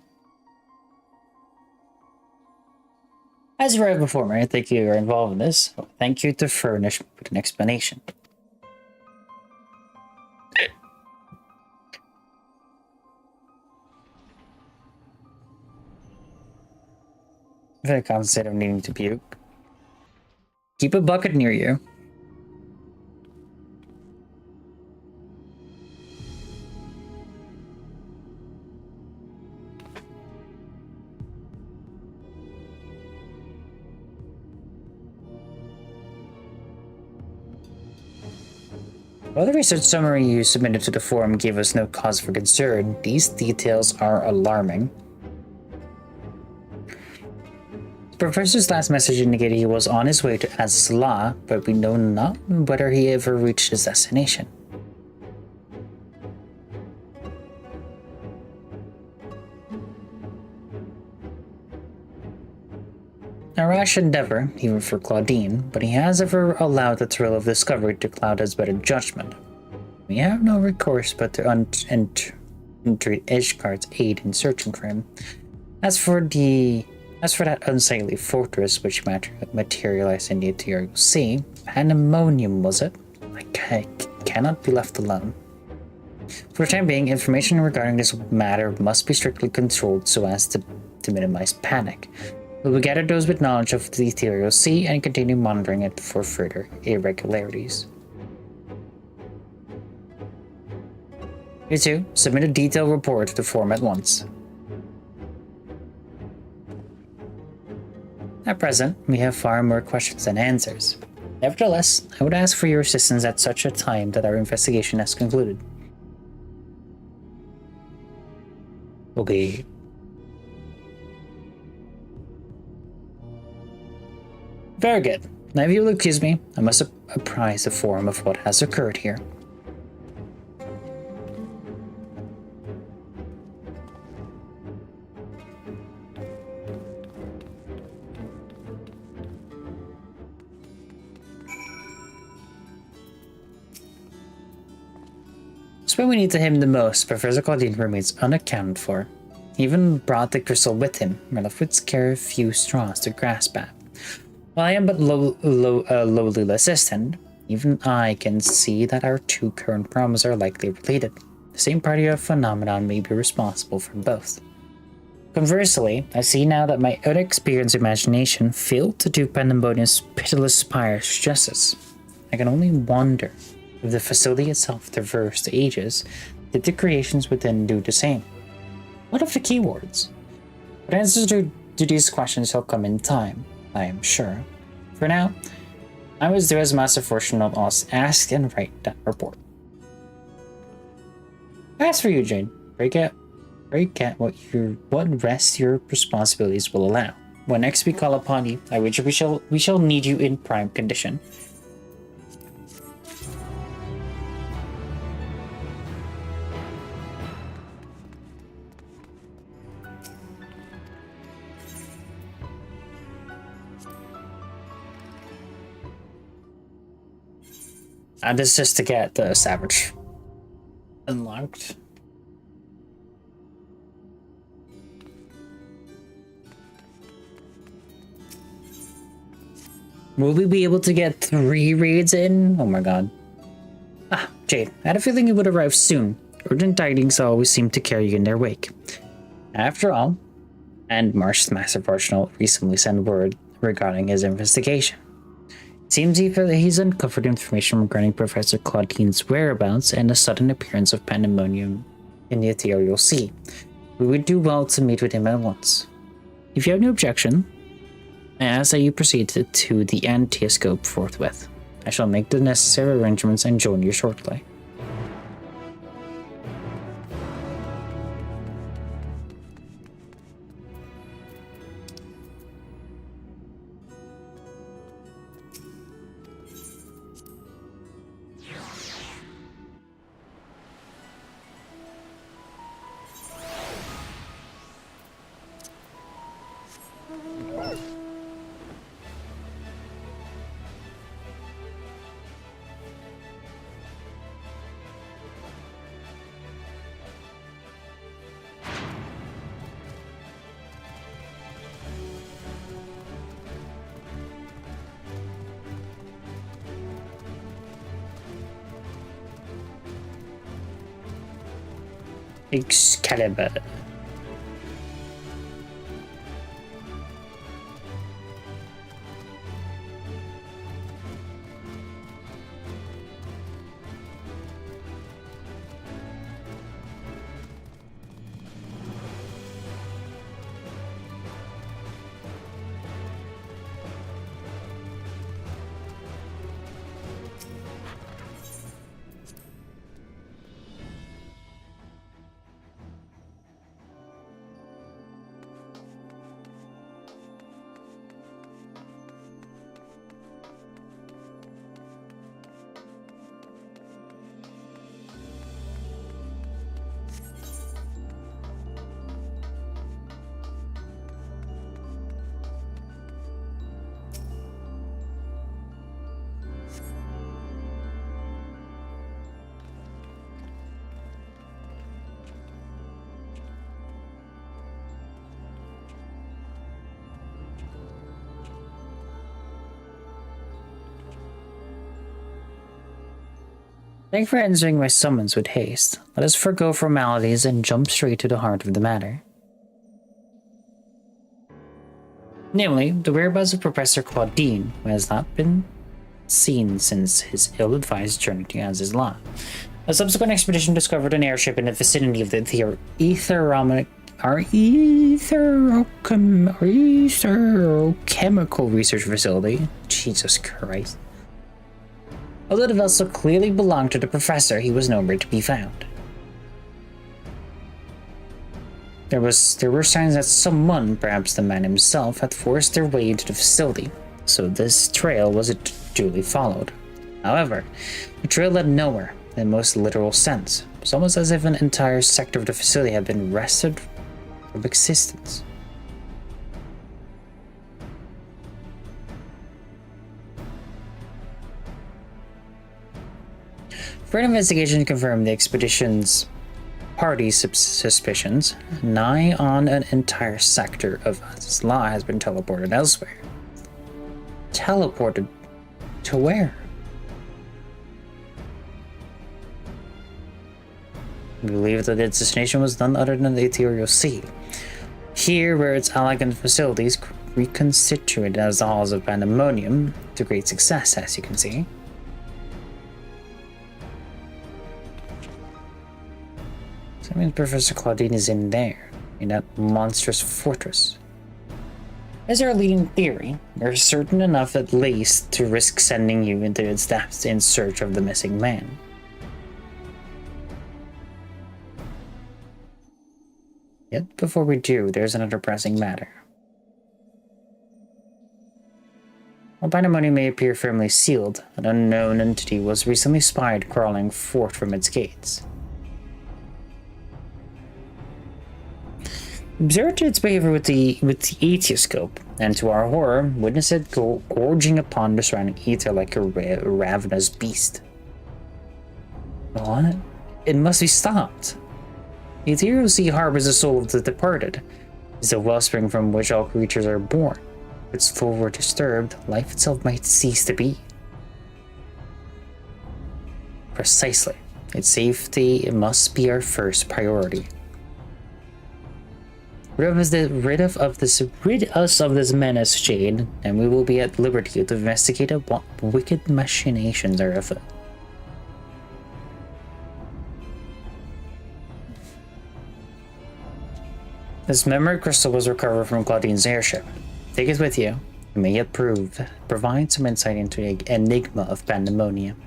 As you read before me, I think you are involved in this. So thank you to furnish with an explanation. If I can't say I'm needing to puke, keep a bucket near you. While the research summary you submitted to the forum gave us no cause for concern, these details are alarming. The professor's last message indicated he was on his way to Azla, but we know not whether he ever reached his destination. A rash endeavor, even for Claudine, but he has ever allowed the thrill of discovery to cloud his better judgment. We have no recourse but to entreat Ishgard's aid in searching for him. As for that unsightly fortress which materialized in the Ethereal Sea, pandemonium was it? Cannot be left alone. For the time being, information regarding this matter must be strictly controlled so as to minimize panic. We will gather those with knowledge of the Ethereal Sea and continue monitoring it for further irregularities. You two, submit a detailed report to the forum at once. At present, we have far more questions than answers. Nevertheless, I would ask for your assistance at such a time that our investigation has concluded. Okay. Very good. Now if you will excuse me, I must apprise the forum of what has occurred here. It's when we need to him the most, Professor Claudine remains unaccounted for. He even brought the crystal with him, we're left with scarce a few straws to grasp at. While I am but lowly assistant, even I can see that our two current problems are likely related. The same party of phenomenon may be responsible for both. Conversely, I see now that my inexperienced imagination failed to do Pandemonium's pitiless spires justice. I can only wonder if the facility itself traversed the ages, did the creations within do the same? What of the keywords? But answers to these questions shall come in time, I am sure. For now, I must do as Master Fortune of us ask and write that report. As for you, Jane, break out what rest your responsibilities will allow. When next we call upon you, I wager we shall need you in prime condition. This is just to get the Savage unlocked. Will we be able to get 3 raids in? Oh my god. Ah, Jade, I had a feeling you would arrive soon. Urgent tidings always seem to carry you in their wake. After all, and Marsh's Master Arsenal recently sent word regarding his investigation. It seems he's uncovered information regarding Professor Claudine's whereabouts and the sudden appearance of Pandemonium in the Ethereal Sea. We would do well to meet with him at once. If you have no objection, I ask that you proceed to the Antioscope forthwith. I shall make the necessary arrangements and join you shortly. Excalibur. Thank you for answering my summons with haste. Let us forgo formalities and jump straight to the heart of the matter. Namely, the whereabouts of Professor Claudine, who has not been seen since his ill-advised journey to Azizla. A subsequent expedition discovered an airship in the vicinity of the Etherochemical Research Facility. Jesus Christ. Although the vessel clearly belonged to the professor, he was nowhere to be found. There were signs that someone, perhaps the man himself, had forced their way into the facility. so this trail was duly followed. However, the trail led nowhere in the most literal sense. It's almost as if an entire sector of the facility had been wrested from existence. Further investigation confirmed the expedition's party's suspicions. Nigh on an entire sector of Azla has been teleported elsewhere. Teleported to where? We believe that its destination was none other than the Ethereal Sea. Here, where its elegant facilities reconstituted as the halls of Pandemonium to great success, as you can see. So that means Professor Claudine is in there, in that monstrous fortress. As our leading theory, they're certain enough at least to risk sending you into its depths in search of the missing man. Yet before we do, there's another pressing matter. While Pandemonium may appear firmly sealed, an unknown entity was recently spied crawling forth from its gates. Observed its behavior with the aetioscope, and to our horror, witnessed it gorging upon the surrounding ether like a ravenous beast. What? It must be stopped. The Ethereal Sea harbors the soul of the departed. It is the wellspring from which all creatures are born. If its flow were disturbed, life itself might cease to be. Precisely. Its safety must be our first priority. Rid us of this menace, Jade, and we will be at liberty to investigate what wicked machinations are afoot. This memory crystal was recovered from Claudine's airship. Take it with you. It may yet provide some insight into the enigma of Pandemonium.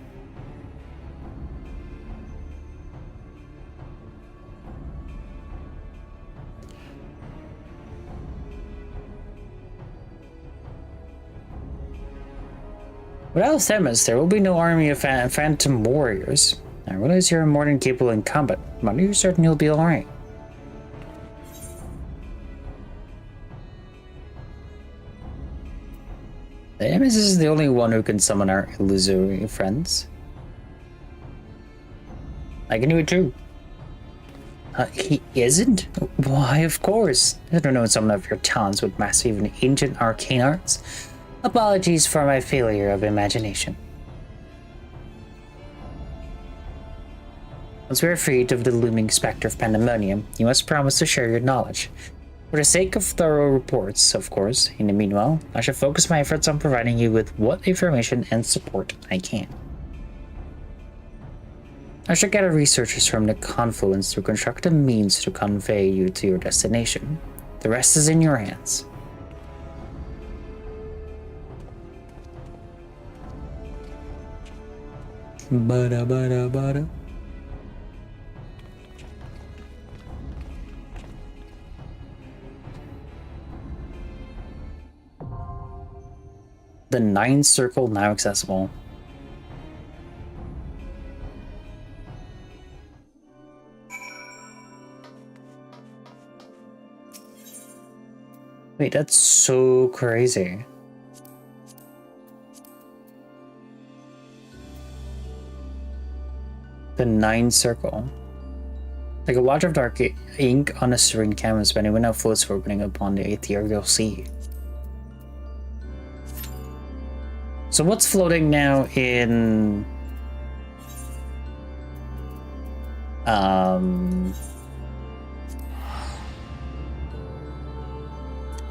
Without Themis, there will be no army of phantom warriors. I realize you're a more than capable incumbent, but are you certain you'll be alright? Themis is the only one who can summon our illusory friends. I can do it too. He isn't? Why, of course. I don't know some of your talents would master even ancient arcane arts. Apologies for my failure of imagination. Once we are freed of the looming specter of Pandemonium, you must promise to share your knowledge. For the sake of thorough reports, of course. In the meanwhile, I shall focus my efforts on providing you with what information and support I can. I shall gather researchers from the Confluence to construct a means to convey you to your destination. The rest is in your hands. Bada bada bada. The 9th circle now accessible. Wait, that's so crazy. The 9th circle. Like a watch of dark ink on a serene canvas, when it now floats for opening upon the ethereal sea. So what's floating now in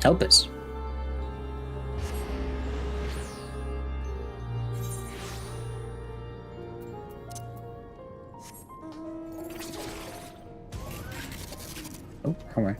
Elpis? Oh, wrong way.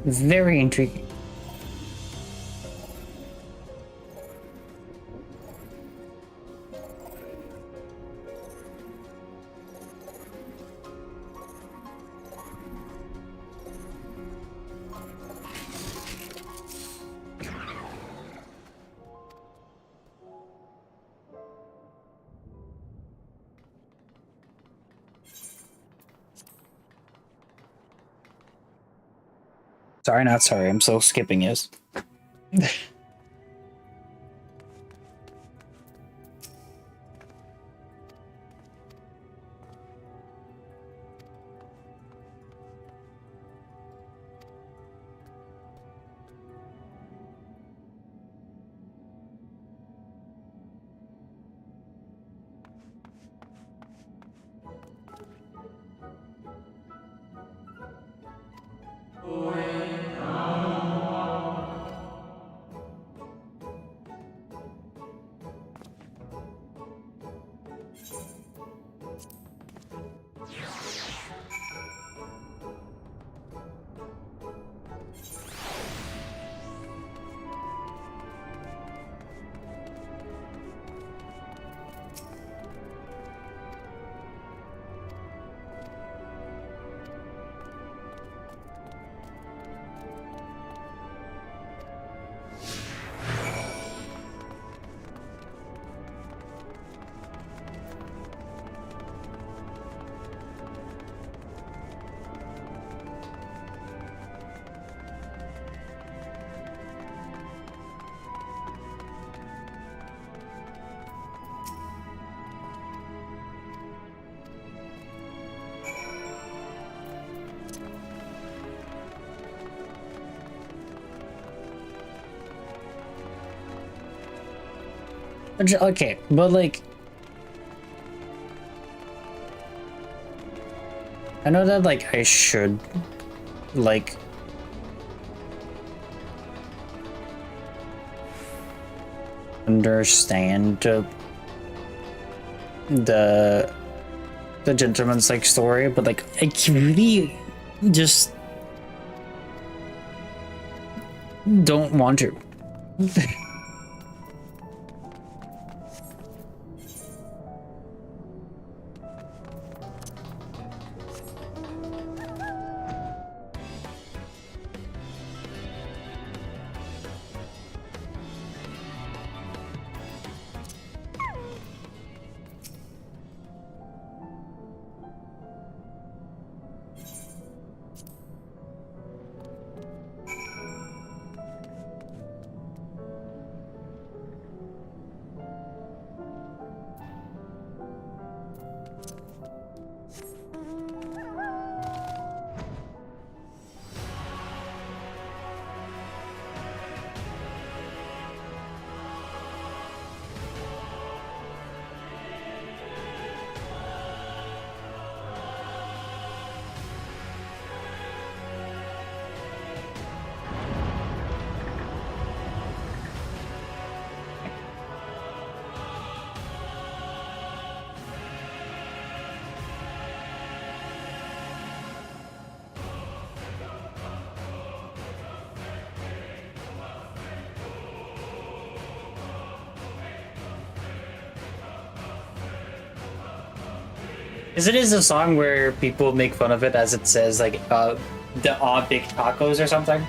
Very intriguing. Sorry, not sorry. I'm still skipping yes. Okay, but like, I know that like I should like understand the gentleman's like story, but like I really just don't want to. Because it is a song where people make fun of it as it says, like, the big tacos or something.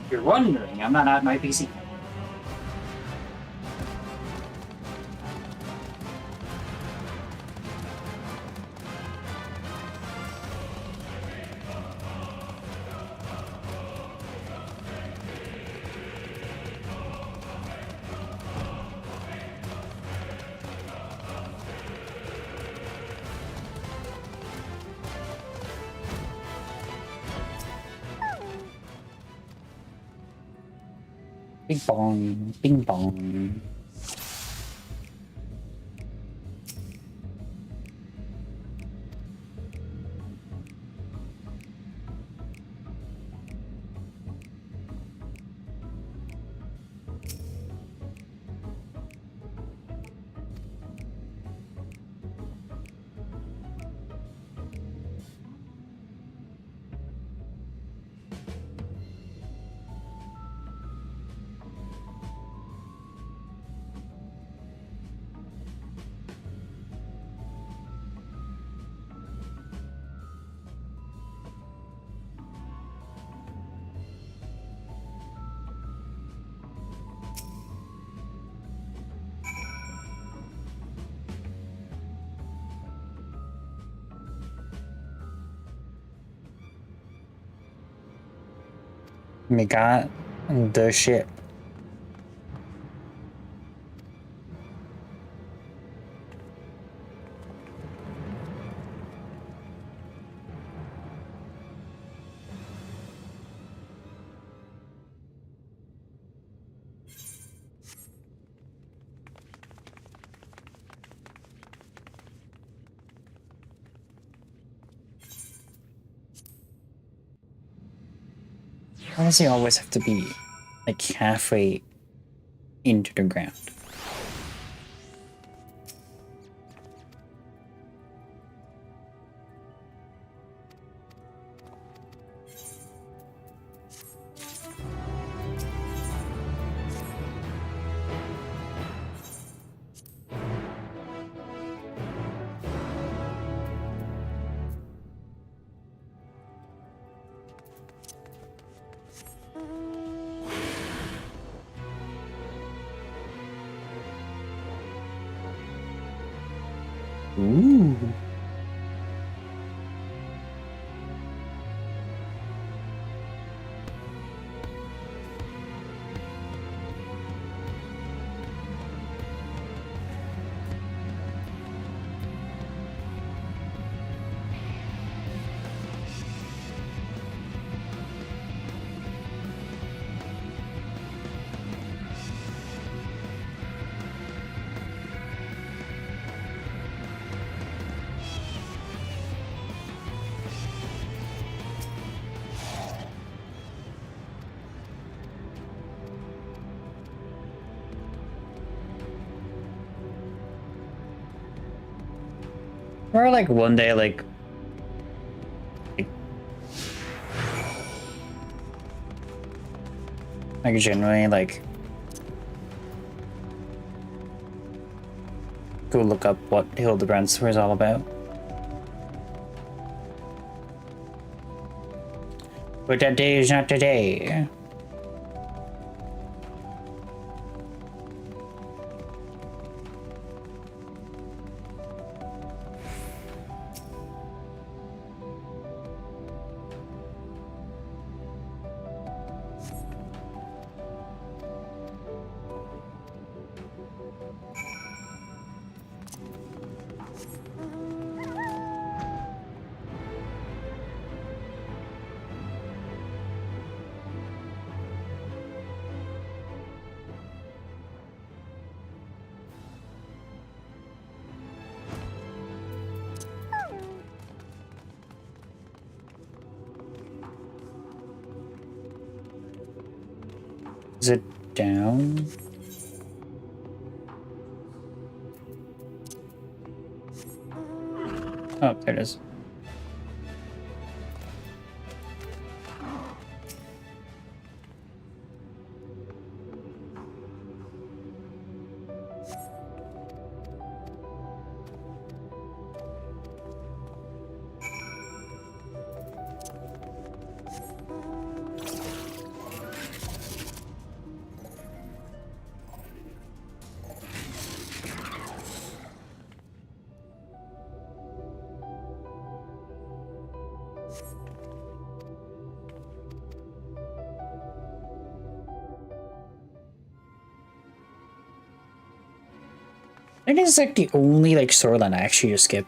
If you're wondering, I'm not at my PC. Bing bong, bing bong. We got the ship. Why does he always have to be like halfway into the ground? Ooh. Or like one day, like generally, like go look up what Hildebrand's story is all about. But that day is not today. Is it down? Oh, there it is. I think it's like the only like storyline I actually just skipped.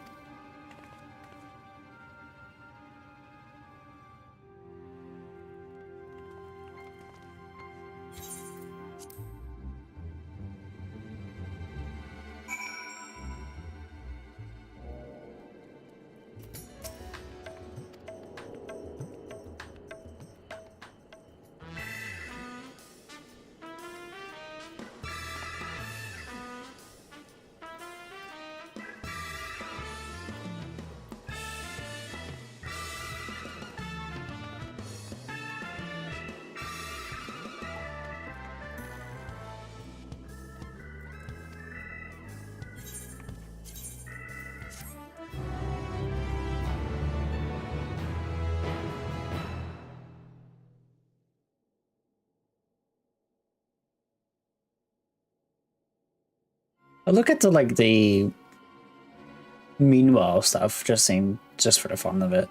I look at the like the meanwhile stuff, just for the fun of it.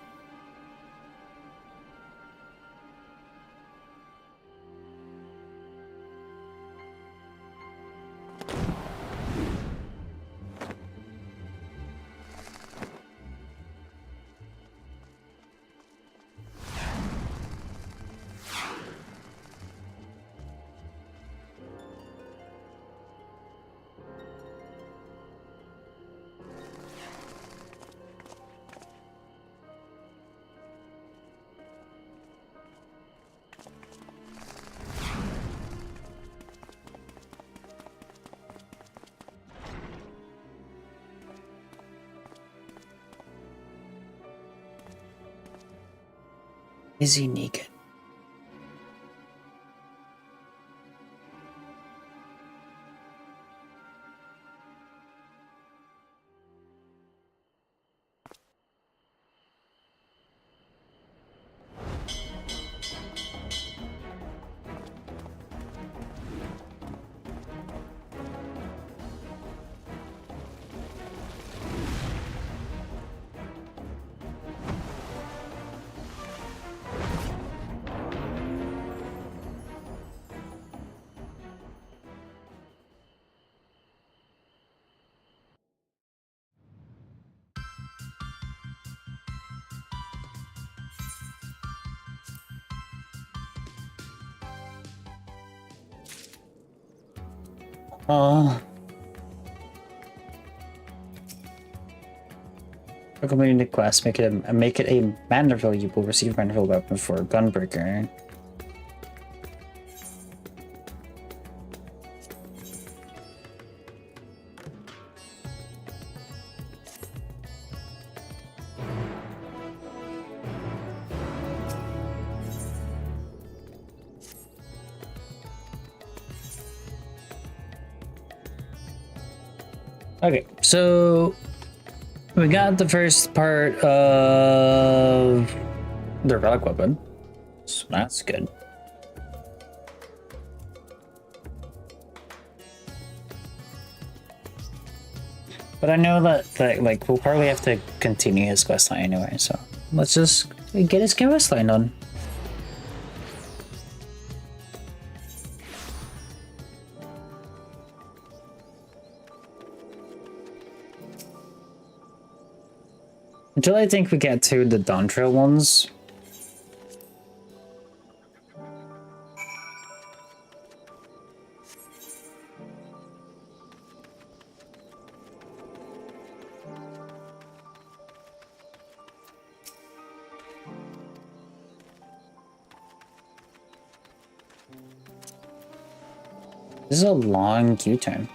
Is he naked? Oh. For completing the quest, make it a Mandeville. You will receive Mandeville weapon for Gunbreaker. Okay, so we got the first part of the relic weapon, so that's good. But I know that like we'll probably have to continue his quest line anyway, so let's just get his quest line done. Until I think we get to the Dawntrail ones. This is a long queue time.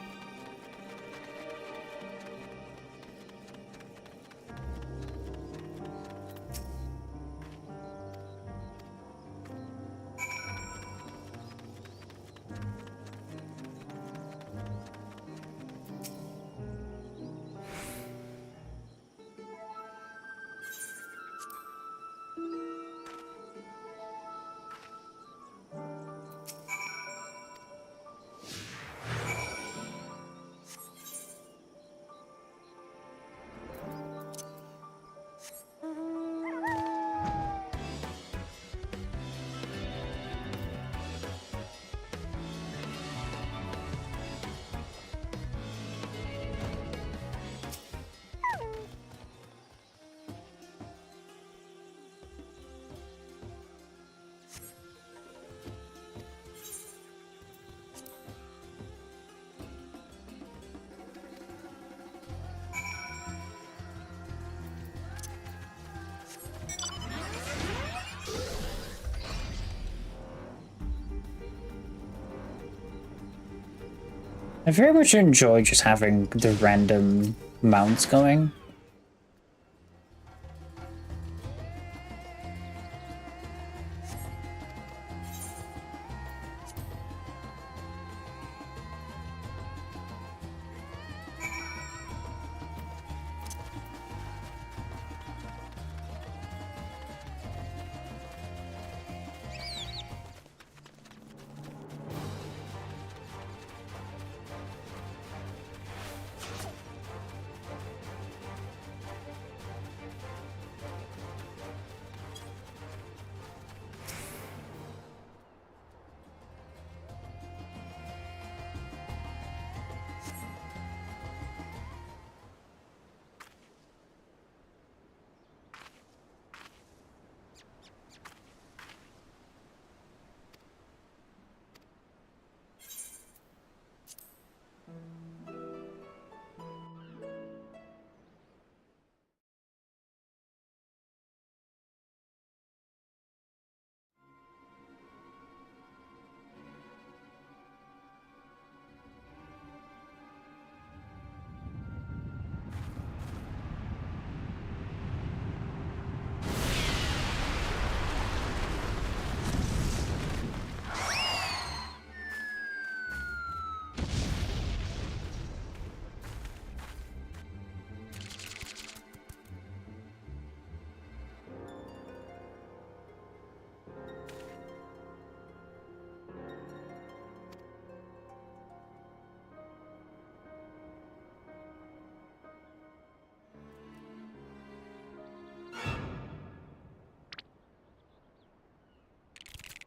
I very much enjoy just having the random mounts going.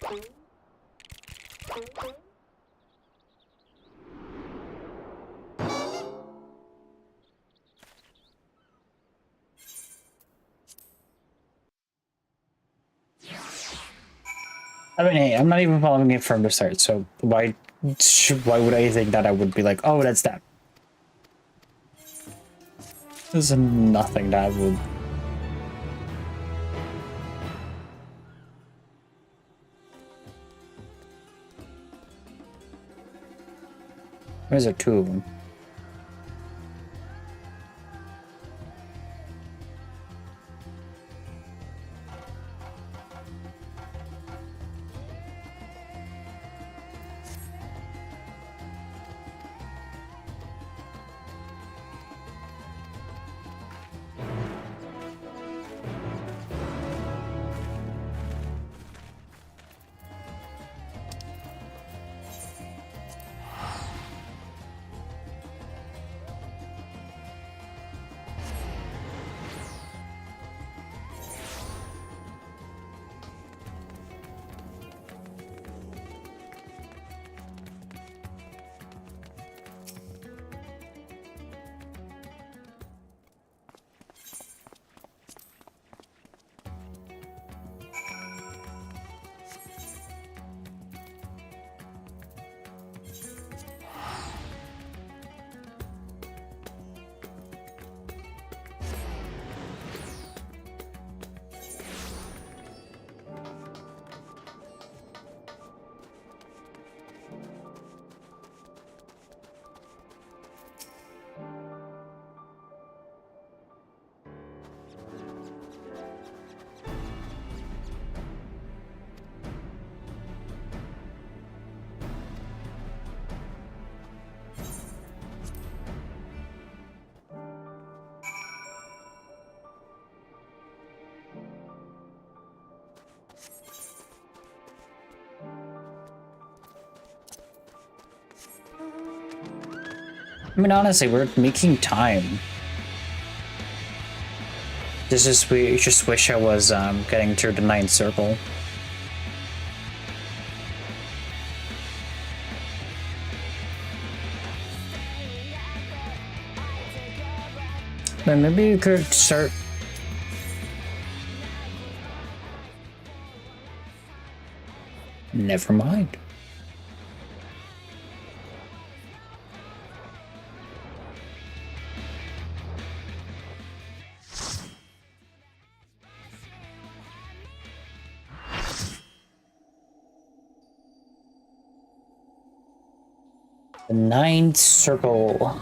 I mean, hey, I'm not even following it from the start, so why would I think that I would be like, oh, that's that? There's nothing that would. There's there two of them. I mean, honestly, we're making time. We just wish I was getting through the 9th circle. But maybe you could start. Never mind. The 9th circle.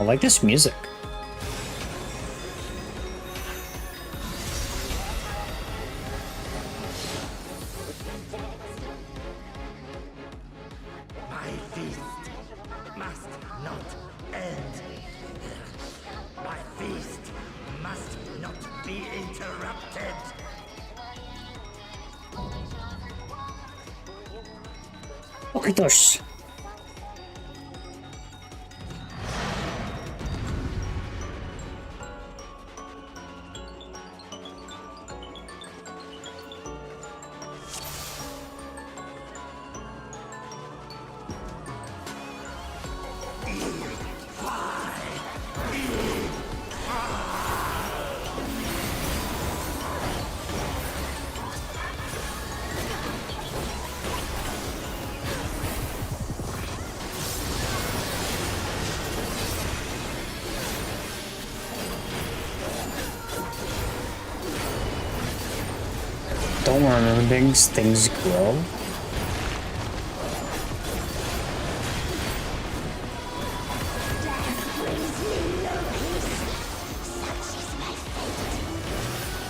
I like this music. My feast must not end. My feast must not be interrupted. Okitos. Don't remember things grow.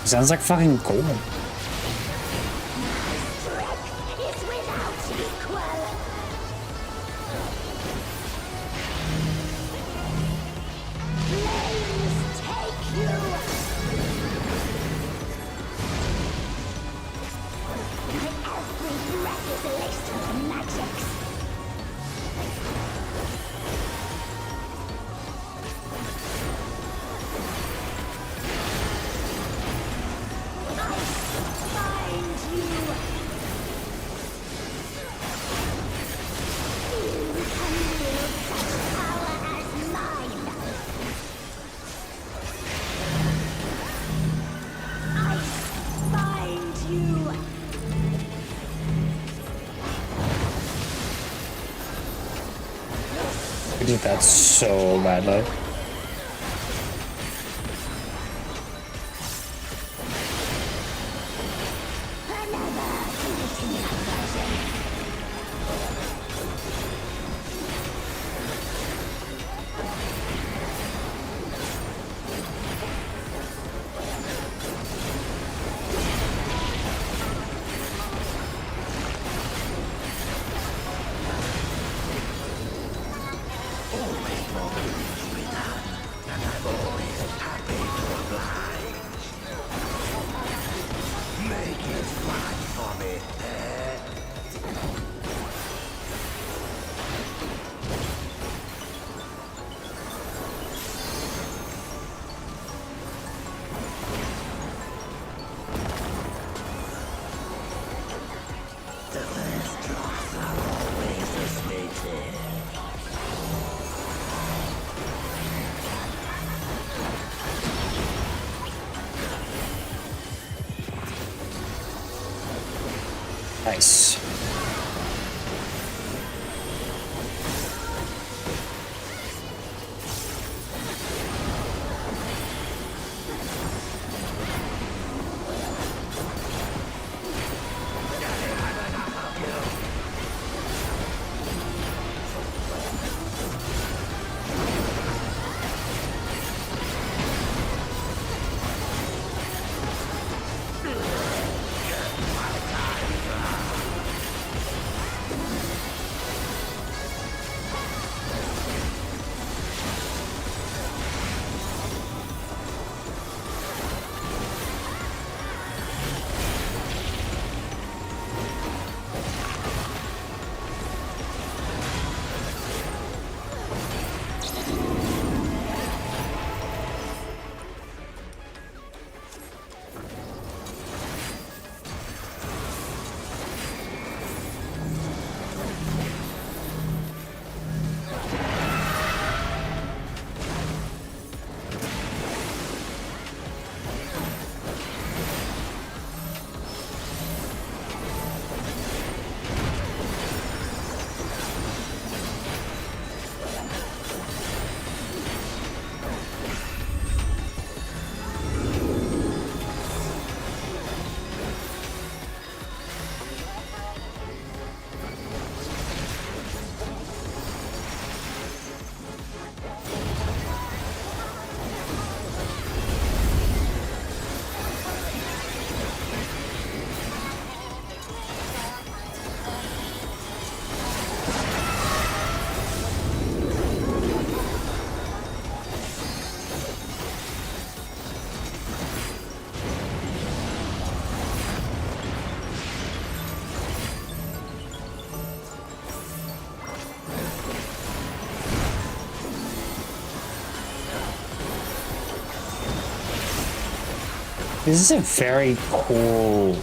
Sounds like fucking gold. I did that so badly. Nice. This is a very cool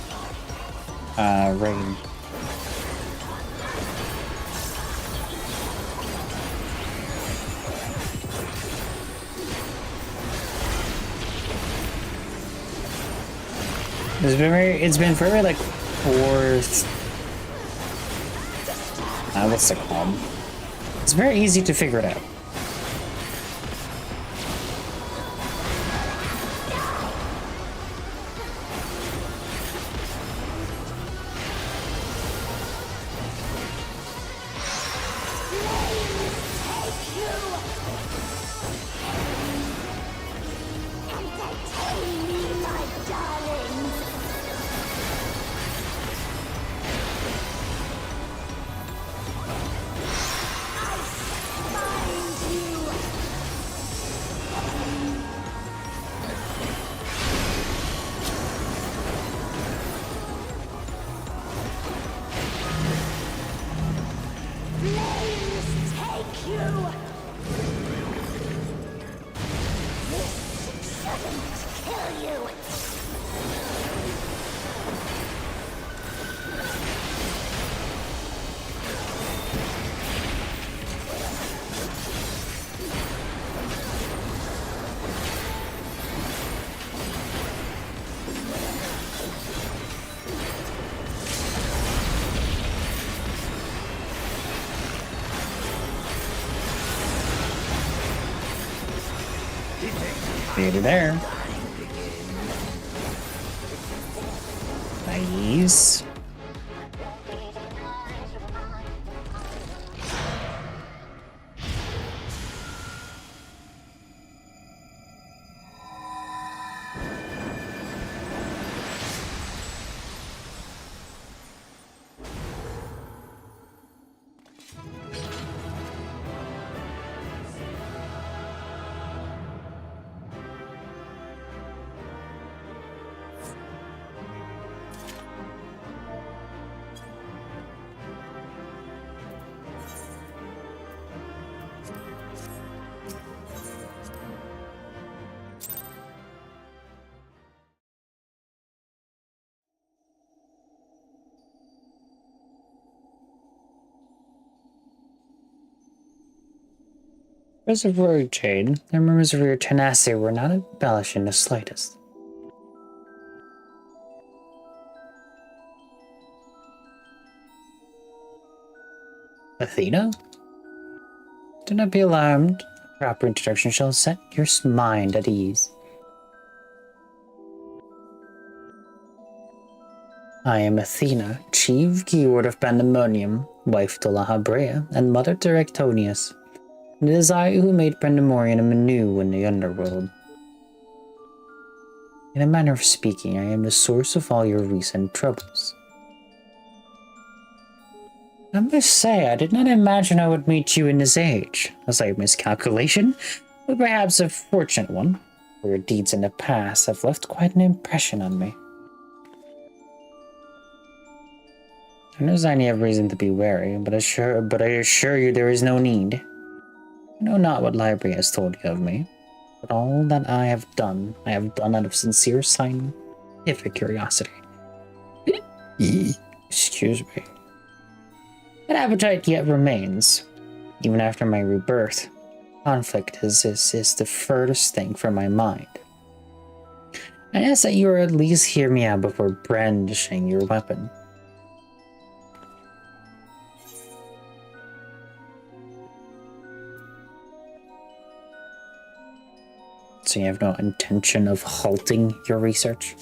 raid. It's been very like fourth. What's it called? It's very easy to figure it out. Nearly there. Nice. Reservoir Jade, the rumors of your tenacity were not embellished in the slightest. Athena? Do not be alarmed. A proper introduction shall set your mind at ease. I am Athena, chief keyword of Pandemonium, wife to Lahabrea, and mother to Rectonius. And it is I who made Pandemonium anew in the underworld. In a manner of speaking, I am the source of all your recent troubles. I must say, I did not imagine I would meet you in this age. A slight miscalculation, but perhaps a fortunate one, for your deeds in the past have left quite an impression on me. I know I have reason to be wary, but I assure you there is no need. I know not what library has told you of me, but all that I have done out of sincere scientific curiosity. Excuse me. That appetite yet remains, even after my rebirth. Conflict is the furthest thing from my mind. I ask that you at least hear me out before brandishing your weapon. So you have no intention of halting your research?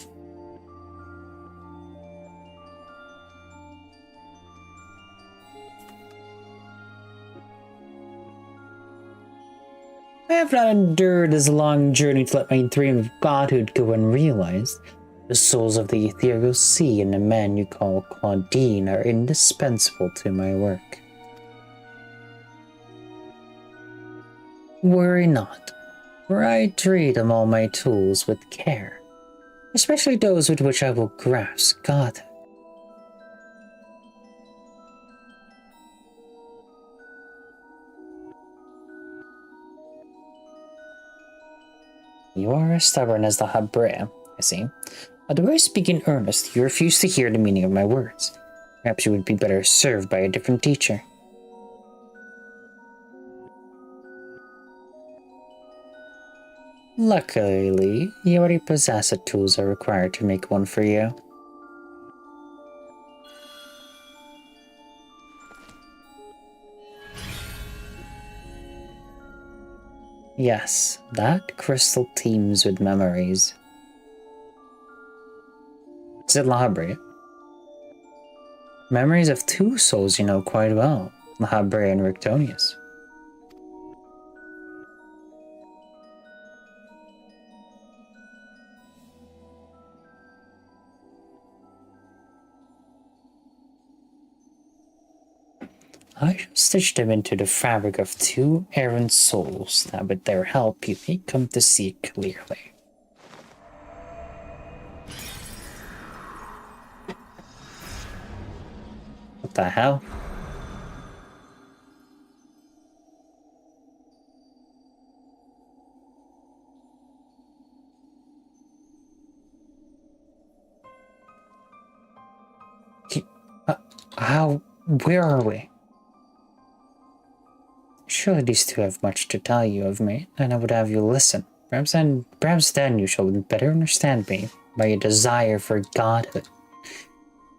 I have not endured this long journey to let my dream of godhood go unrealized. The souls of the ethereal sea and the man you call Claudine are indispensable to my work. Worry not, for I treat them all my tools with care, especially those with which I will grasp godhood. You are as stubborn as the Habrea, I see. Although I speak in earnest, you refuse to hear the meaning of my words. Perhaps you would be better served by a different teacher. Luckily, you already possess the tools I require to make one for you. Yes, that crystal teems with memories. Said Lahabrea. Memories of two souls you know quite well, Lahabrea and Rectonius. I shall stitch them into the fabric of two errant souls that with their help you may come to see clearly. What the hell? Where are we? Surely these two have much to tell you of me, and I would have you listen. Perhaps then you shall better understand me by your desire for godhood.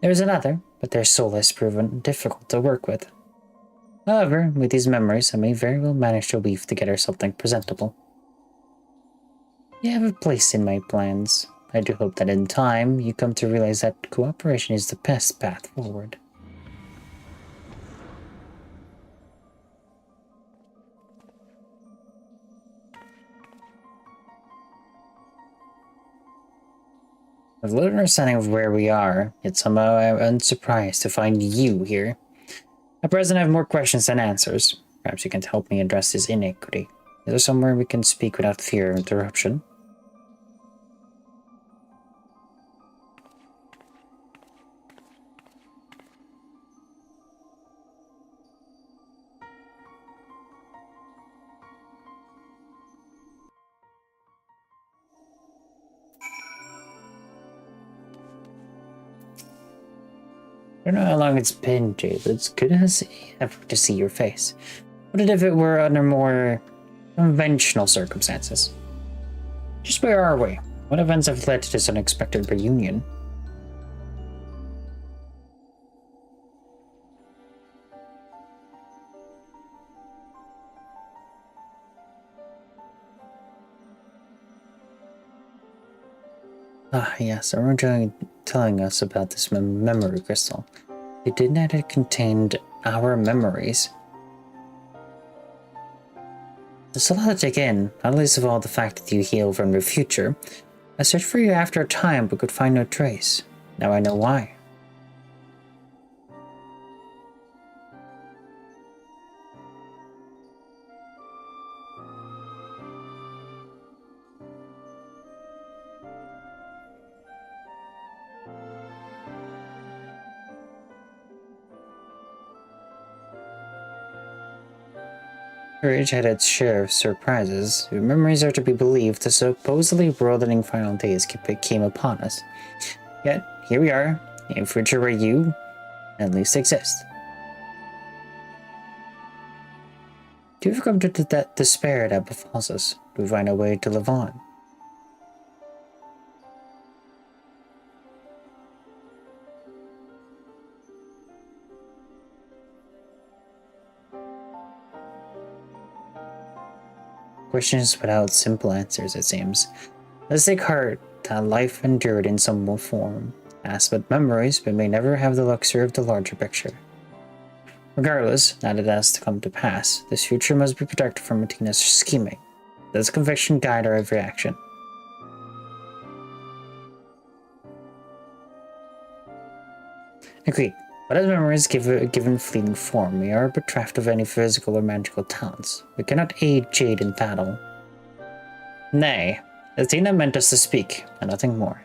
There is another, but their soul has proven difficult to work with. However, with these memories, I may very well manage to weave together something presentable. You have a place in my plans. I do hope that in time, you come to realize that cooperation is the best path forward. With little understanding of where we are, yet somehow I'm unsurprised to find you here. At present, I have more questions than answers. Perhaps you can help me address this inequity. Is there somewhere we can speak without fear of interruption? I don't know how long it's been, Jade, but it's good as ever to see your face. What if it were under more conventional circumstances? Just where are we? What events have led to this unexpected reunion? Ah, yes, I remember telling us about this memory crystal. They did that it contained our memories. There's a lot to take in, not least of all the fact that you hail from the future. I searched for you after a time but could find no trace. Now I know why. Courage had its share of surprises. Your memories are to be believed the supposedly world-ending final days came upon us. Yet, here we are, in a future where you, at least, exist. Do you ever come to that despair that befalls us? Do we find a way to live on? Questions without simple answers, it seems. Let's take heart that life endured in some form. Ask but memories, but may never have the luxury of the larger picture. Regardless, now that it has to come to pass, this future must be protected from Martina's scheming. Does conviction guide our every action? Agreed. But as memories given fleeting form, we are bereft of any physical or magical talents. We cannot aid Jade in battle. Nay, Athena meant us to speak, and nothing more.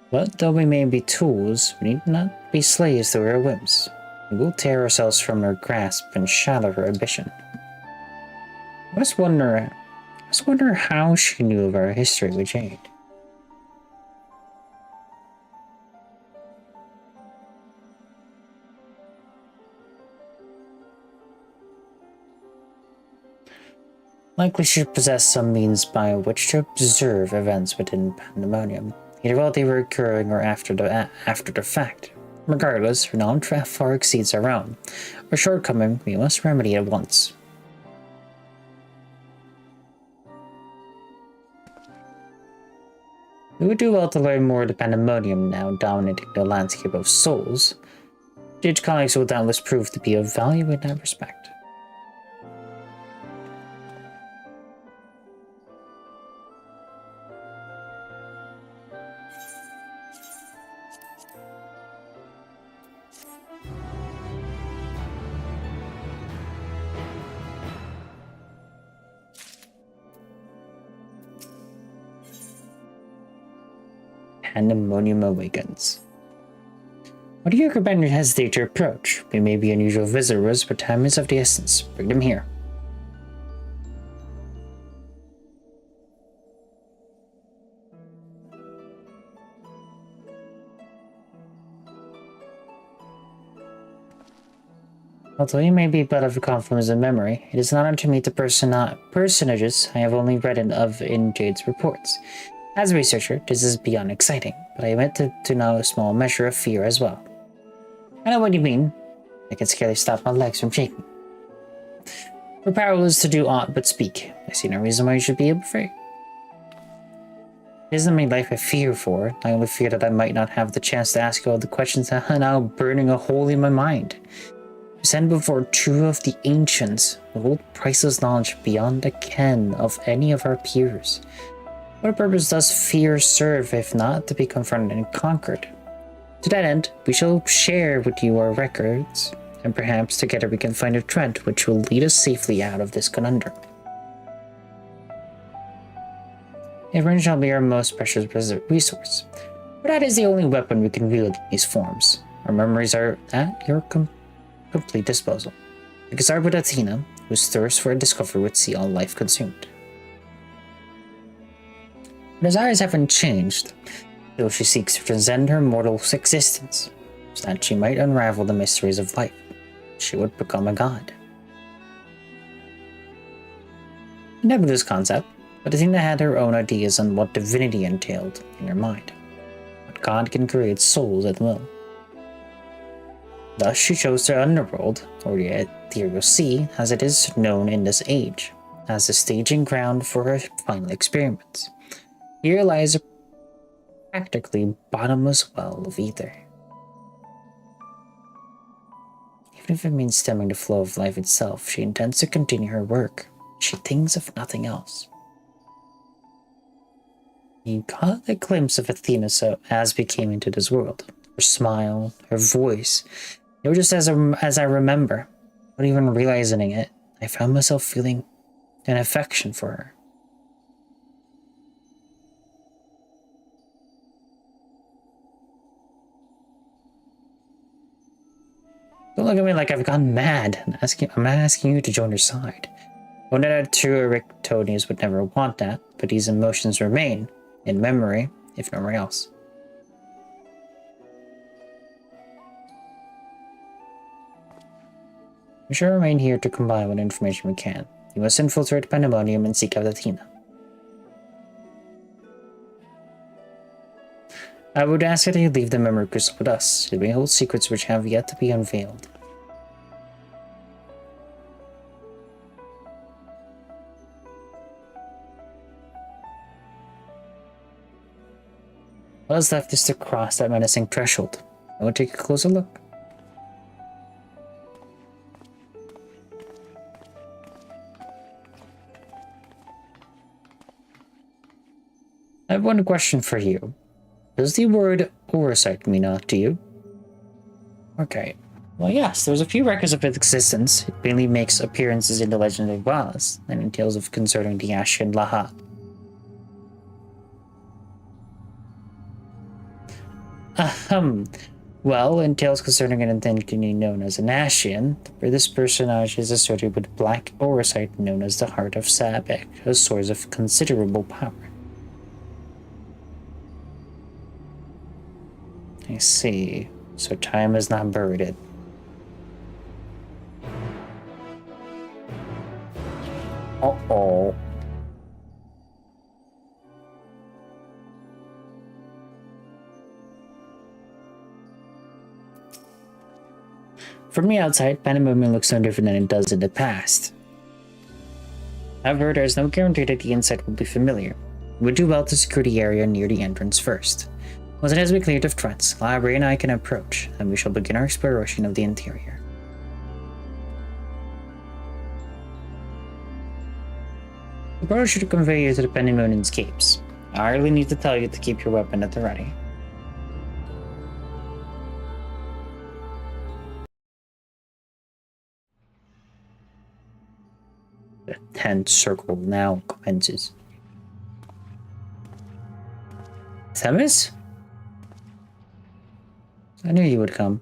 But though we may be tools, we need not be slaves to her whims. We will tear ourselves from her grasp and shatter her ambition. I just wonder how she knew of our history with Jade. Likely she possessed some means by which to observe events within Pandemonium, either while they were occurring or after the fact. Regardless, her knowledge far exceeds our own. Our shortcoming we must remedy at once. We would do well to learn more of the Pandemonium now dominating the landscape of souls. Jade's colleagues will doubtless prove to be of value in that respect. Pandemonium awakens. Why do your companions hesitate to approach? We may be unusual visitors, but time is of the essence. Bring them here. Although you may be but of a confluence of memory, it is an honor to meet the personages I have only read of in Jade's reports. As a researcher, this is beyond exciting, but I admit to know a small measure of fear as well. I know what you mean. I can scarcely stop my legs from shaking. We're powerless to do aught but speak. I see no reason why you should be afraid. It isn't my life I fear for. I only fear that I might not have the chance to ask you all the questions that are now burning a hole in my mind. We stand before two of the ancients, who hold priceless knowledge beyond the ken of any of our peers. What purpose does fear serve if not to be confronted and conquered? To that end, we shall share with you our records, and perhaps together we can find a thread which will lead us safely out of this conundrum. Everyone shall be our most precious resource, but that is the only weapon we can wield in these forms. Our memories are at your complete disposal. We can start with Athena, whose thirst for a discovery would see all life consumed. Her desires haven't changed, though she seeks to transcend her mortal existence, so that she might unravel the mysteries of life. She would become a god. A nebulous concept, but Athena had her own ideas on what divinity entailed in her mind. But God can create souls at will. Thus she chose the underworld, or the ethereal sea, as it is known in this age, as the staging ground for her final experiments. Here lies a practically bottomless well of ether. Even if it means stemming the flow of life itself, she intends to continue her work. She thinks of nothing else. You caught a glimpse of Athena as we came into this world. Her smile, her voice, they were just as I remember. Without even realizing it, I found myself feeling an affection for her. Don't look at me like I've gone mad. I'm not asking you to join your side. I know that true Erectonians would never want that, but these emotions remain, in memory, if nowhere else. We shall remain here to combine what information we can. You must infiltrate Pandemonium and seek out Athena. I would ask that you leave the memory crystal with us. It may hold secrets which have yet to be unveiled. What is left is to cross that menacing threshold. I will take a closer look. I have one question for you. Does the word oversight mean aught to you? Okay. Well, yes, there's a few records of its existence. It mainly makes appearances in the legend of Wallace and in tales of concerning the Ashen Laha. Well, in tales concerning an entity known as an Ashian, this personage is associated with black oversight known as the Heart of Sabek, a source of considerable power. I see. So time has not buried it. Uh-oh. From the outside, Pandemonium looks no different than it does in the past. However, there is no guarantee that the inside will be familiar. We would do well to secure the area near the entrance first. Once it has been cleared of threats, Library and I can approach, and we shall begin our exploration of the interior. The portal should convey you to the Pandemonium's caves. I hardly need to tell you to keep your weapon at the ready. The 10th circle now commences. Themis? I knew you would come.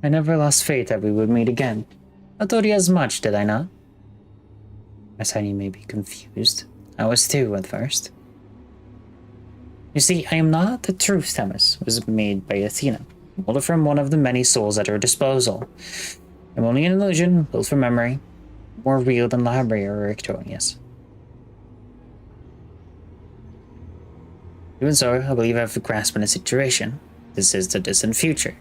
I never lost faith that we would meet again. I told you as much, did I not? I said you may be confused. I was too at first. You see, I am not the truth Themis was made by Athena, molded from one of the many souls at her disposal. I'm only an illusion, built from memory, more real than Library or Ictonius. Even so, I believe I have a grasp on the situation. This is the distant future.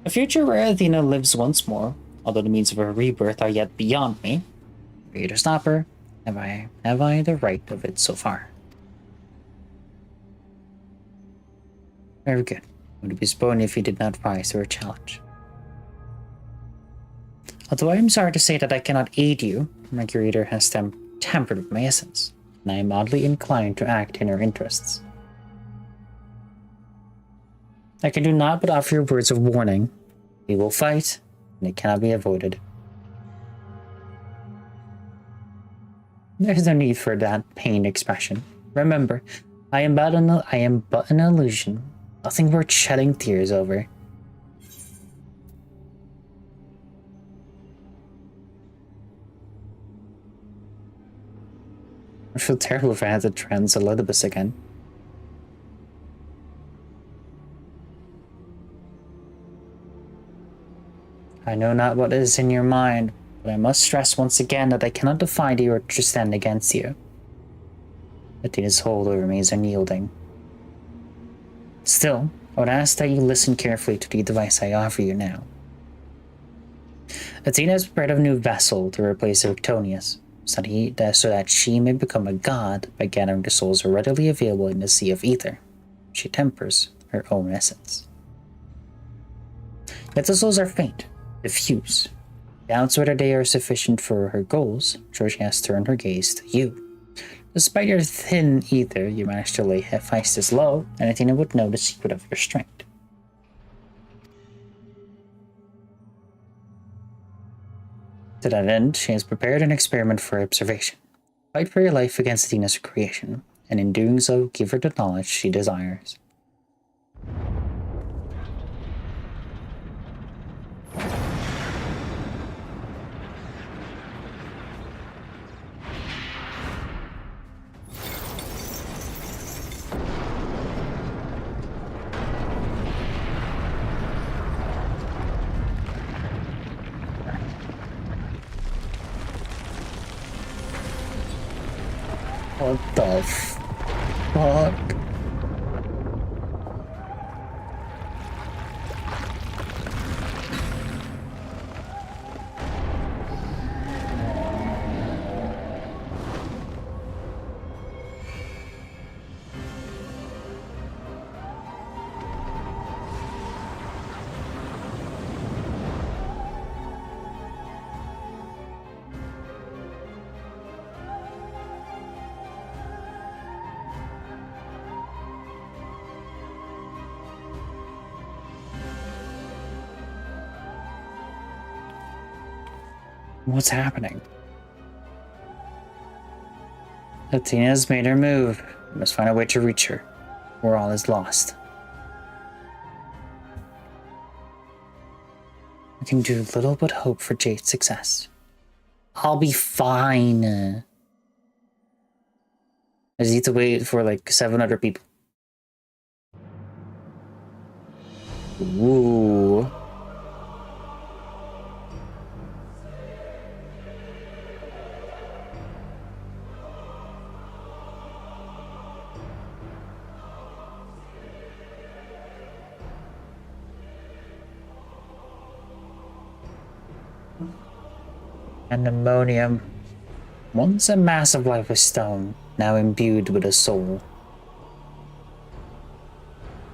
A future where Athena lives once more, Although the means of her rebirth are yet beyond me, for you to stop her, have I the right of it so far? Very good. Would it be disappointing if you did not rise to her challenge? Although I am sorry to say that I cannot aid you, my curator has tampered with my essence, and I am oddly inclined to act in her interests. I can do naught but offer you words of warning. We will fight, and it cannot be avoided. There's no need for that pained expression. Remember, I am but an illusion, nothing worth shedding tears over. I feel terrible if I had to trans Elizabeth again. I know not what is in your mind, but I must stress once again that I cannot defy you or to stand against you. Athena's hold over me is unyielding. Still, I would ask that you listen carefully to the advice I offer you now. Athena has prepared a new vessel to replace Victonius, so that she may become a god by gathering the souls readily available in the sea of ether. She tempers her own essence. Yet the souls are faint, diffuse. Doubts whether they are sufficient for her goals, so she has turned her gaze to you. Despite your thin ether, you managed to lay Hephaestus low, and Athena would know the secret of your strength. To that end, she has prepared an experiment for observation. Fight for your life against Athena's creation, and in doing so, give her the knowledge she desires. What the fuck? What's happening? Athena's made her move. We must find a way to reach her, or all is lost. I can do little but hope for Jade's success. I'll be fine. I just need to wait for like 7 other people. Ooh. Pandemonium. Once a mass of lifeless stone, now imbued with a soul.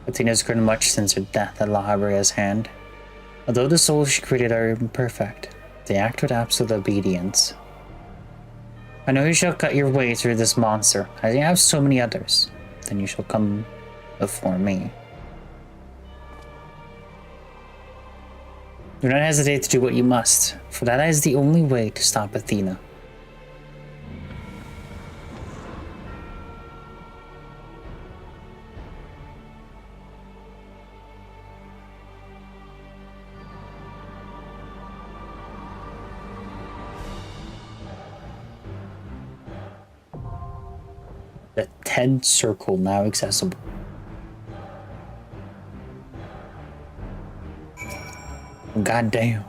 Athena's grown much since her death at LittleRave's hand. Although the souls she created are imperfect, they act with absolute obedience. I know you shall cut your way through this monster, as you have so many others. Then you shall come before me. Do not hesitate to do what you must, for that is the only way to stop Athena. The 10th circle now accessible. God damn.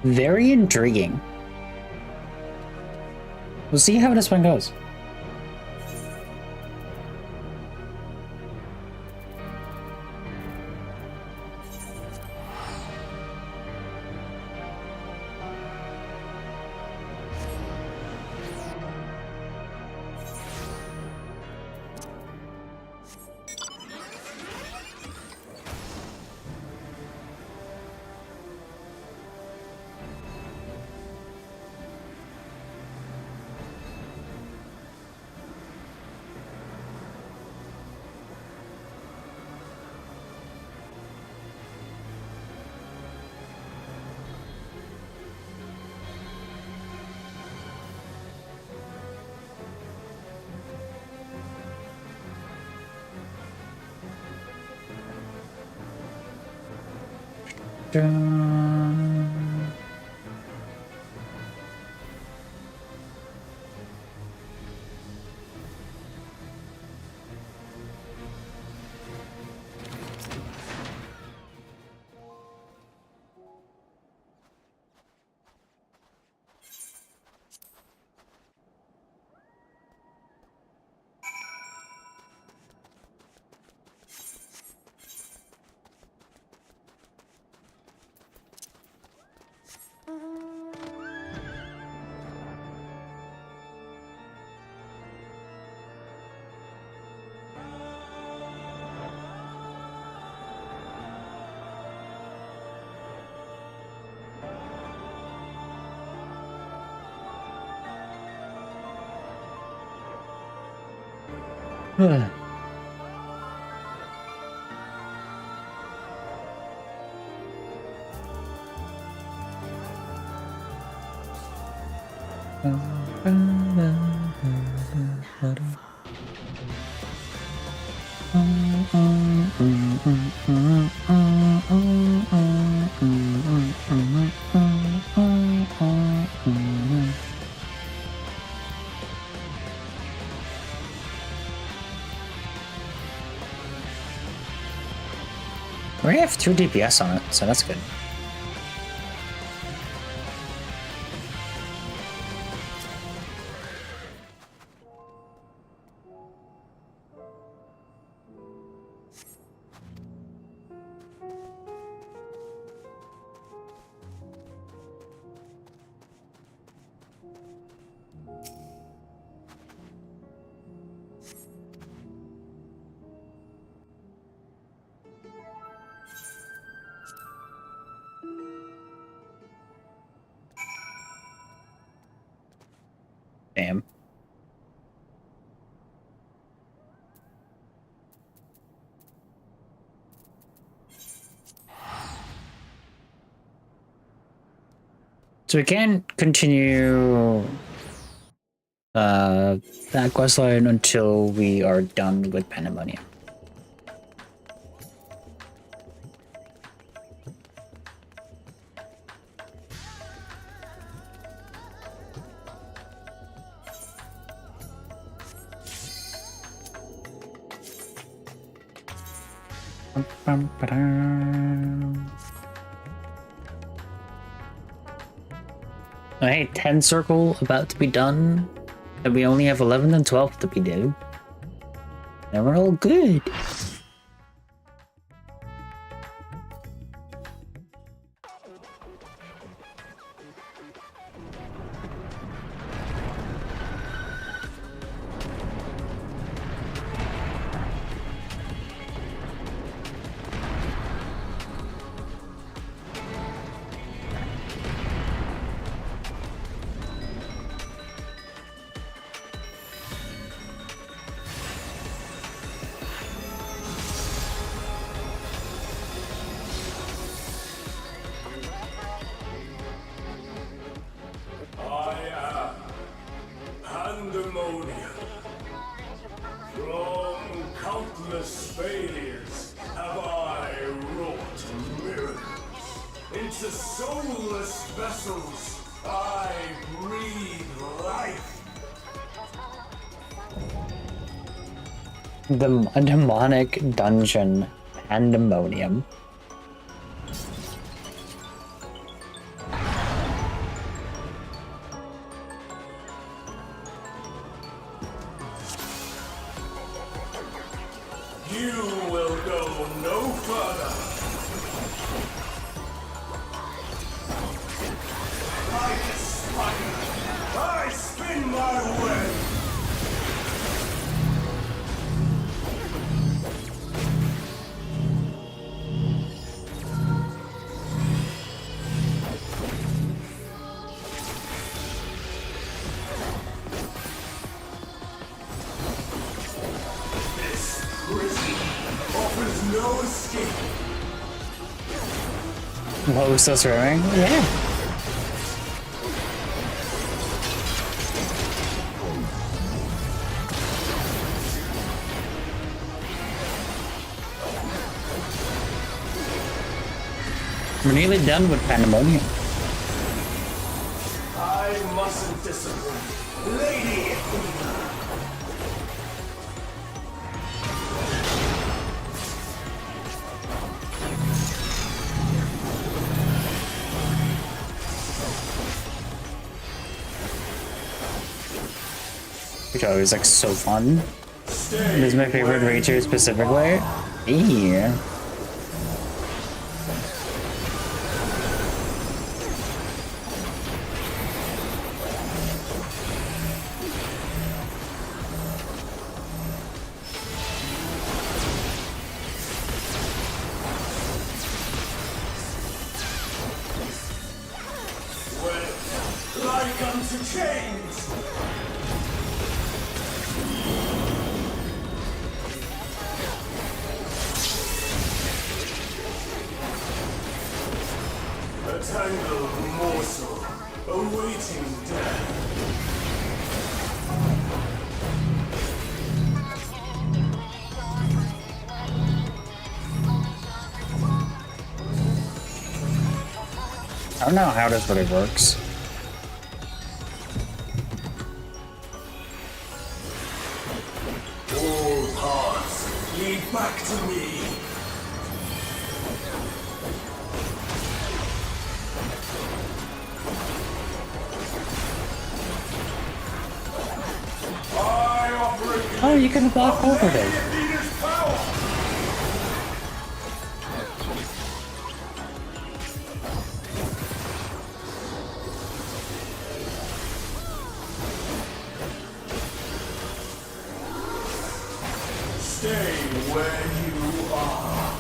Very intriguing. We'll see how this one goes. We have 2 DPS on it, so that's good. Damn. So we can continue that quest line until we are done with Pandemonium. Oh, hey, 10 circle about to be done, and we only have 11 and 12 to be due. And we're all good. The demonic dungeon Pandemonium. travel no further. Like a spider, I spin my web. This prison offers no escape. What, we're still swimming? Yeah. We're nearly done with Pandemonium. I mustn't disappoint. Lady Athena. Which is always like so fun. Stay This is my favorite ranger specifically. Yeah. like unto chains. A tangled morsel, awaiting death. I don't know how this really works. All paths lead back to me. I offer it. Oh, you can walk over there. Leader's power. Stay where you are.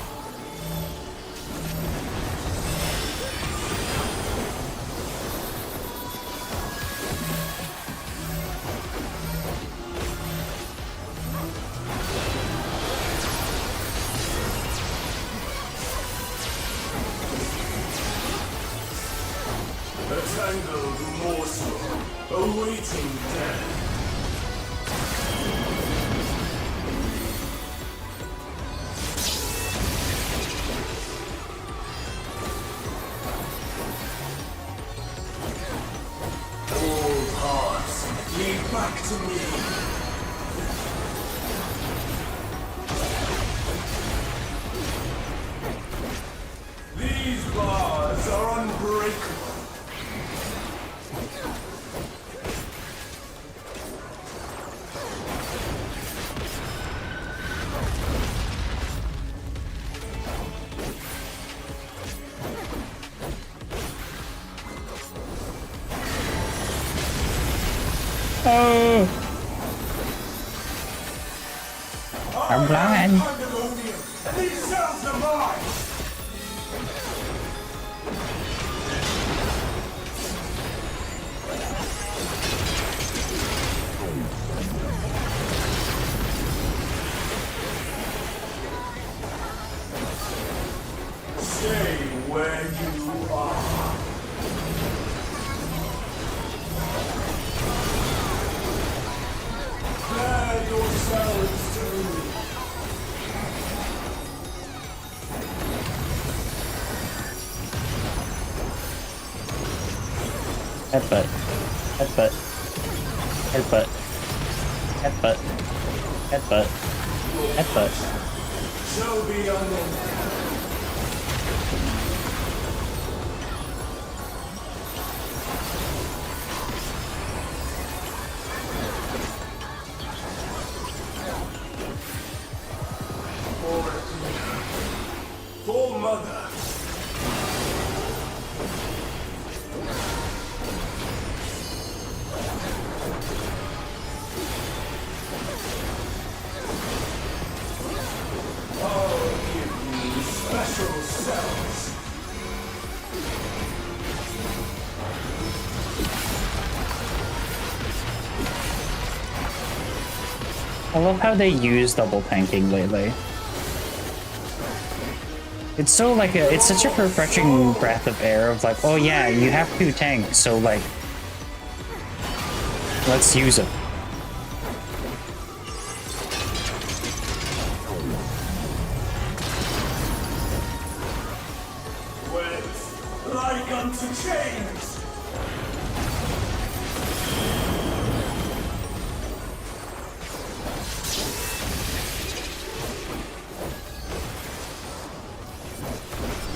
A tangled morsel, awaiting death. All paths lead back to me. These bars are unbreakable. Oh, I'm blind. Pandemonium. These cells are mine. Stay where you are. Bear yourselves to me. Headbutt. Headbutt. Headbutt. Headbutt. Headbutt. Headbutt. Shall be unknown. I love how they use double tanking lately. It's so like it's such a refreshing breath of air of like, oh yeah, you have 2 tanks, so like, let's use it. Like unto chains!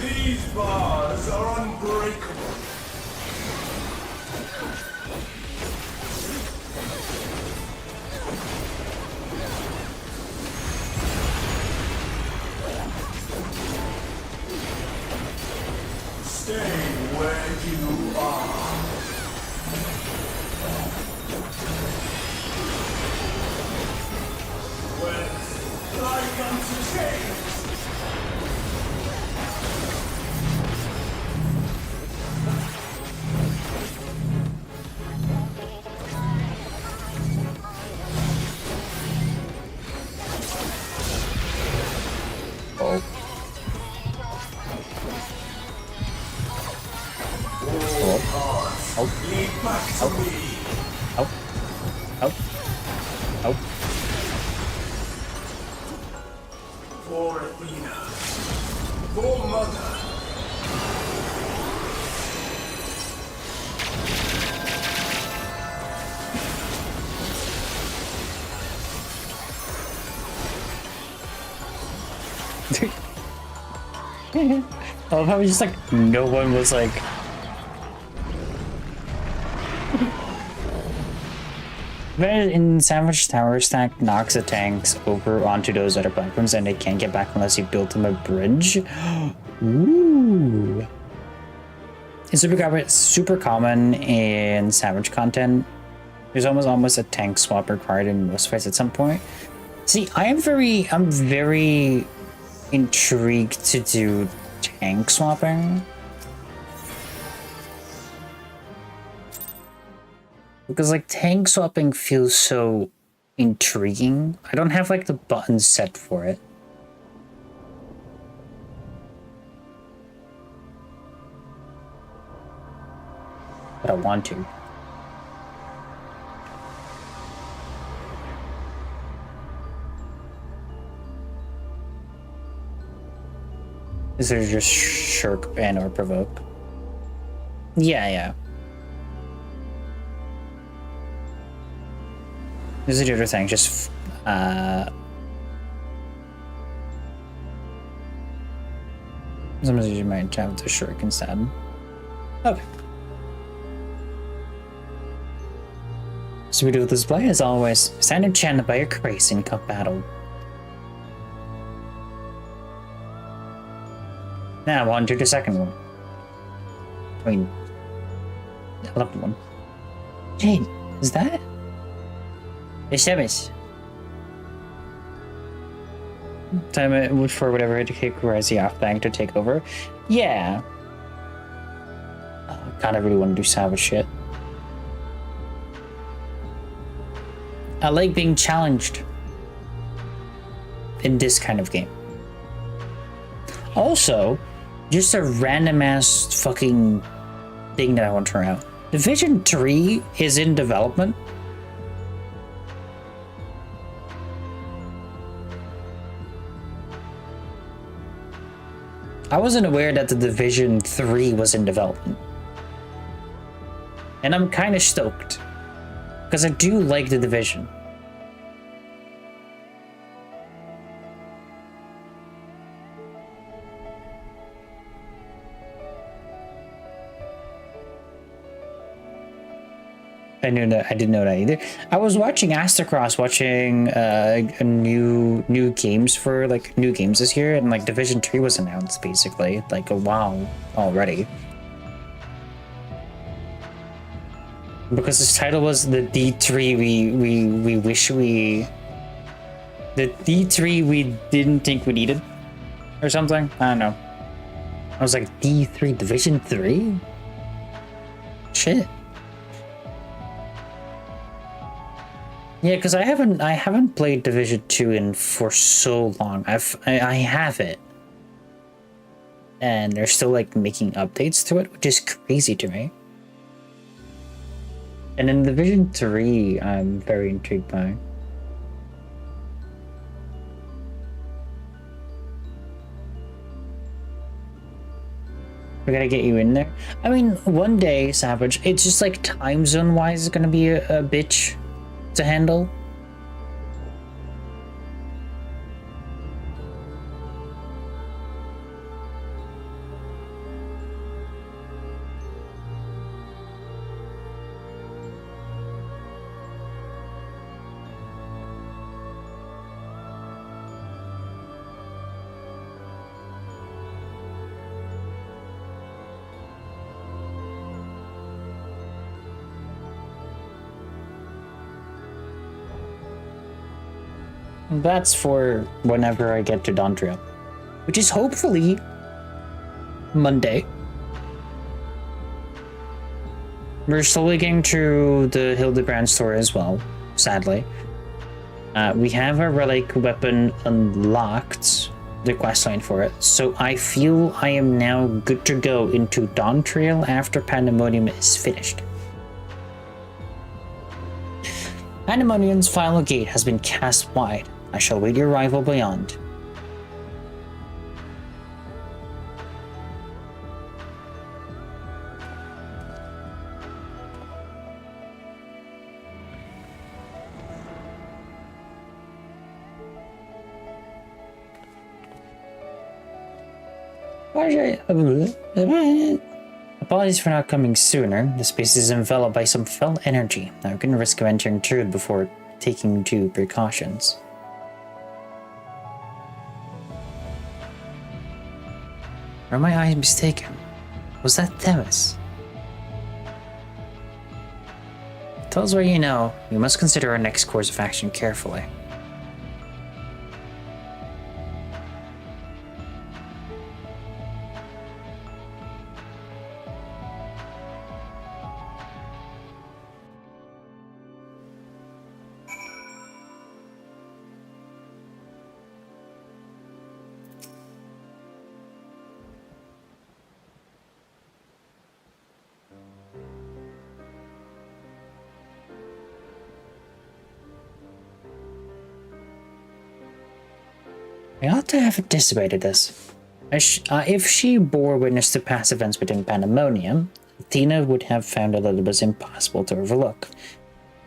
These bars are unbreakable. Stay where you are. With like unto chains. Oh. Oh. Lead back to me. Oh. Oh. Oh. For Athena. For Mother. I love how just like no one was like. In Savage Tower, Stack knocks the tanks over onto those other platforms and they can't get back unless you build them a bridge. Ooh. It's super common in Savage content. There's almost a tank swap required in most fights at some point. See, I'm very intrigued to do tank swapping. Because like tank swapping feels so intriguing. I don't have like the button set for it. But I want to. Is there just shirk and or provoke? Yeah. This is the other thing, just sometimes you might have the shirk instead. Okay. So we do this play as always. Stand enchanted by your grace in cup battle. Now on to the second one. I mean, I love the one. Jane, is that? SMS. Time it would for whatever to kick Razi off bank to take over. Yeah. God, I really want to do savage shit. I like being challenged in this kind of game. Also, just a random ass fucking thing that I want to try out. Division 3 is in development. I wasn't aware that the Division 3 was in development. And I'm kind of stoked. Because I do like the Division. I didn't know that either. I was watching Astacross, watching a new games for like new games this year, and like Division 3 was announced basically like a while already. Because this title was the D3 we wish we, the D3 we didn't think we needed, or something. I don't know. I was like, D3 Division 3? Shit. Yeah, because I haven't played Division 2 in for so long. I have it. And they're still like making updates to it, which is crazy to me. And in Division 3, I'm very intrigued by. We gotta get you in there. I mean, one day, Savage, it's just like time zone wise is gonna be a bitch to handle. That's for whenever I get to Dawntrail, which is hopefully Monday. We're slowly getting through the Hildebrand story as well, sadly. We have our relic weapon unlocked, the questline for it, so I feel I am now good to go into Dawntrail after Pandemonium is finished. Pandemonium's final gate has been cast wide. I shall wait your arrival beyond. Apologies for not coming sooner. The space is enveloped by some fell energy. I couldn't risk entering through before taking due precautions. Are my eyes mistaken? Was that Themis? Tell us what you know. We must consider our next course of action carefully. I ought to have anticipated this. If she bore witness to past events within Pandemonium, Athena would have found Elizabeth impossible to overlook.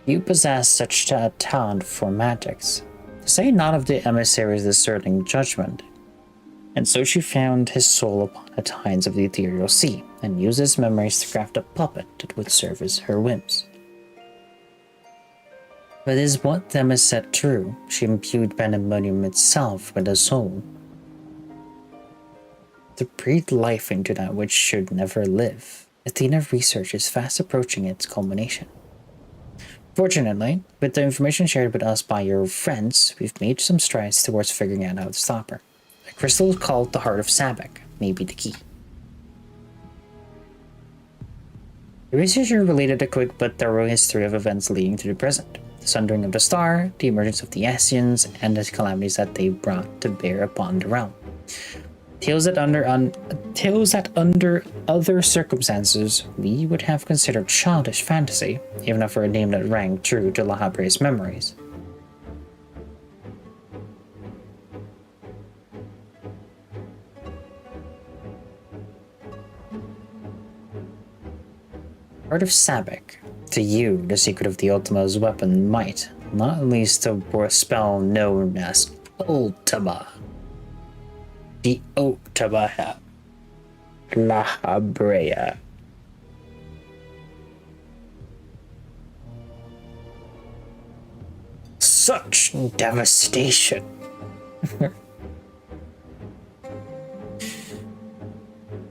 You possess such a talent for magics, to say not of the emissary's discerning judgment. And so she found his soul upon the tides of the ethereal sea, and used his memories to craft a puppet that would serve as her whims. But is what Themis said true? She imbued Pandemonium itself with a soul, to breathe life into that which should never live. Athena's research is fast approaching its culmination. Fortunately, with the information shared with us by your friends, we've made some strides towards figuring out how to stop her. A crystal called the Heart of Sabak may be the key. The researcher related a quick but thorough history of events leading to the present. The sundering of the star, the emergence of the Asians, and the calamities that they brought to bear upon the realm. Tales that under other circumstances we would have considered childish fantasy, even for a name that rang true to La Habre's memories. Heart of Sabak. To you, the secret of the Ultima's weapon might, not least a spell known as Ultima. The Ultima La Habrea. Such devastation.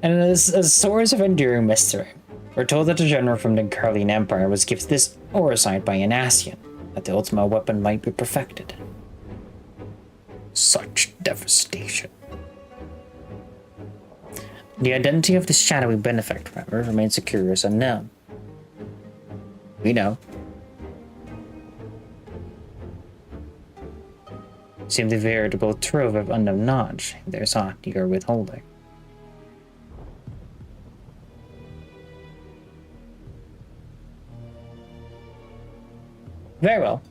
And as a source of enduring mystery, we're told that the general from the Caroline Empire was gifted this oversight by an Asian, that the Ultima weapon might be perfected. Such devastation. The identity of this shadowy benefactor, however, remains a curious unknown. We know. seemed a veritable trove of unknown knowledge, if there's aught you're withholding. Very well.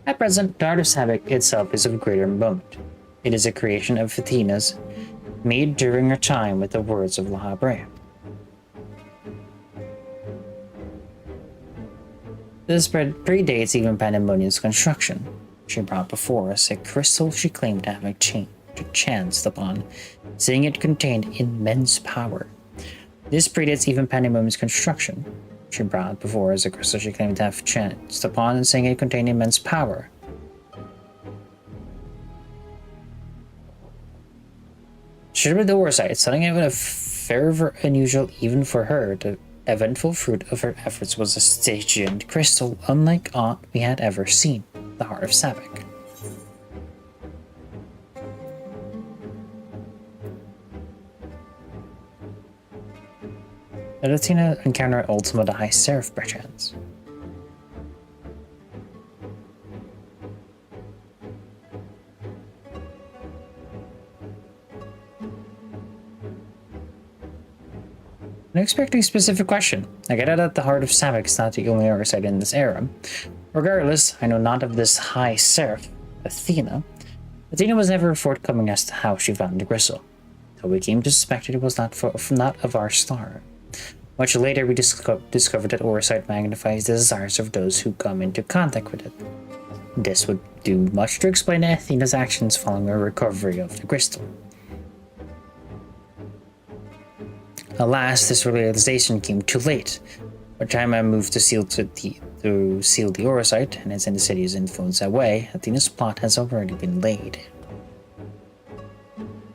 At present, the Heart of Sabbac itself is of greater moment. It is a creation of Athena's, made during her time with the words of LittleRyoko. This predates even Pandemonium's construction. She brought before us a crystal she claimed to have chanced upon, saying it contained immense power. This predates even Pandemonium's construction. She brought before us a crystal she claimed to have chanced upon, saying it contained immense power. Should have been the oversight, something even a fervor unusual even for her. The eventful fruit of her efforts was a Stygian crystal unlike aught we had ever seen, the Heart of Sabbac. Did Athena encounter Ultima the High Seraph perchance? I'm expecting a specific question. I get it that the Heart of Sabbac is not the only oversight in this era. Regardless, I know not of this High Seraph, Athena. Athena was never forthcoming as to how she found the crystal, till we came to suspect it was not of our star. Much later, we discovered that oversight magnifies the desires of those who come into contact with it. This would do much to explain Athena's actions following her recovery of the crystal. Alas, this realization came too late. By the time I moved to seal the oversight and its insidious influence away, Athena's plot has already been laid.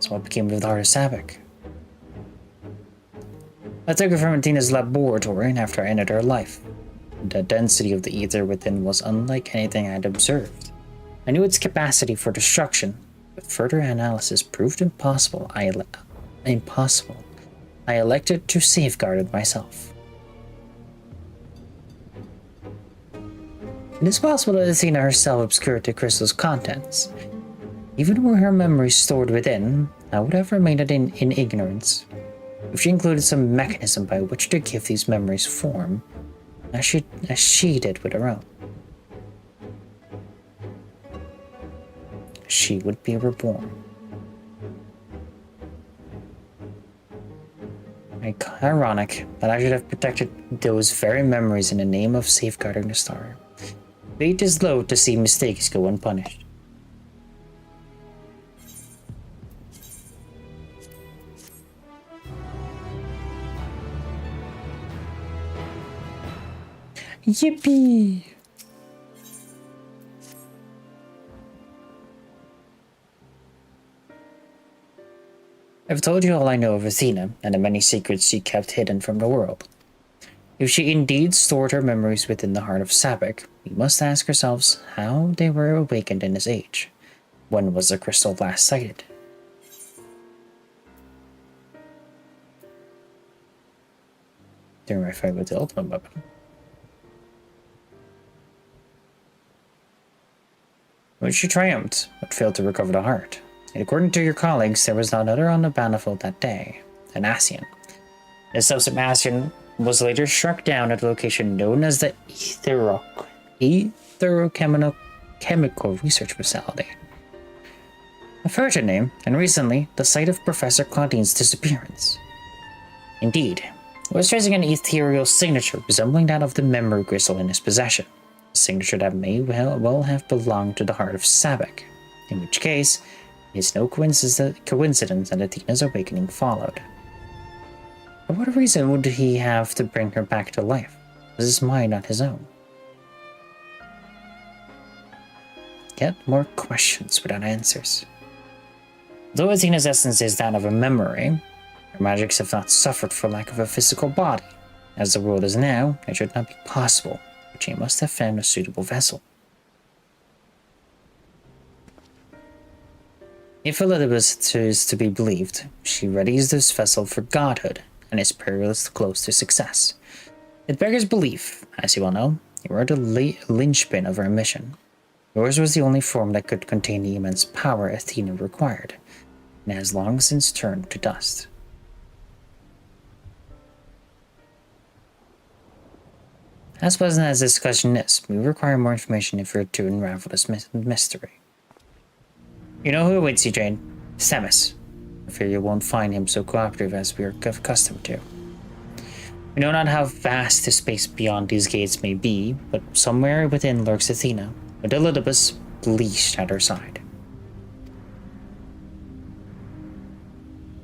So what became of the Heart of Sabbac? I took it from Athena's laboratory after I entered her life. The density of the ether within was unlike anything I had observed. I knew its capacity for destruction, but further analysis proved impossible. I elected to safeguard it myself. It is possible that Athena herself obscured the crystal's contents. Even were her memories stored within, I would have remained in ignorance. If she included some mechanism by which to give these memories form, as she did with her own, she would be reborn. Ironic that I should have protected those very memories in the name of safeguarding the star. Fate is loath to see mistakes go unpunished. Yippee! I've told you all I know of Athena and the many secrets she kept hidden from the world. If she indeed stored her memories within the Heart of Sabbac, we must ask ourselves how they were awakened in this age. When was the crystal last sighted? During my fight with the ultimate weapon. When she triumphed, but failed to recover the heart. And according to your colleagues, there was another on the battlefield that day, an Ascian. The subsequent Ascian was later struck down at a location known as the Etherochemical Research Facility. A fertile name, and recently, the site of Professor Claudine's disappearance. Indeed, he was tracing an ethereal signature resembling that of the memory crystal in his possession, a signature that may well have belonged to the Heart of Sabbac, in which case, it is no coincidence that Athena's awakening followed. For what reason would he have to bring her back to life? Was his mind not his own? Yet more questions without answers. Though Athena's essence is that of a memory, her magics have not suffered for lack of a physical body. As the world is now, it should not be possible, but she must have found a suitable vessel. If Elizabeth is to be believed, she readies this vessel for godhood, and is perilously close to success. It beggars belief, as you all know, you are the linchpin of her mission. Yours was the only form that could contain the immense power Athena required, and has long since turned to dust. As pleasant as this discussion is, we require more information if we're to unravel this mystery. You know who awaits you, Jane? Themis. I fear you won't find him so cooperative as we are accustomed to. We know not how vast the space beyond these gates may be, but somewhere within lurks Athena, with Elidibus leashed at her side.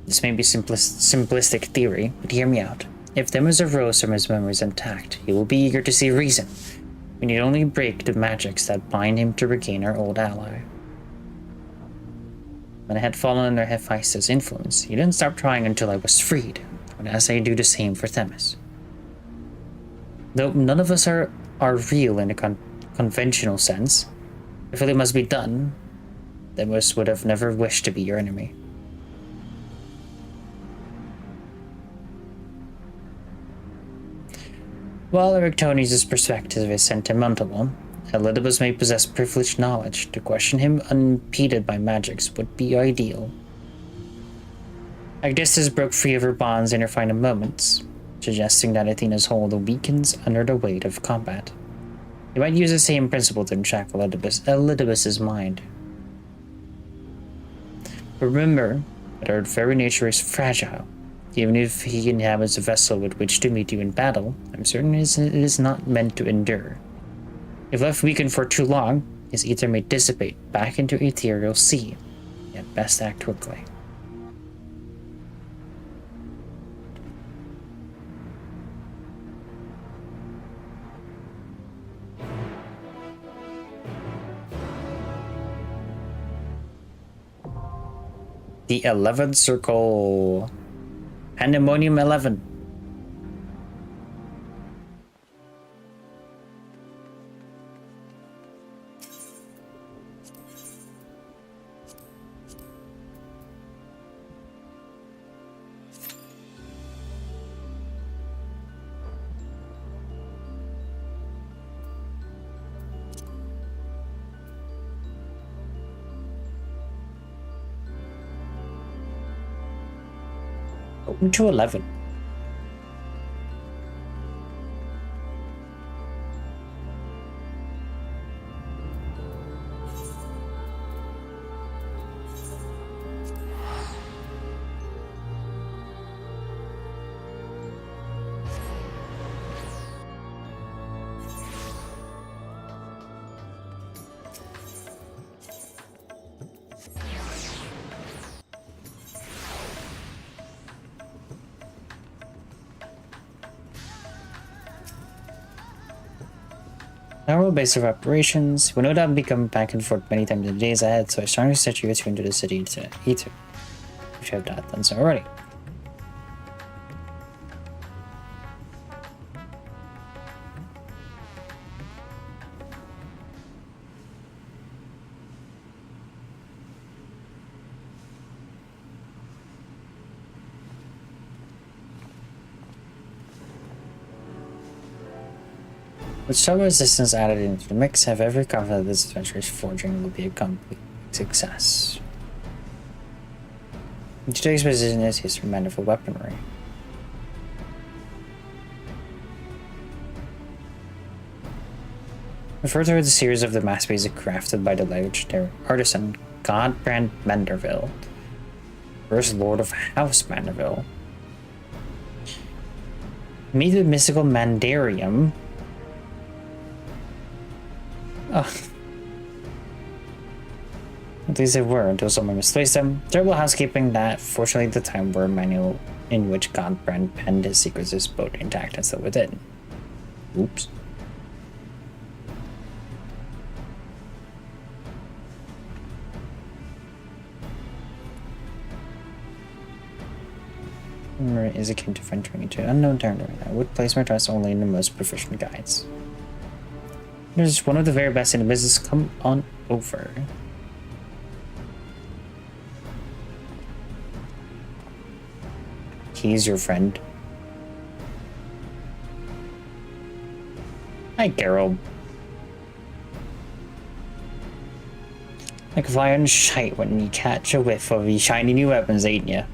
This may be simplistic theory, but hear me out. If Themis arose from his memories intact, he will be eager to see reason. We need only break the magics that bind him to regain our old ally. When I had fallen under Hephaestus' influence, he didn't stop trying until I was freed, and as I do the same for Themis. Though none of us are real in a conventional sense, if it must be done, Themis would have never wished to be your enemy. While Erictonius' perspective is sentimental one, Elidibus may possess privileged knowledge. To question him unimpeded by magics would be ideal. Agdistis broke free of her bonds in her final moments, suggesting that Athena's hold weakens under the weight of combat. He might use the same principle to shackle Elidibus' mind. Remember that our very nature is fragile. Even if he inhabits a vessel with which to meet you in battle, I'm certain it is not meant to endure. If left weakened for too long, his ether may dissipate back into ethereal sea. Yet best act quickly. The 11th circle. Pandemonium 11. Open to 11. Our base of operations. We know that become back and forth many times in the days ahead, so I strongly suggest you return to the city to Ether. We should have that done so already. With some resistance added into the mix, have every confidence this adventure's forging will be a complete success. Today's position is used for manifold weaponry. Refer to the series of the masterpieces crafted by the legendary artisan Godbrand Manderville, first Lord of House Manderville. Meet the mystical Mandarium. Oh. At least they were until someone misplaced them. Terrible housekeeping that, fortunately, the time were a manual in which Godbrand penned his secrets is both intact and still within. Oops. Is akin to venturing into unknown territory. I would place my trust only in the most proficient guides. There's one of the very best in the business. Come on over. He's your friend. Hi, Carol. Like fly on shite when you catch a whiff of these shiny new weapons, ain't ya?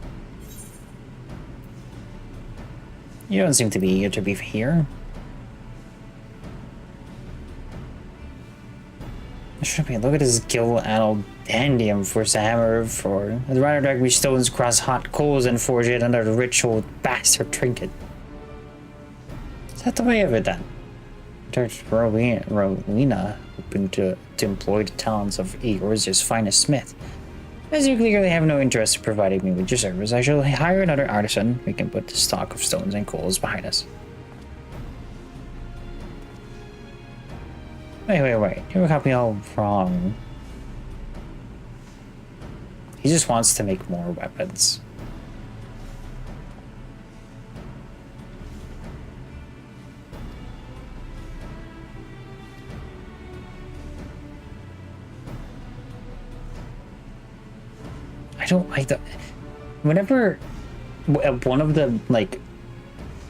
You don't seem to be eager to be here. Should be. Look at this gill-addled dandy I'm forced to hammer for. I'd rather drag me stones across hot coals and forge it under the rich old bastard trinket. Is that the way of it then? Judge Rowena, hoping to employ the talents of Eorzea's finest smith. As you clearly have no interest in providing me with your service, I shall hire another artisan. We can put the stock of stones and coals behind us. Wait. You got me all wrong. He just wants to make more weapons. I don't like that. Whenever one of the like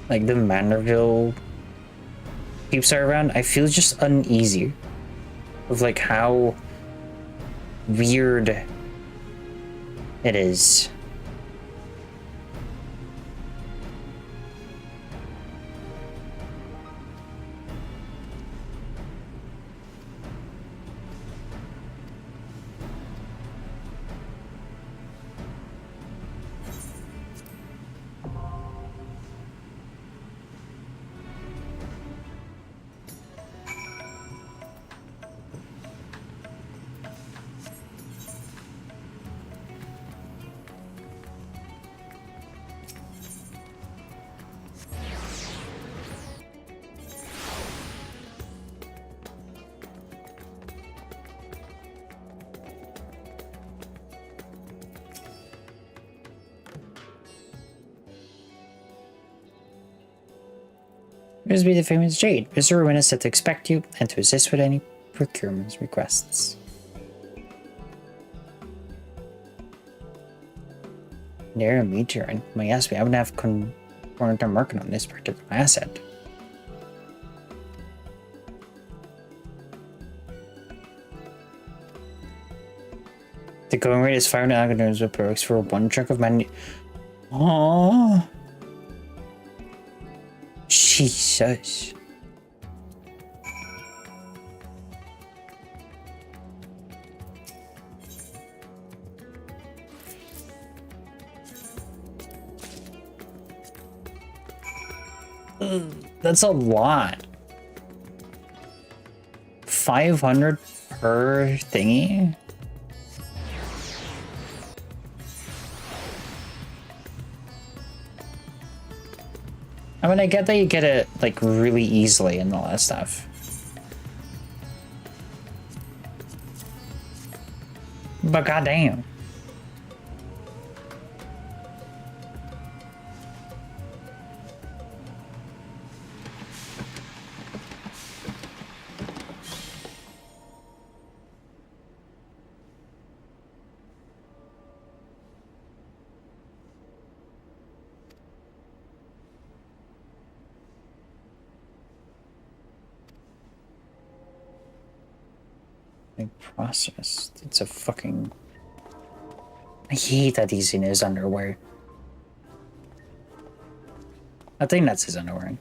the Manderville peeps are around, I feel just uneasy of like how weird it is. Here's be the famous Jade. Mr. Rowena said to expect you and to assist with any procurement requests. Near a meteorite. My yes, we haven't have confirmed I'm working on this particular asset. The going rate is 500 algorithms with perks for one chunk of menu. Aww. Jesus. That's a lot. 500 per thingy? I mean, I get that you get it, like, really easily and all that stuff. But goddamn. Process. It's a fucking... I hate that he's in his underwear. I think that's his underwear.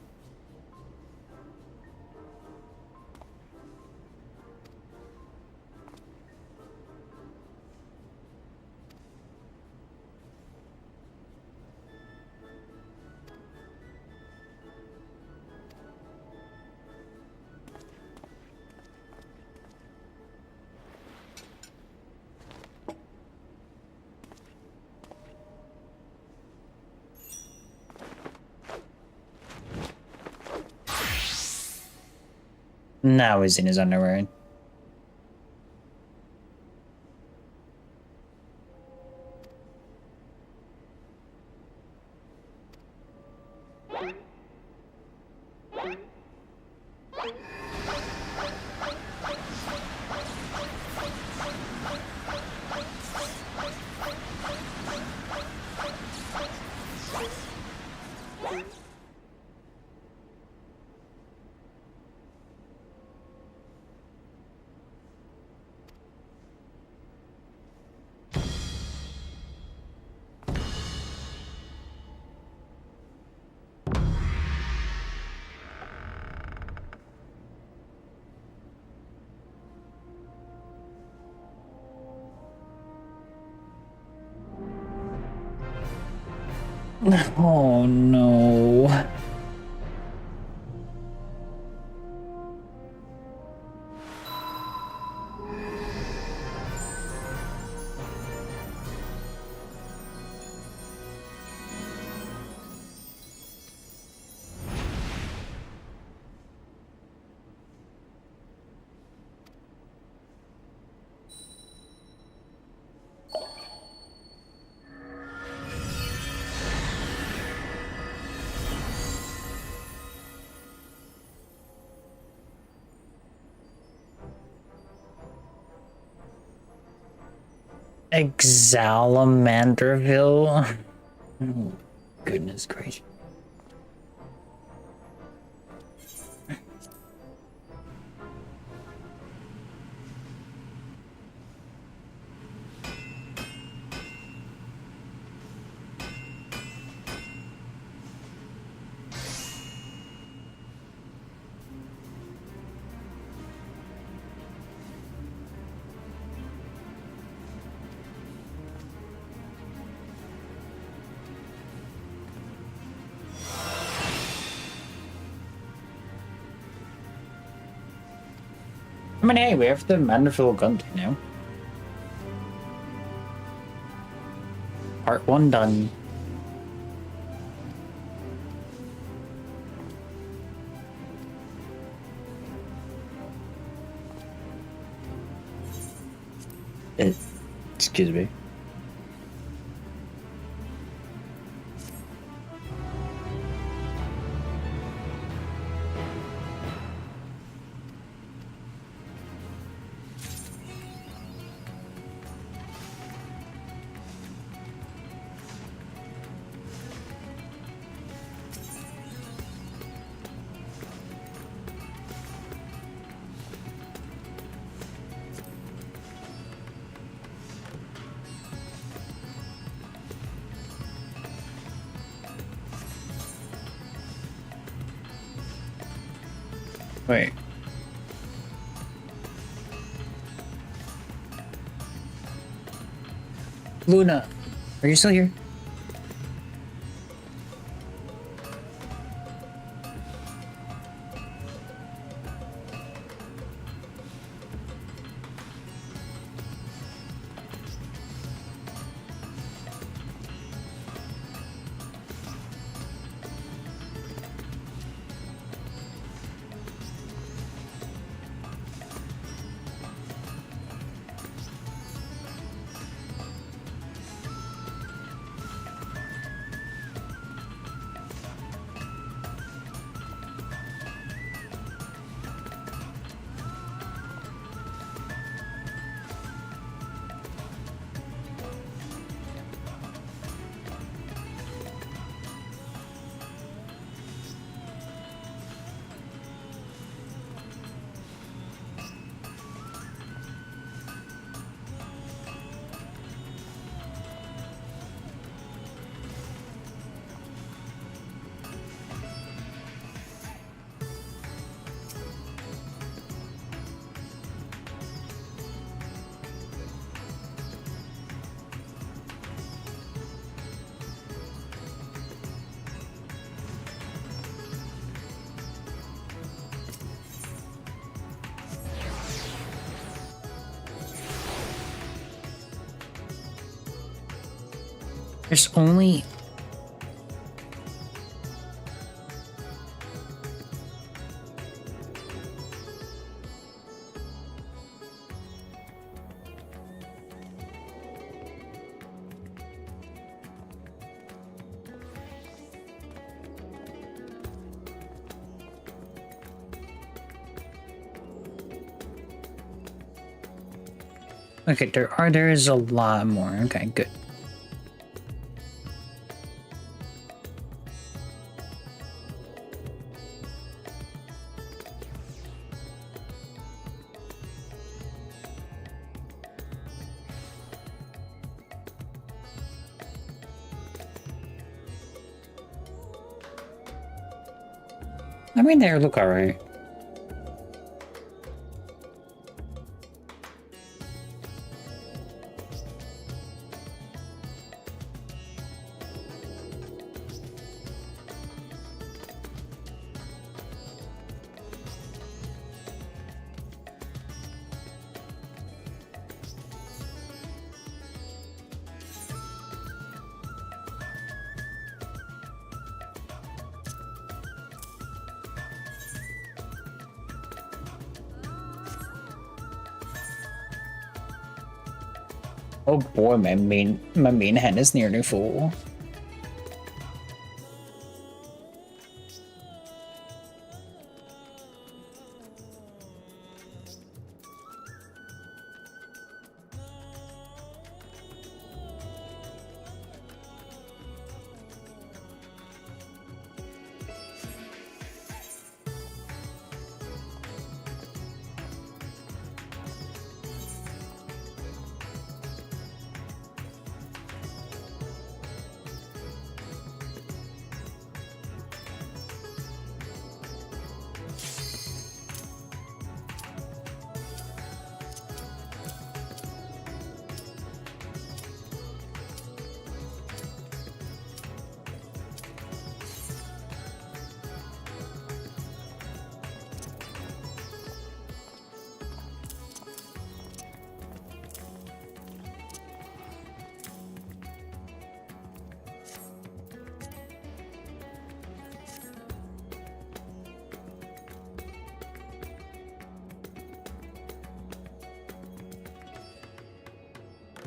Now he's in his underwear. Oh no. Exalamanderville. Oh, goodness gracious. I mean, hey, we have the Manderville gun now. Part 1 done. Excuse me. Wait. Luna, are you still here? There's only... Okay, there is a lot more. Okay, good. I mean, they look alright. Oh boy, my main hand is nearly full.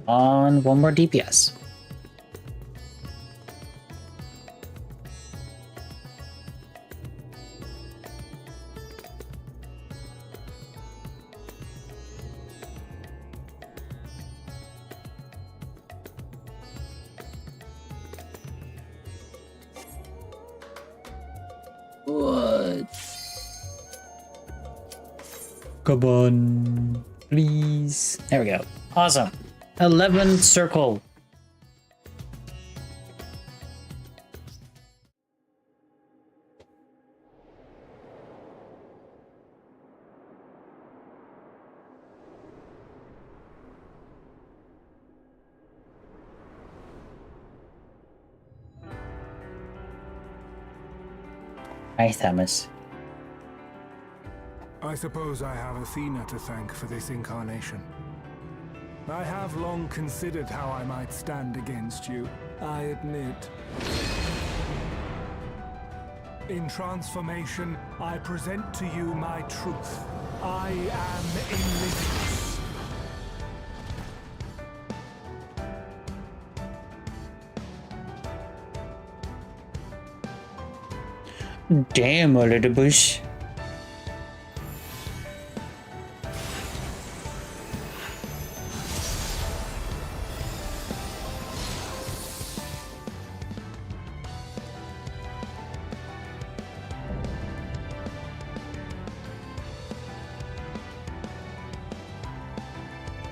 On one more DPS. What? Come on, please. There we go. Awesome. 11th circle. Hi, Thomas. I suppose I have Athena to thank for this incarnation. I have long considered how I might stand against you, I admit. In transformation, I present to you my truth. I am Enlightened. Damn, a little bush.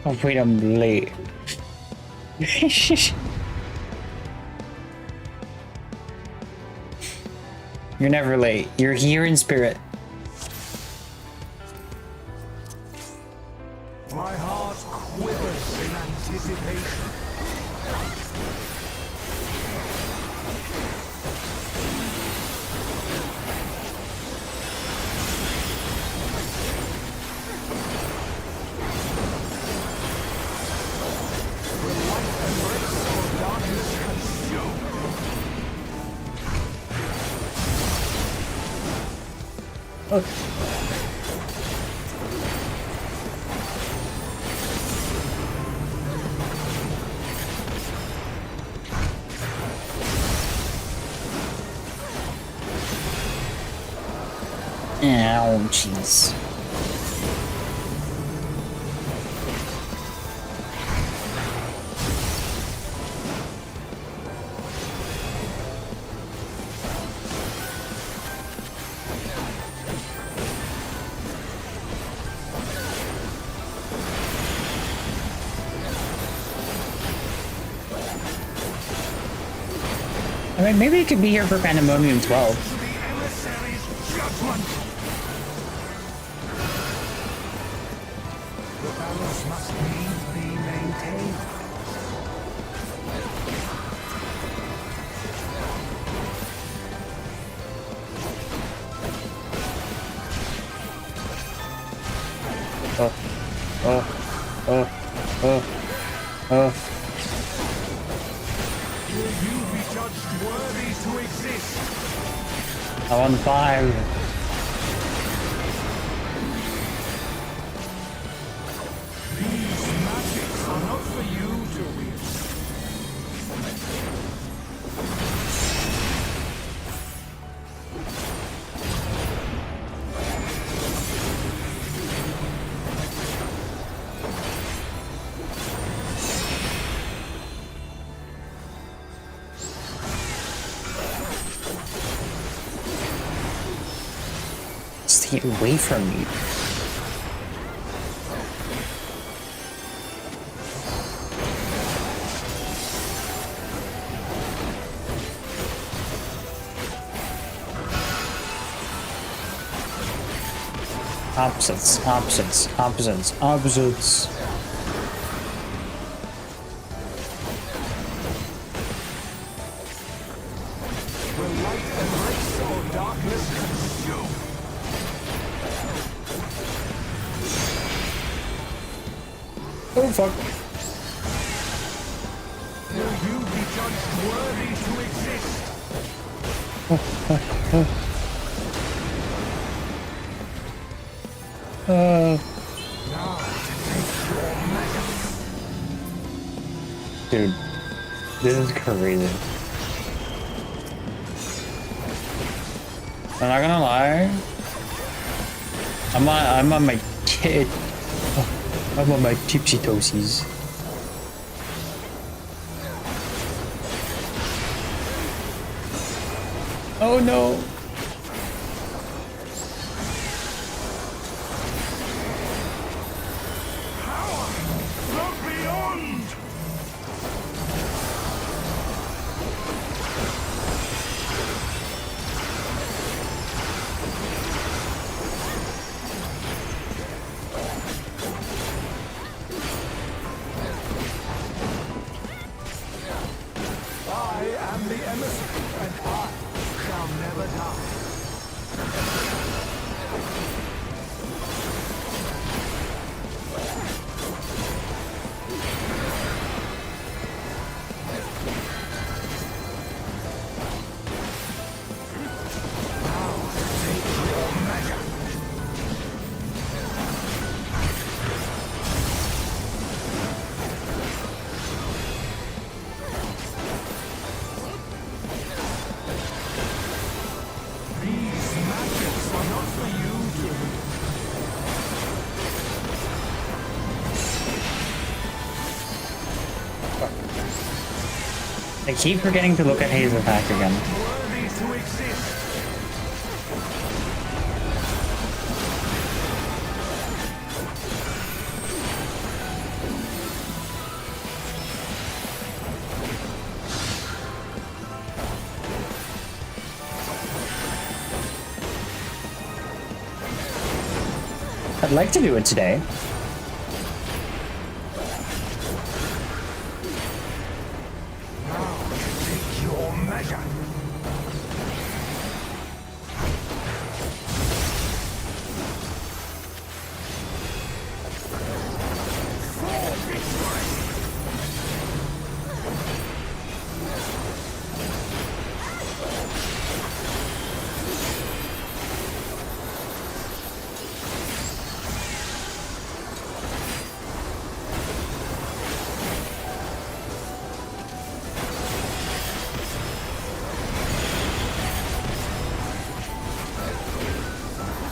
Oh wait, I'm late. You're never late. You're here in spirit. My heart quivers in anticipation. Ow, jeez. I mean, maybe it could be here for Pandemonium 12. I'm on 5. These magics are not for you to Stay away from me. Opposites, opposites, opposites, opposites. Will light embrace or darkness consume? Oh fuck. Will you be judged worthy to exist? Now to take your measure. Dude, this is crazy. I'm not gonna lie. I'm on my kid. I'm on my tipsy toesies. Oh no. Look beyond! I am the emissary, and I shall never die. These magics are not for you to... I keep forgetting to look at his attack again. worthy to exist. I'd like to do it today. Take your measure!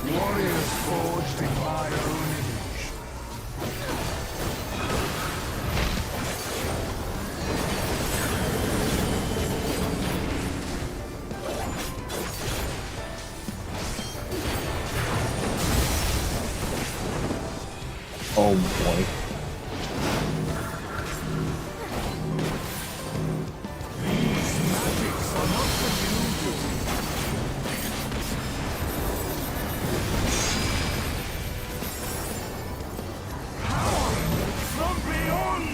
Warriors forged in my own image. Oh boy. These magics are not for you to... From beyond!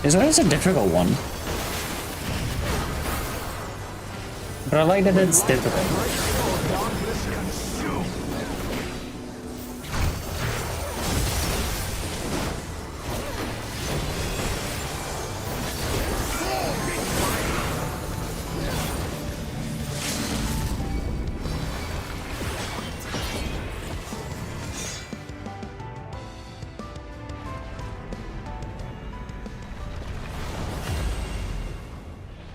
This is a difficult one. But I like that it's difficult. Darkness consume!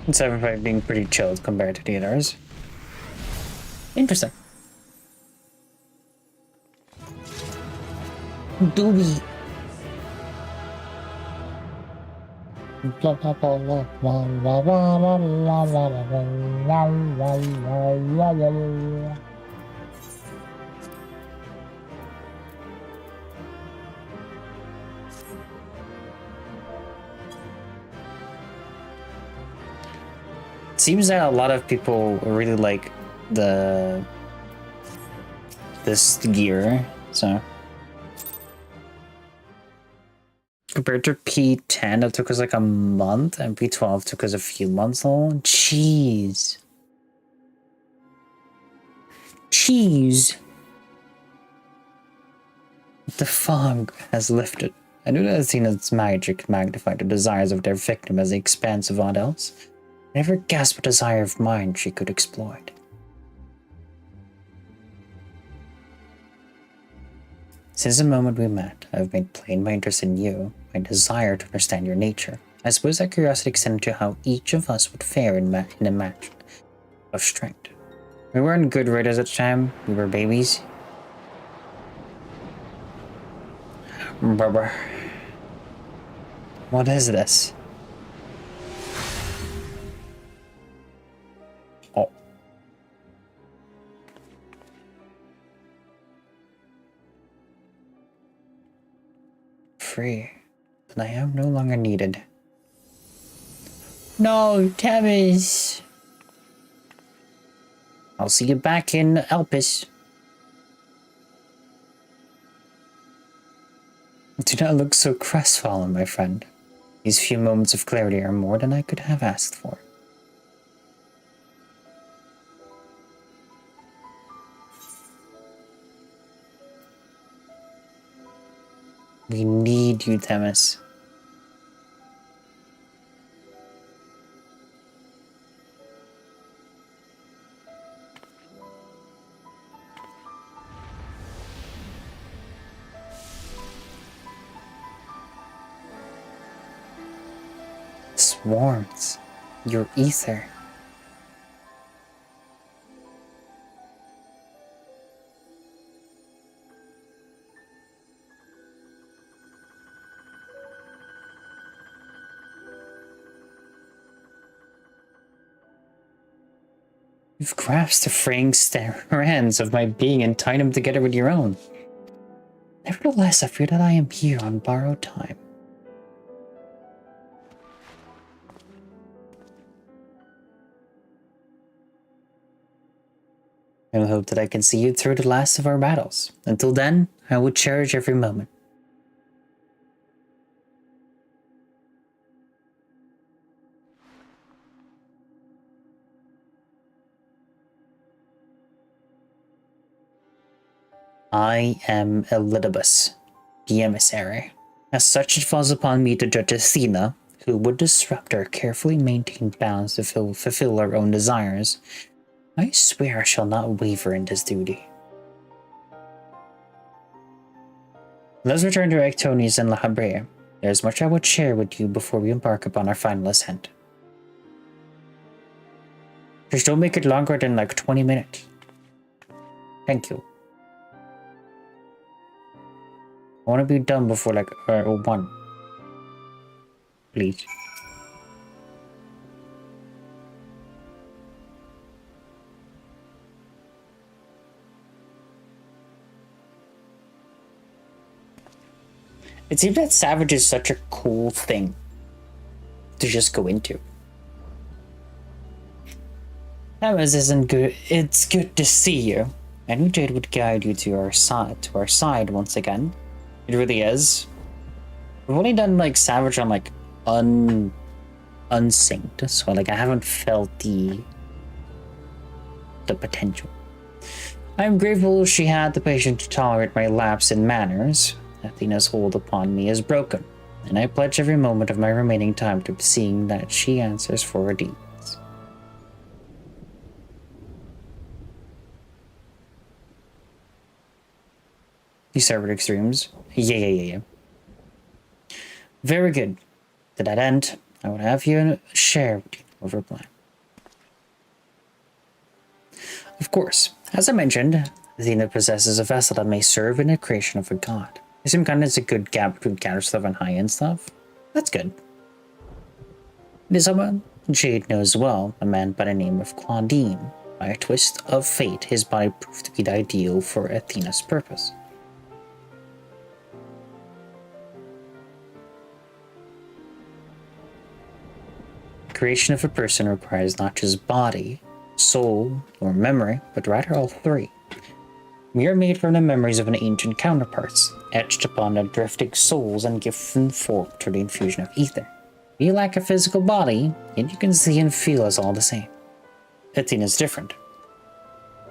It's everybody being pretty chilled compared to the others. Interesting. Doobie. Seems that a lot of people really like this gear, so compared to P10 that took us like a month and P12 took us a few months long. Jeez. The fog has lifted. I knew that Athena's magic magnified the desires of their victim as the expanse of aught else. I never guessed what desire of mine she could exploit. Since the moment we met, I have made plain my interest in you, my desire to understand your nature. I suppose that curiosity extended to how each of us would fare in a match of strength. We weren't good readers at the time, we were babies. Brother. What is this? Oh. Free. Then I am no longer needed. No, Tavis. I'll see you back in Elpis. Do not look so crestfallen, my friend. These few moments of clarity are more than I could have asked for. We need you, Themis. Warmth, your ether. You've grasped the fraying strands of my being and tied them together with your own. Nevertheless, I fear that I am here on borrowed time. I will hope that I can see you through the last of our battles. Until then, I will cherish every moment. I am Elidibus, the emissary. As such, it falls upon me to judge Athena, who would disrupt our carefully maintained bounds to fulfill our own desires. I swear I shall not waver in this duty. Let's return to Actonius and La Habrea. There is much I would share with you before we embark upon our final ascent. Just don't make it longer than like 20 minutes. Thank you. I want to be done before like 1. Please. It seems that Savage is such a cool thing to just go into. Thames isn't good. It's good to see you. I knew Jade would guide you to our side once again. It really is. We've only done like Savage on like unsynced, so like I haven't felt the potential. I'm grateful she had the patience to tolerate my lapse in manners. Athena's hold upon me is broken, and I pledge every moment of my remaining time to seeing that she answers for her deeds. You serve extremes? Yeah. Very good. To that end, I would have you share with you of her plan. Of course, as I mentioned, Athena possesses a vessel that may serve in the creation of a god. Some kind of a good gap between counter stuff and high-end stuff. That's good. It is someone Jade knows well, a man by the name of Claudine. By a twist of fate, his body proved to be the ideal for Athena's purpose. The creation of a person requires not just body, soul, or memory, but rather all three. We are made from the memories of an ancient counterparts, etched upon the drifting souls and given form through the infusion of ether. We lack a physical body, yet you can see and feel us all the same. Athena's different.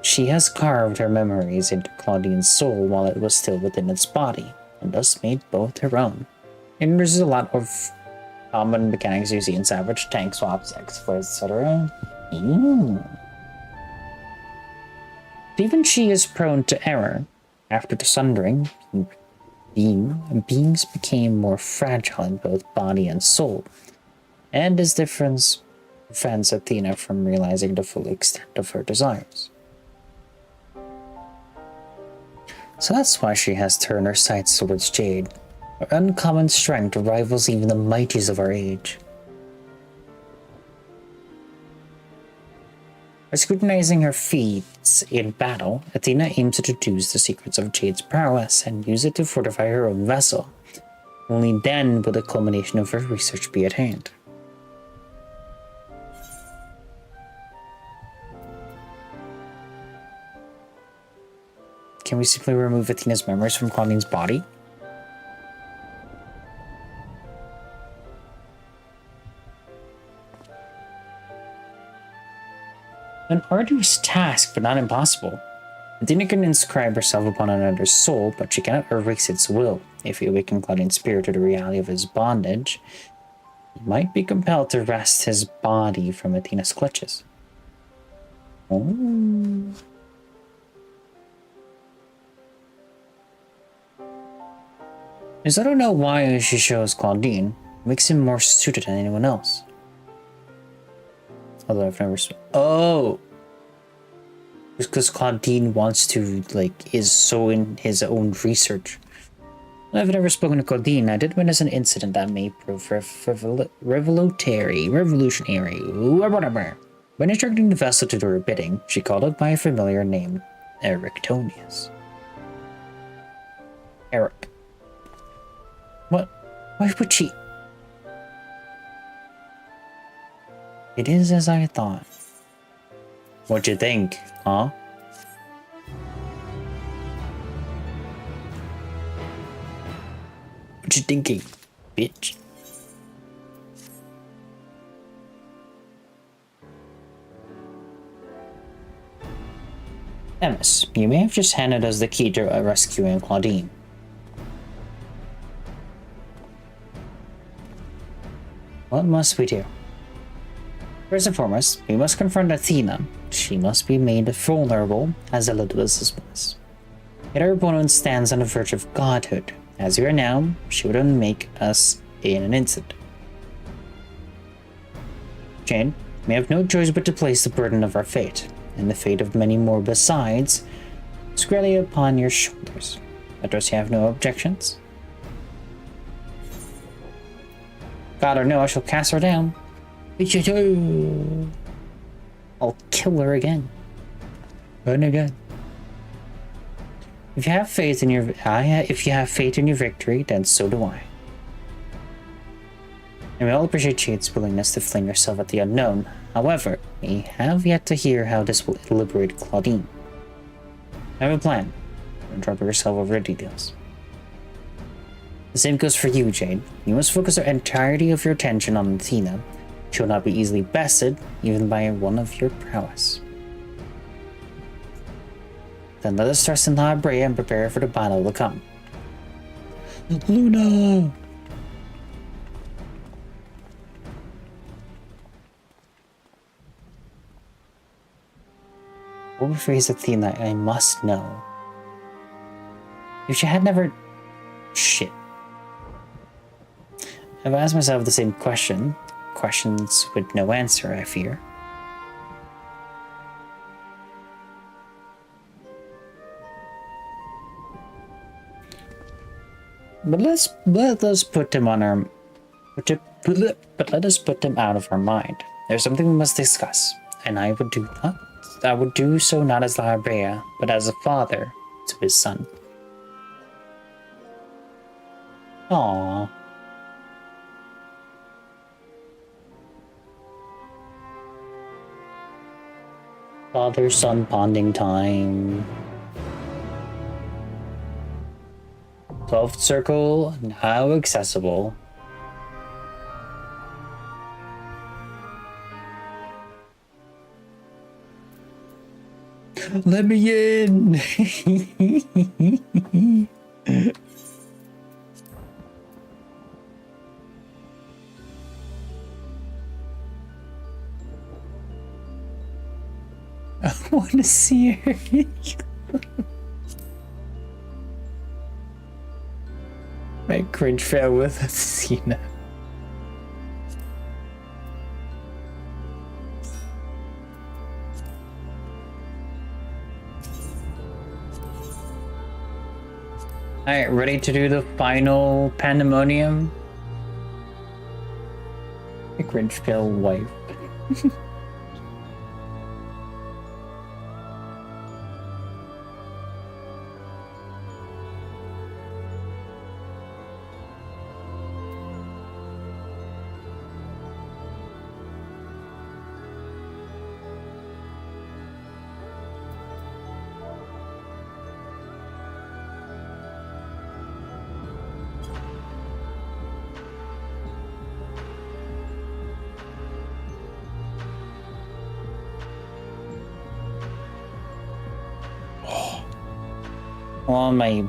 She has carved her memories into Claudine's soul while it was still within its body, and thus made both her own. And there's a lot of common mechanics you see in Savage, tank swaps, exploits, etc. Even she is prone to error. After the sundering, beings became more fragile in both body and soul, and this difference prevents Athena from realizing the full extent of her desires. So that's why she has turned her sights towards Jade. Her uncommon strength rivals even the mightiest of our age. By scrutinizing her feats in battle, Athena aims to deduce the secrets of Jade's prowess and use it to fortify her own vessel. Only then will the culmination of her research be at hand. Can we simply remove Athena's memories from Claudine's body? An arduous task, but not impossible. Athena can inscribe herself upon another's soul, but she cannot erase its will. If we awaken Claudine's spirit to the reality of his bondage, he might be compelled to wrest his body from Athena's clutches. Oh. Because I don't know why she chose Claudine. It makes him more suited than anyone else. Although I've never... Oh! Because Claudine wants to, like, is so in his own research. I've never spoken to Claudine. I did witness an incident that may prove revolutionary, whatever. When instructing the vessel to do her bidding, she called it by a familiar name, Erictonius. Eric. What? Why would she? It is as I thought. What'd you think, huh? What you thinking, bitch? Emis, you may have just handed us the key to rescuing Claudine. What must we do? First and foremost, we must confront Athena. She must be made vulnerable, as Elizabeth was. Yet our opponent stands on the verge of godhood. As we are now, she would unmake us in an instant. Jane, we have no choice but to place the burden of our fate, and the fate of many more besides, squarely upon your shoulders. But does you have no objections? God or no, I shall cast her down. I'll kill her again. And again. If you have faith in your victory, then so do I. And we all appreciate Jade's willingness to fling herself at the unknown. However, we have yet to hear how this will liberate Claudine. I have a plan. Don't trouble yourself over the details. The same goes for you, Jade. You must focus the entirety of your attention on Athena. She will not be easily bested, even by one of your prowess. Then let us thrust into Brea and prepare for the battle to come. Luna! What would phrase Athena I must know? If she had never... Shit. I've asked myself the same question. Questions with no answer, I fear. But let us put him on our but let us put him out of our mind. There's something we must discuss, and I would do so not as LittleRyoko, but as a father to his son. Aww. Father-son bonding time. 12th circle now accessible. Let me in. I want to see her. My cringe fail with Athena. Alright, ready to do the final pandemonium? My cringe fail wife. On my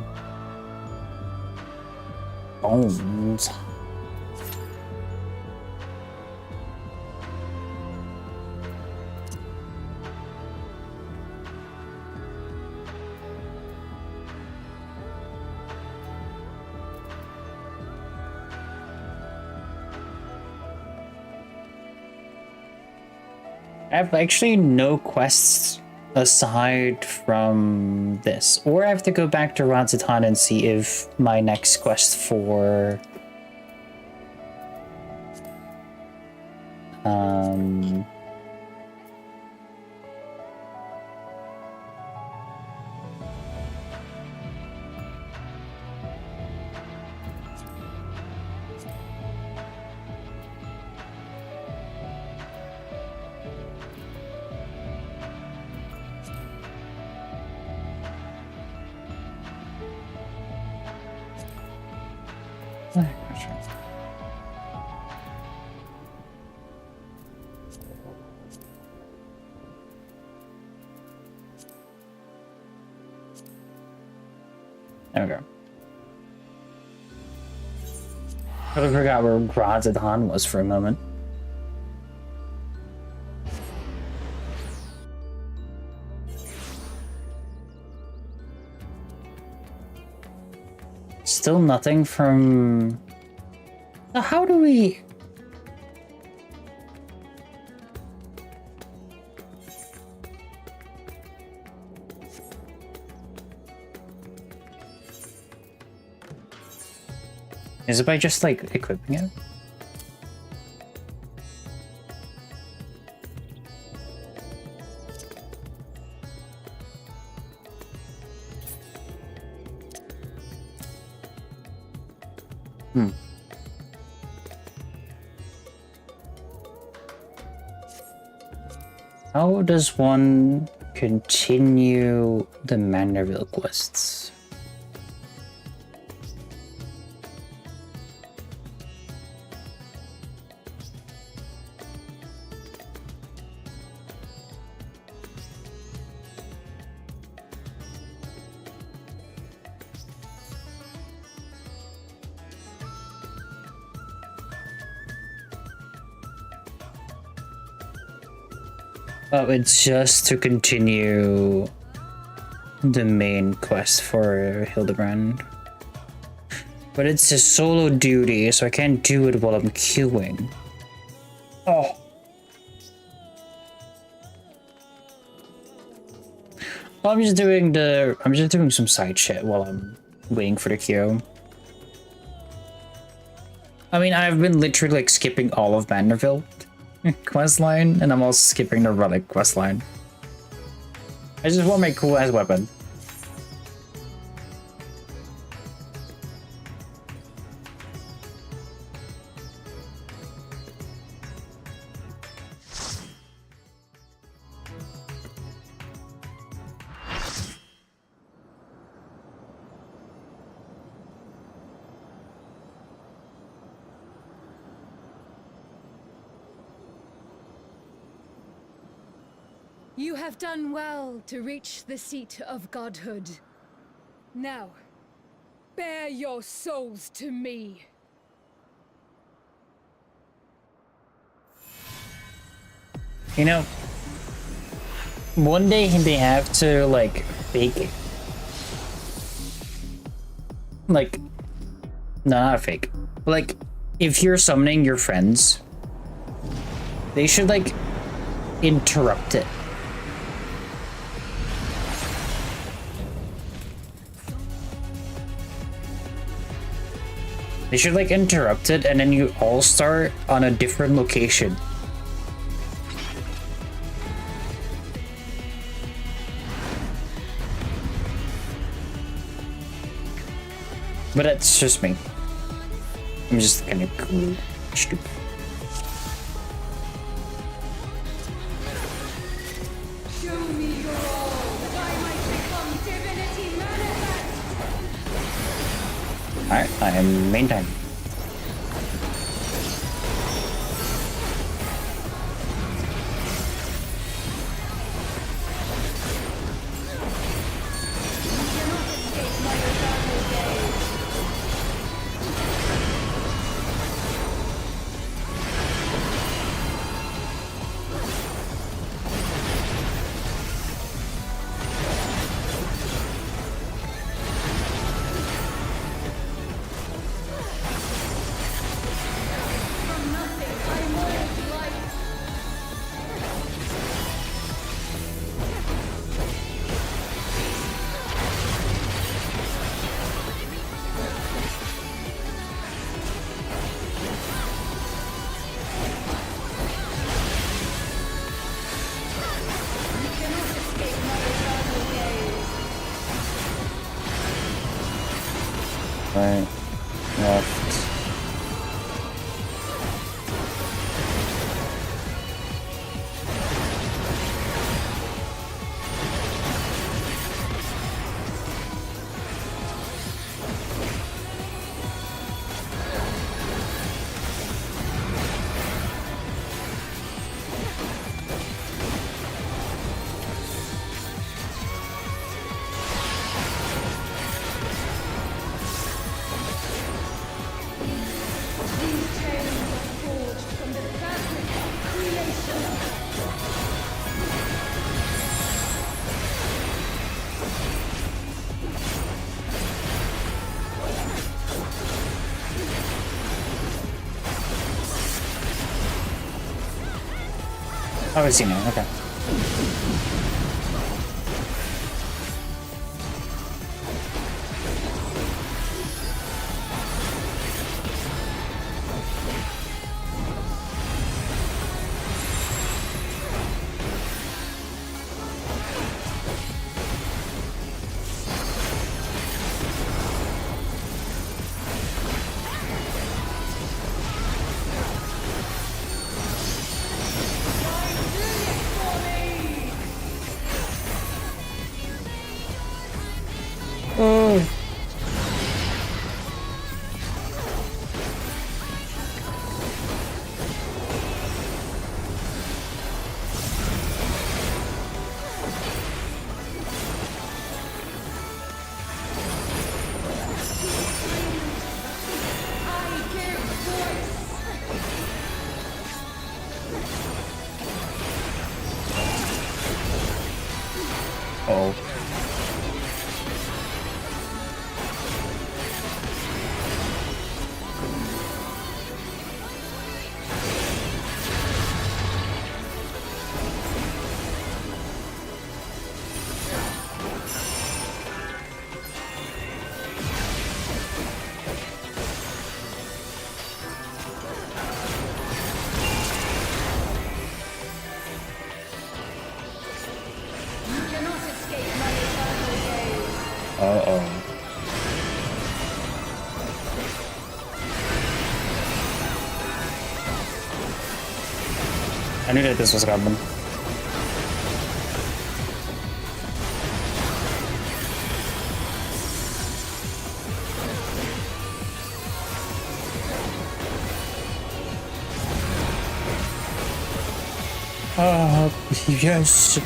bones. I have actually no quests aside from this, or I have to go back to Ranzatan and see if my next quest for there we go. I forgot where Ranzatan was for a moment. Still nothing from... How do we... Is it by just, like, equipping it? How does one continue the Manderville quests? Oh, it's just to continue the main quest for Hildebrand. But it's a solo duty, so I can't do it while I'm queuing. Oh. Well, I'm just doing some side shit while I'm waiting for the queue. I mean, I've been literally like skipping all of Vanderbilt questline, and I'm also skipping the Relic questline. I just want my cool ass weapon. You have done well to reach the seat of godhood. Now, bear your souls to me. You know, one day they have to like fake it. Like, no, not fake. Like, if you're summoning your friends, they should like interrupt it. They should like interrupt it, and then you all start on a different location. But that's just me. I'm just kind of cool, stupid. Show me your all, that I might become divinity manifest. Alright, I am main time. Right, left. Oh, I see now, okay. Oh. Oh. Uh-oh. I knew that this was coming. Yes.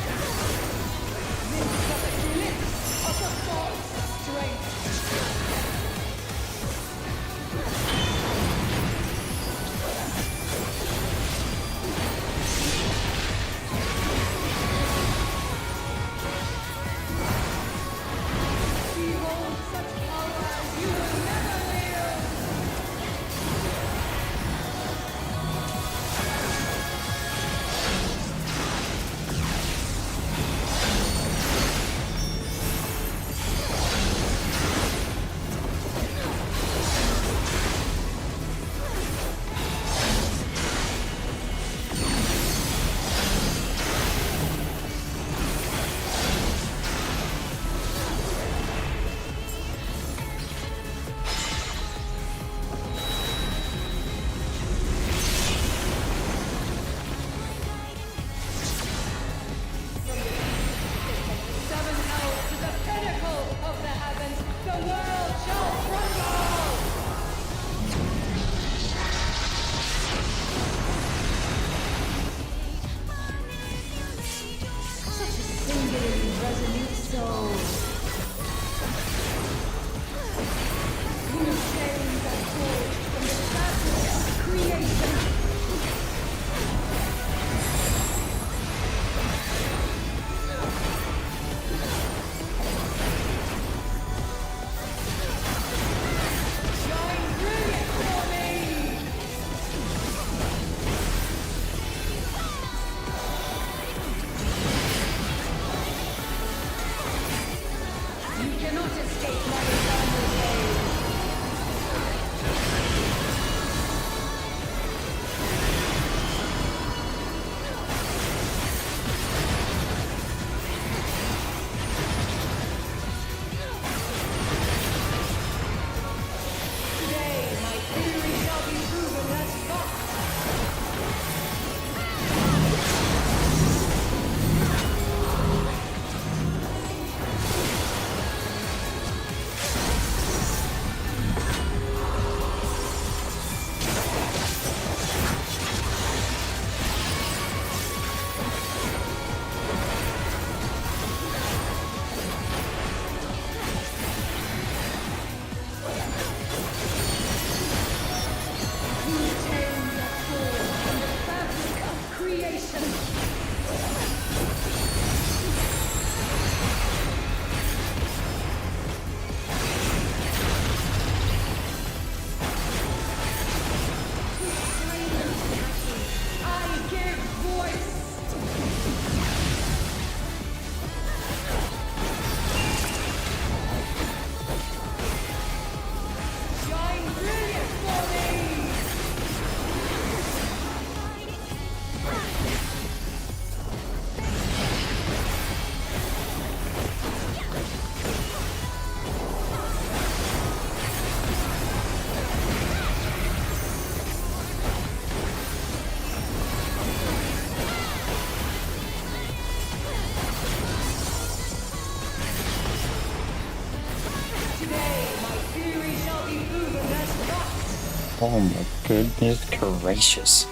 Oh my goodness gracious.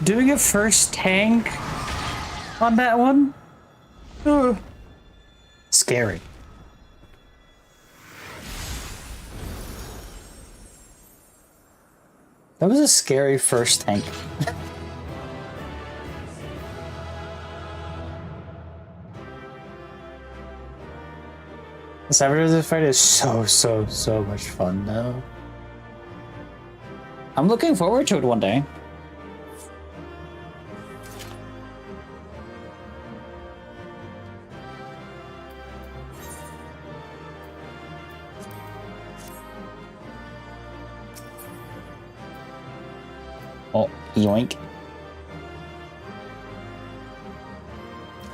Doing a first tank on that one? Ugh. Scary. That was a scary first tank. The Saboteur fight is so much fun though. I'm looking forward to it one day. Oh, yoink.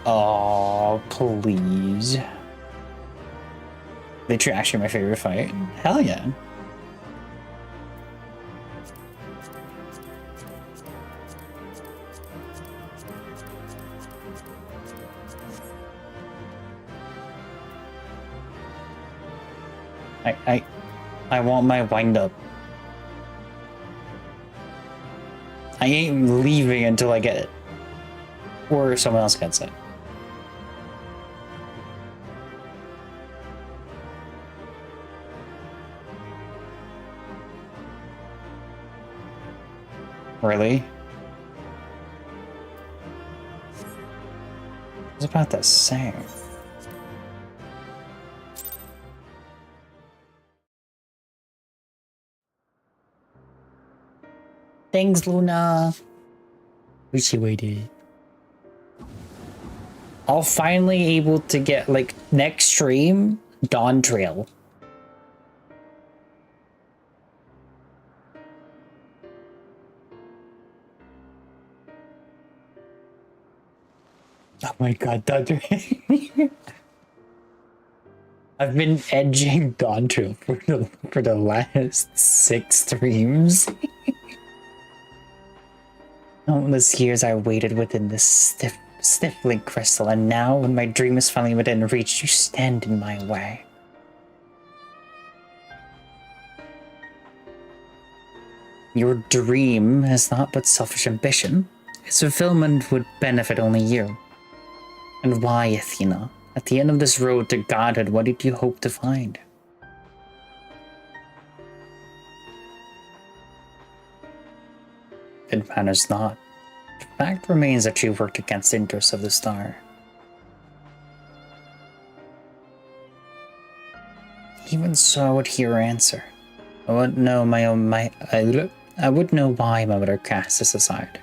Oh, Oh, please. Literally actually my favorite fight. Hell yeah. I want my wind up. I ain't leaving until I get it. Or someone else gets it. Really? It's about the same. Thanks, Luna. Wish you waited. I'll finally able to get, like, next stream, Dawntrail. Oh my god, Dawntrail. I've been edging Dawntrail for the last 6 streams. Countless years I waited within this stifling crystal, and now when my dream is finally within reach, you stand in my way. Your dream is not but selfish ambition. Its fulfillment would benefit only you. And why, Athena? At the end of this road to godhood, what did you hope to find? It matters not. The fact remains that you worked against the interests of the star. Even so, I would hear her answer. I would know I would know why my mother cast us aside.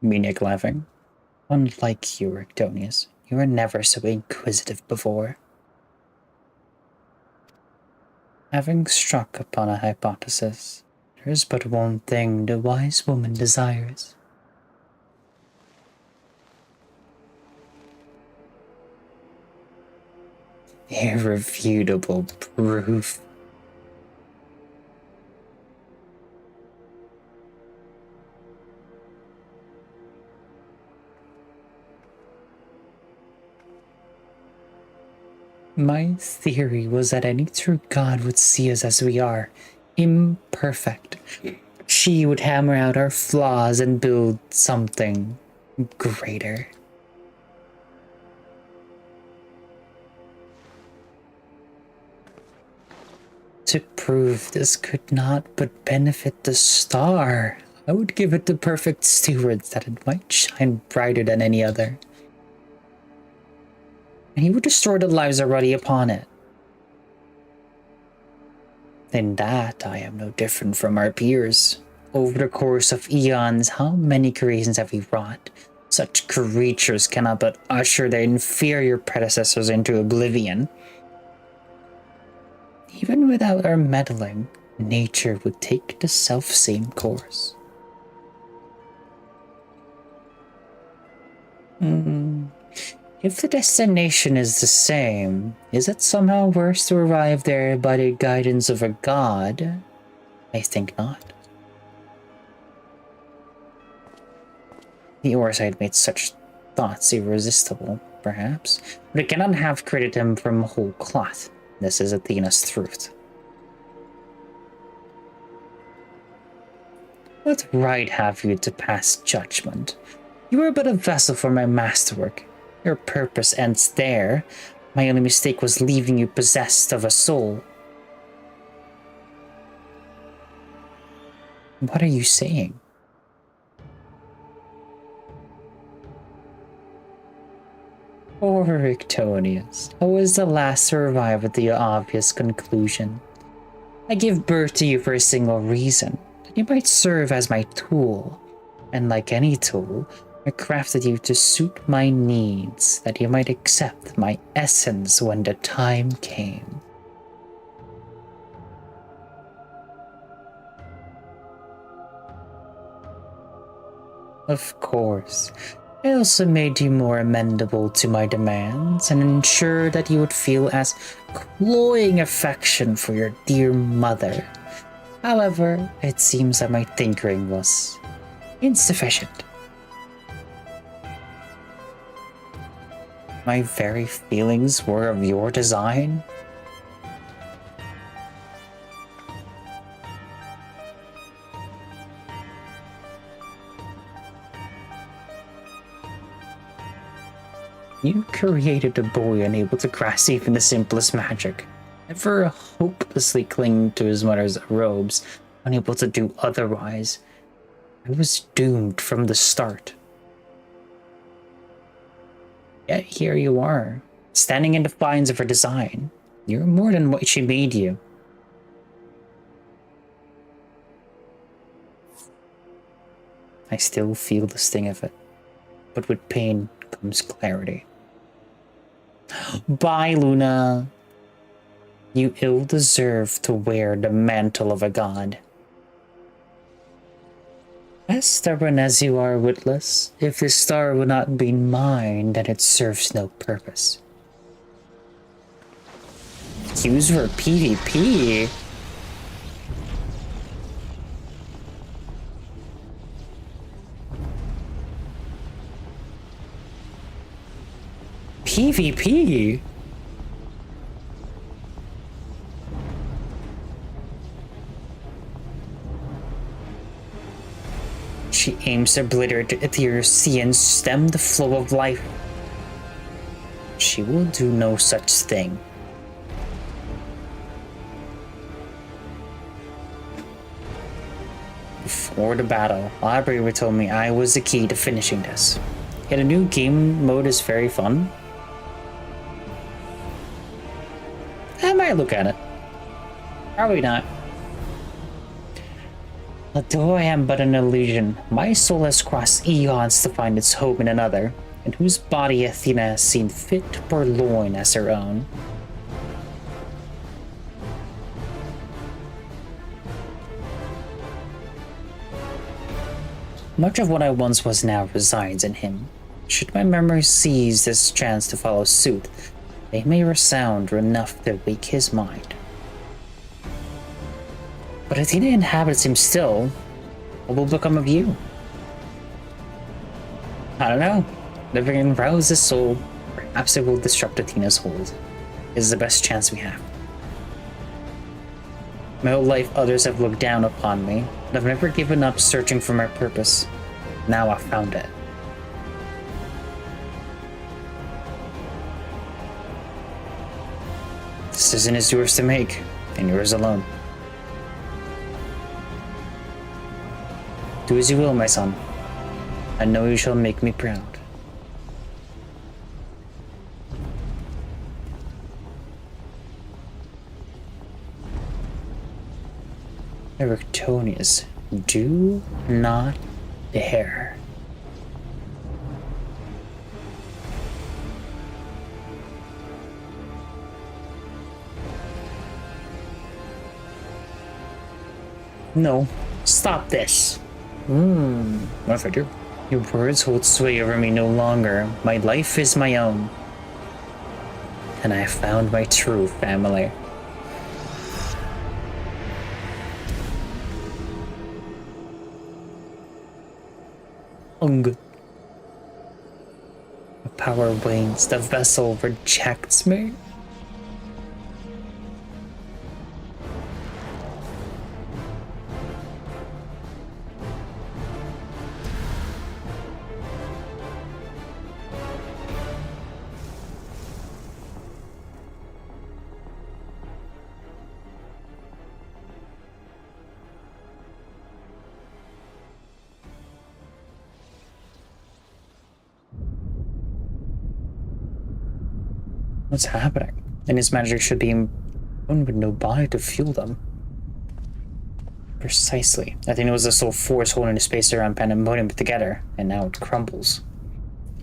Meniac laughing. Unlike you, Rectonius, you were never so inquisitive before. Having struck upon a hypothesis, there is but one thing the wise woman desires. Irrefutable proof. My theory was that any true god would see us as we are, imperfect. She would hammer out our flaws and build something greater. To prove this could not but benefit the star, I would give it the perfect stewards that it might shine brighter than any other. And he would destroy the lives already upon it. In that, I am no different from our peers. Over the course of eons, how many creations have we wrought? Such creatures cannot but usher their inferior predecessors into oblivion. Even without our meddling, nature would take the self-same course. If the destination is the same, is it somehow worse to arrive there by the guidance of a god? I think not. The Orside made such thoughts irresistible, perhaps, but it cannot have created him from whole cloth. This is Athena's truth. What right have you to pass judgment? You are but a vessel for my masterwork. Your purpose ends there. My only mistake was leaving you possessed of a soul. What are you saying? Poor Victonius, I was the last to arrive at the obvious conclusion. I give birth to you for a single reason, that you might serve as my tool. And like any tool, I crafted you to suit my needs, that you might accept my essence when the time came. Of course, I also made you more amenable to my demands and ensured that you would feel as cloying affection for your dear mother. However, it seems that my tinkering was insufficient. My very feelings were of your design. You created a boy unable to grasp even the simplest magic, ever hopelessly clinging to his mother's robes, unable to do otherwise. I was doomed from the start. Yet here you are, standing in defiance of her design. You're more than what she made you. I still feel the sting of it, but with pain comes clarity. Bye, Luna. You ill deserve to wear the mantle of a god. As stubborn as you are, Witless, if this star would not be mine, then it serves no purpose. Use for PvP? PvP? She aims to obliterate the ethereal sea and stem the flow of life. She will do no such thing. Before the battle, Library told me I was the key to finishing this. Yet a new game mode is very fun. I might look at it. Probably not. Although I am but an illusion, my soul has crossed eons to find its home in another, and whose body Athena has seen fit to purloin as her own. Much of what I once was now resides in him. Should my memory seize this chance to follow suit, they may resound enough to wake his mind. But Athena inhabits him still. What will become of you? I don't know. If we can rouse his soul, perhaps it will disrupt Athena's hold. It is the best chance we have. My whole life others have looked down upon me, but I've never given up searching for my purpose. Now I've found it. This decision is yours to make, and yours alone. Do as you will, my son. I know you shall make me proud. Erictonius, do not dare. No, stop this. What if I do? Your words hold sway over me no longer. My life is my own. And I have found my true family. Ung. The power wanes. The vessel rejects me. What's happening? And his magic should be one with no body to fuel them. Precisely. I think it was the sole force holding the space around Pandemonium together, and now it crumbles.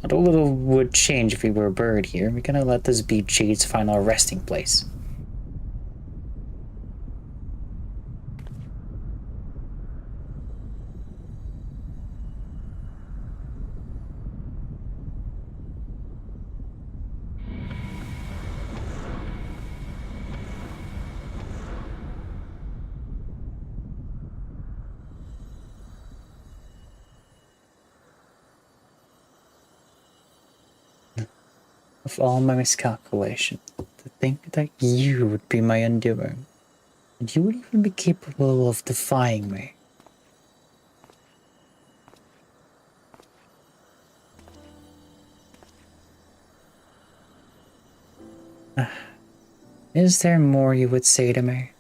Although little would change if we were buried here, we gotta let this be Jade's final resting place. Of all my miscalculation, to think that you would be my undoing, and you would even be capable of defying me. Is there more you would say to me?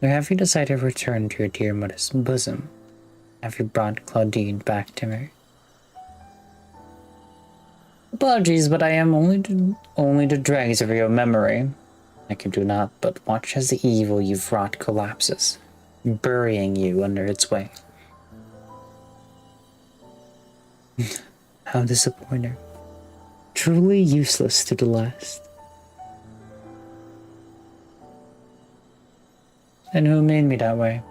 Or have you decided to return to your dear mother's bosom? Have you brought Claudine back to me? Apologies, but I am only the dregs of your memory. I can do not but watch as the evil you've wrought collapses, burying you under its weight. How disappointing. Truly useless to the last. And who made me that way?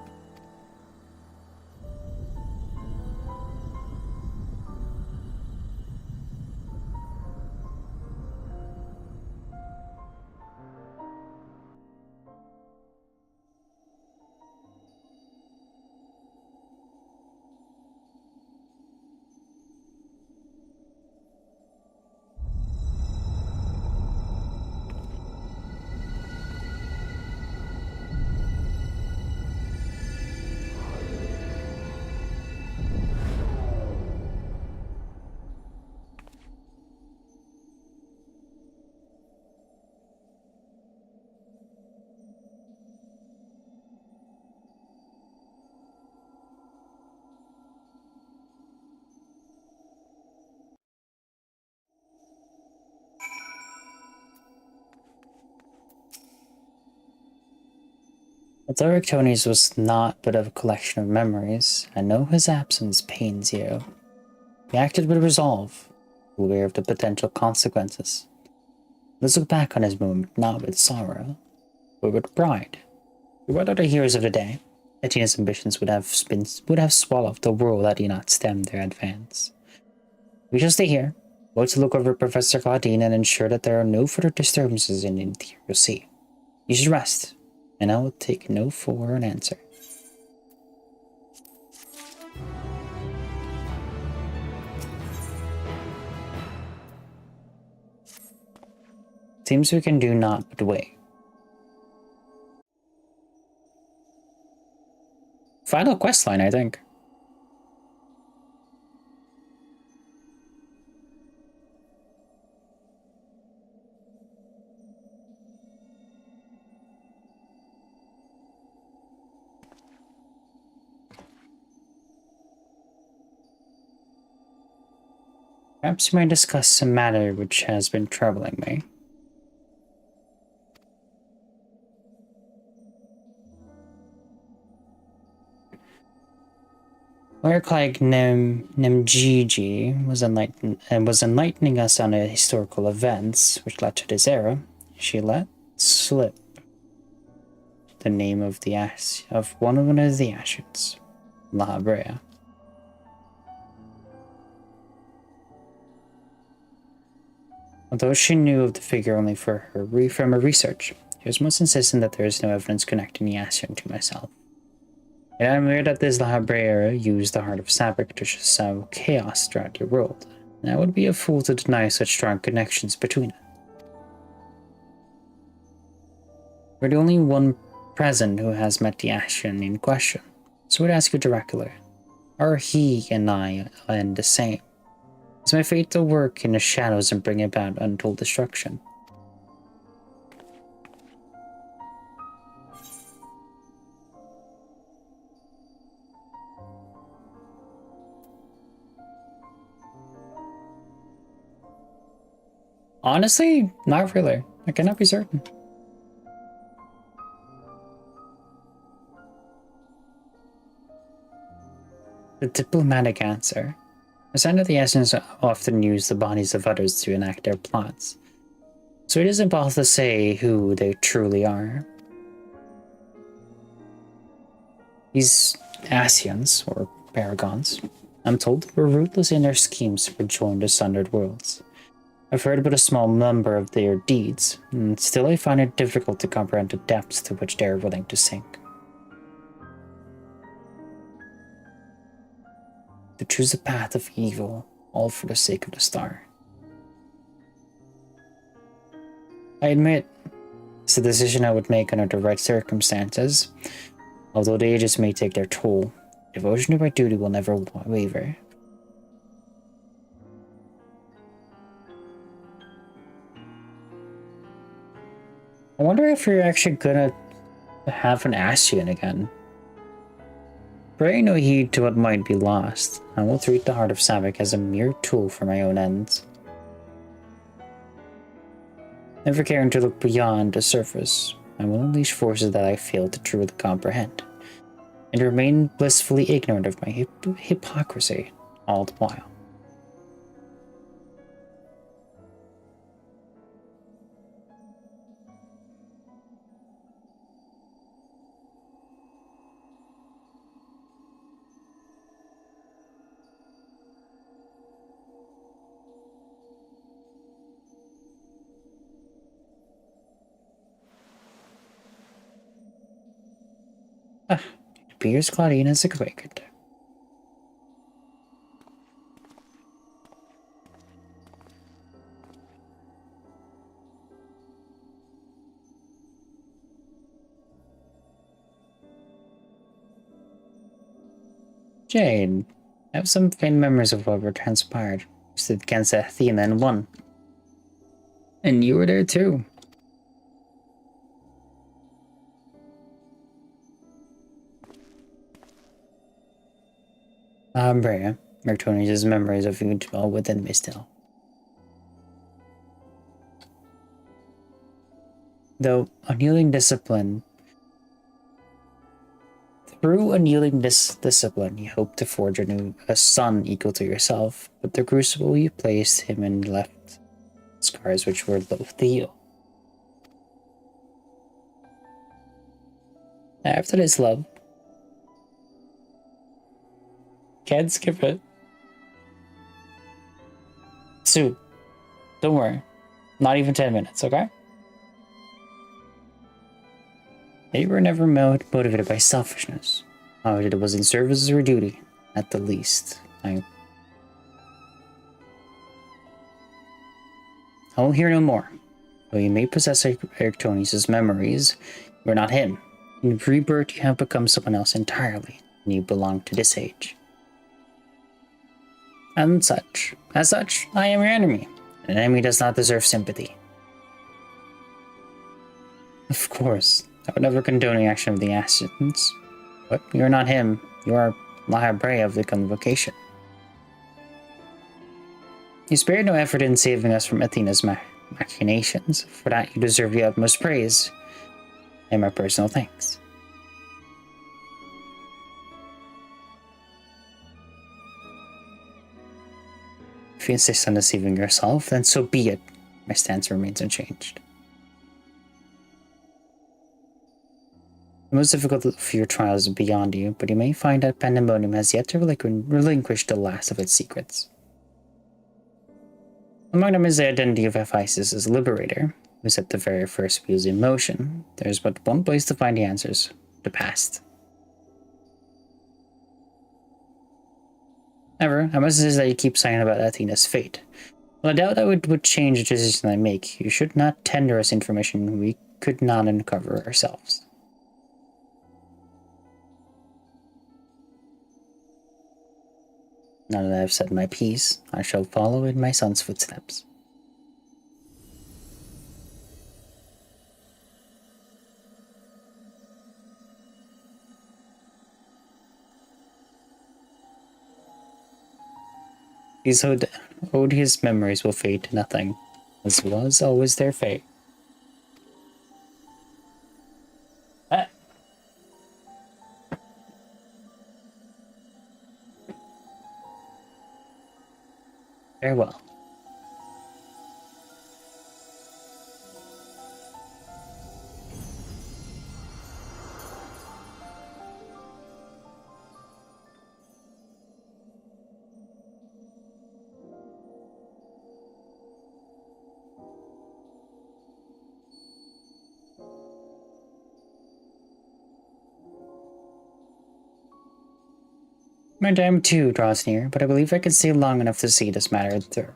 Although Tony's was not but of a collection of memories, I know his absence pains you. He acted with resolve, aware of the potential consequences. Let's look back on his moment not with sorrow, but with pride. What are the heroes of the day? Etina's ambitions would have swallowed the world had he not stemmed their advance. We shall stay here, both to look over Professor Claudine and ensure that there are no further disturbances in the interior sea. You should rest, and I will take no for an answer. Seems we can do naught but wait. Final questline, I think. Perhaps we may discuss a matter which has been troubling me. Cleric like Nemgigi was enlightening us on the historical events which led to this era. She let slip the name of one of the Ashes, La Brea. Although she knew of the figure only from her research, she was most insistent that there is no evidence connecting the Ashen to myself. Yet I'm aware that this La Brea used the Heart of Fabric to sow chaos throughout your world, and I would be a fool to deny such strong connections between them. We're the only one present who has met the Ashen in question, so I would ask you directly, are he and I the same? Is my fate to work in the shadows and bring about untold destruction? Honestly, not really. I cannot be certain. The diplomatic answer. A sign of the essence often use the bodies of others to enact their plots, so it isn't possible to say who they truly are. These Asians, or Paragons, I'm told, were ruthless in their schemes to rejoin the Sundered Worlds. I've heard but a small number of their deeds, and still I find it difficult to comprehend the depths to which they are willing to sink. To choose a path of evil, all for the sake of the star. I admit, it's a decision I would make under the right circumstances. Although the ages may take their toll, devotion to my duty will never waver. I wonder if you're actually gonna have an Asian again. Pray no heed to what might be lost. I will treat the Heart of Savik as a mere tool for my own ends. Never caring to look beyond the surface, I will unleash forces that I fail to truly comprehend, and remain blissfully ignorant of my hypocrisy all the while. It appears Claudine is awakened. Jade, I have some faint memories of what transpired. You stood against Athena and won. And you were there too. Brea, Mertonius' memories of you dwell within me still. Though unyielding discipline, through unyielding discipline, you hope to forge a son equal to yourself, but the crucible you placed him in left scars which were loath to heal. After this love, can't skip it. Soon. Don't worry. Not even 10 minutes, okay? They were never motivated by selfishness. It was in service of your duty, at the least. I will hear no more. Though you may possess Erictonius' memories, you are not him. In rebirth, you have become someone else entirely, and you belong to this age. As such, I am your enemy. An enemy does not deserve sympathy. Of course, I would never condone the action of the Asians. But you are not him. You are Brea of the Convocation. You spared no effort in saving us from Athena's machinations. For that, you deserve the utmost praise and my personal thanks. If you insist on deceiving yourself, then so be it. My stance remains unchanged. The most difficult of your trials is beyond you, but you may find that Pandemonium has yet to relinquish the last of its secrets. Among them is the identity of Ephesus as Liberator, who set the very first wheels in motion. There is but one place to find the answers: the past. However, I must insist that you keep silent about Athena's fate. While I doubt that would change the decision I make, you should not tender us information we could not uncover ourselves. Now that I have said my piece, I shall follow in my son's footsteps. These odious memories will fade to nothing, as was always their fate. My time too draws near, but I believe I can stay long enough to see this matter through.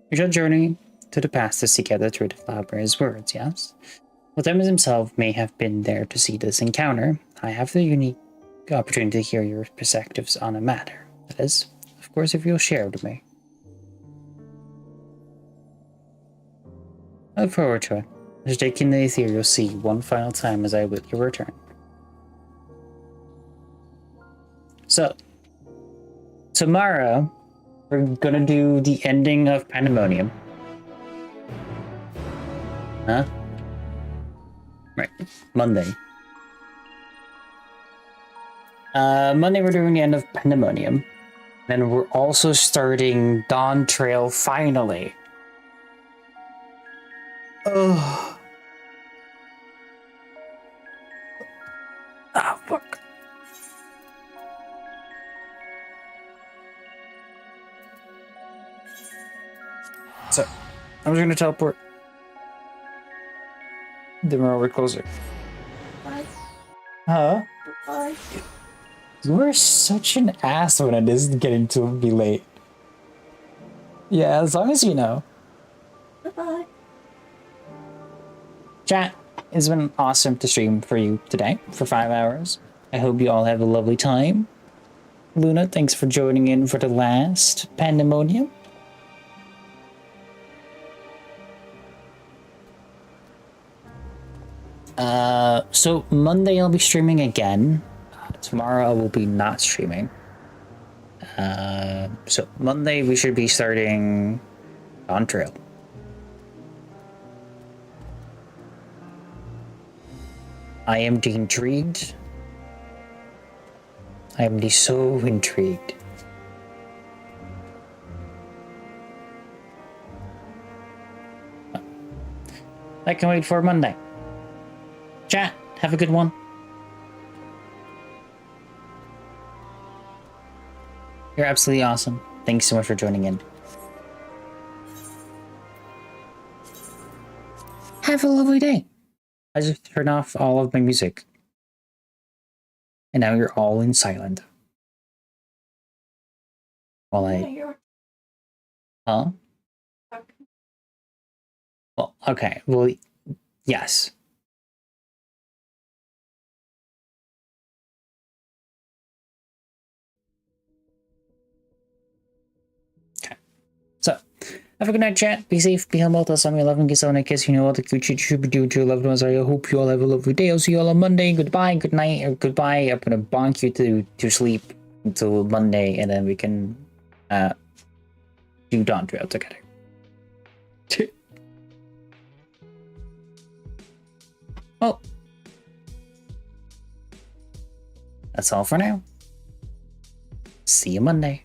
We shall journey to the past to seek out the truth of Library's words, yes? While Thomas himself may have been there to see this encounter, I have the unique opportunity to hear your perspectives on a matter. That is, of course, if you'll share with me. I look forward to it. As taking the ethereal sea one final time as I await your return. So, tomorrow, we're gonna do the ending of Pandemonium. Huh? Right, Monday. Monday we're doing the end of Pandemonium. Then we're also starting Dawntrail finally. Oh. Ah, fuck. So, I'm just gonna teleport. Then we're closer. Bye. Huh? Bye. You are such an ass when it is getting to be late. Yeah, as long as you know. Goodbye. Chat, it's been awesome to stream for you today for 5 hours. I hope you all have a lovely time. Luna, thanks for joining in for the last Pandemonium. So Monday I'll be streaming again. Tomorrow I will be not streaming. So Monday we should be starting Dawntrail. I am intrigued. I am so intrigued. I can wait for Monday. Chat, have a good one. You're absolutely awesome. Thanks so much for joining in. Have a lovely day. I just turned off all of my music. And now you're all in silent. While I... Huh? Well, okay. Well, yes. Okay. So, have a good night, chat. Be safe, be humble, tell someone you love and kiss someone I kiss. You know what the good shit you should be doing to your loved ones. I hope you all have a lovely day. I'll see you all on Monday. Goodbye, good night, or goodbye. I'm gonna bonk you to sleep until Monday, and then we can do Dawntrail together. Well, that's all for now. See you Monday.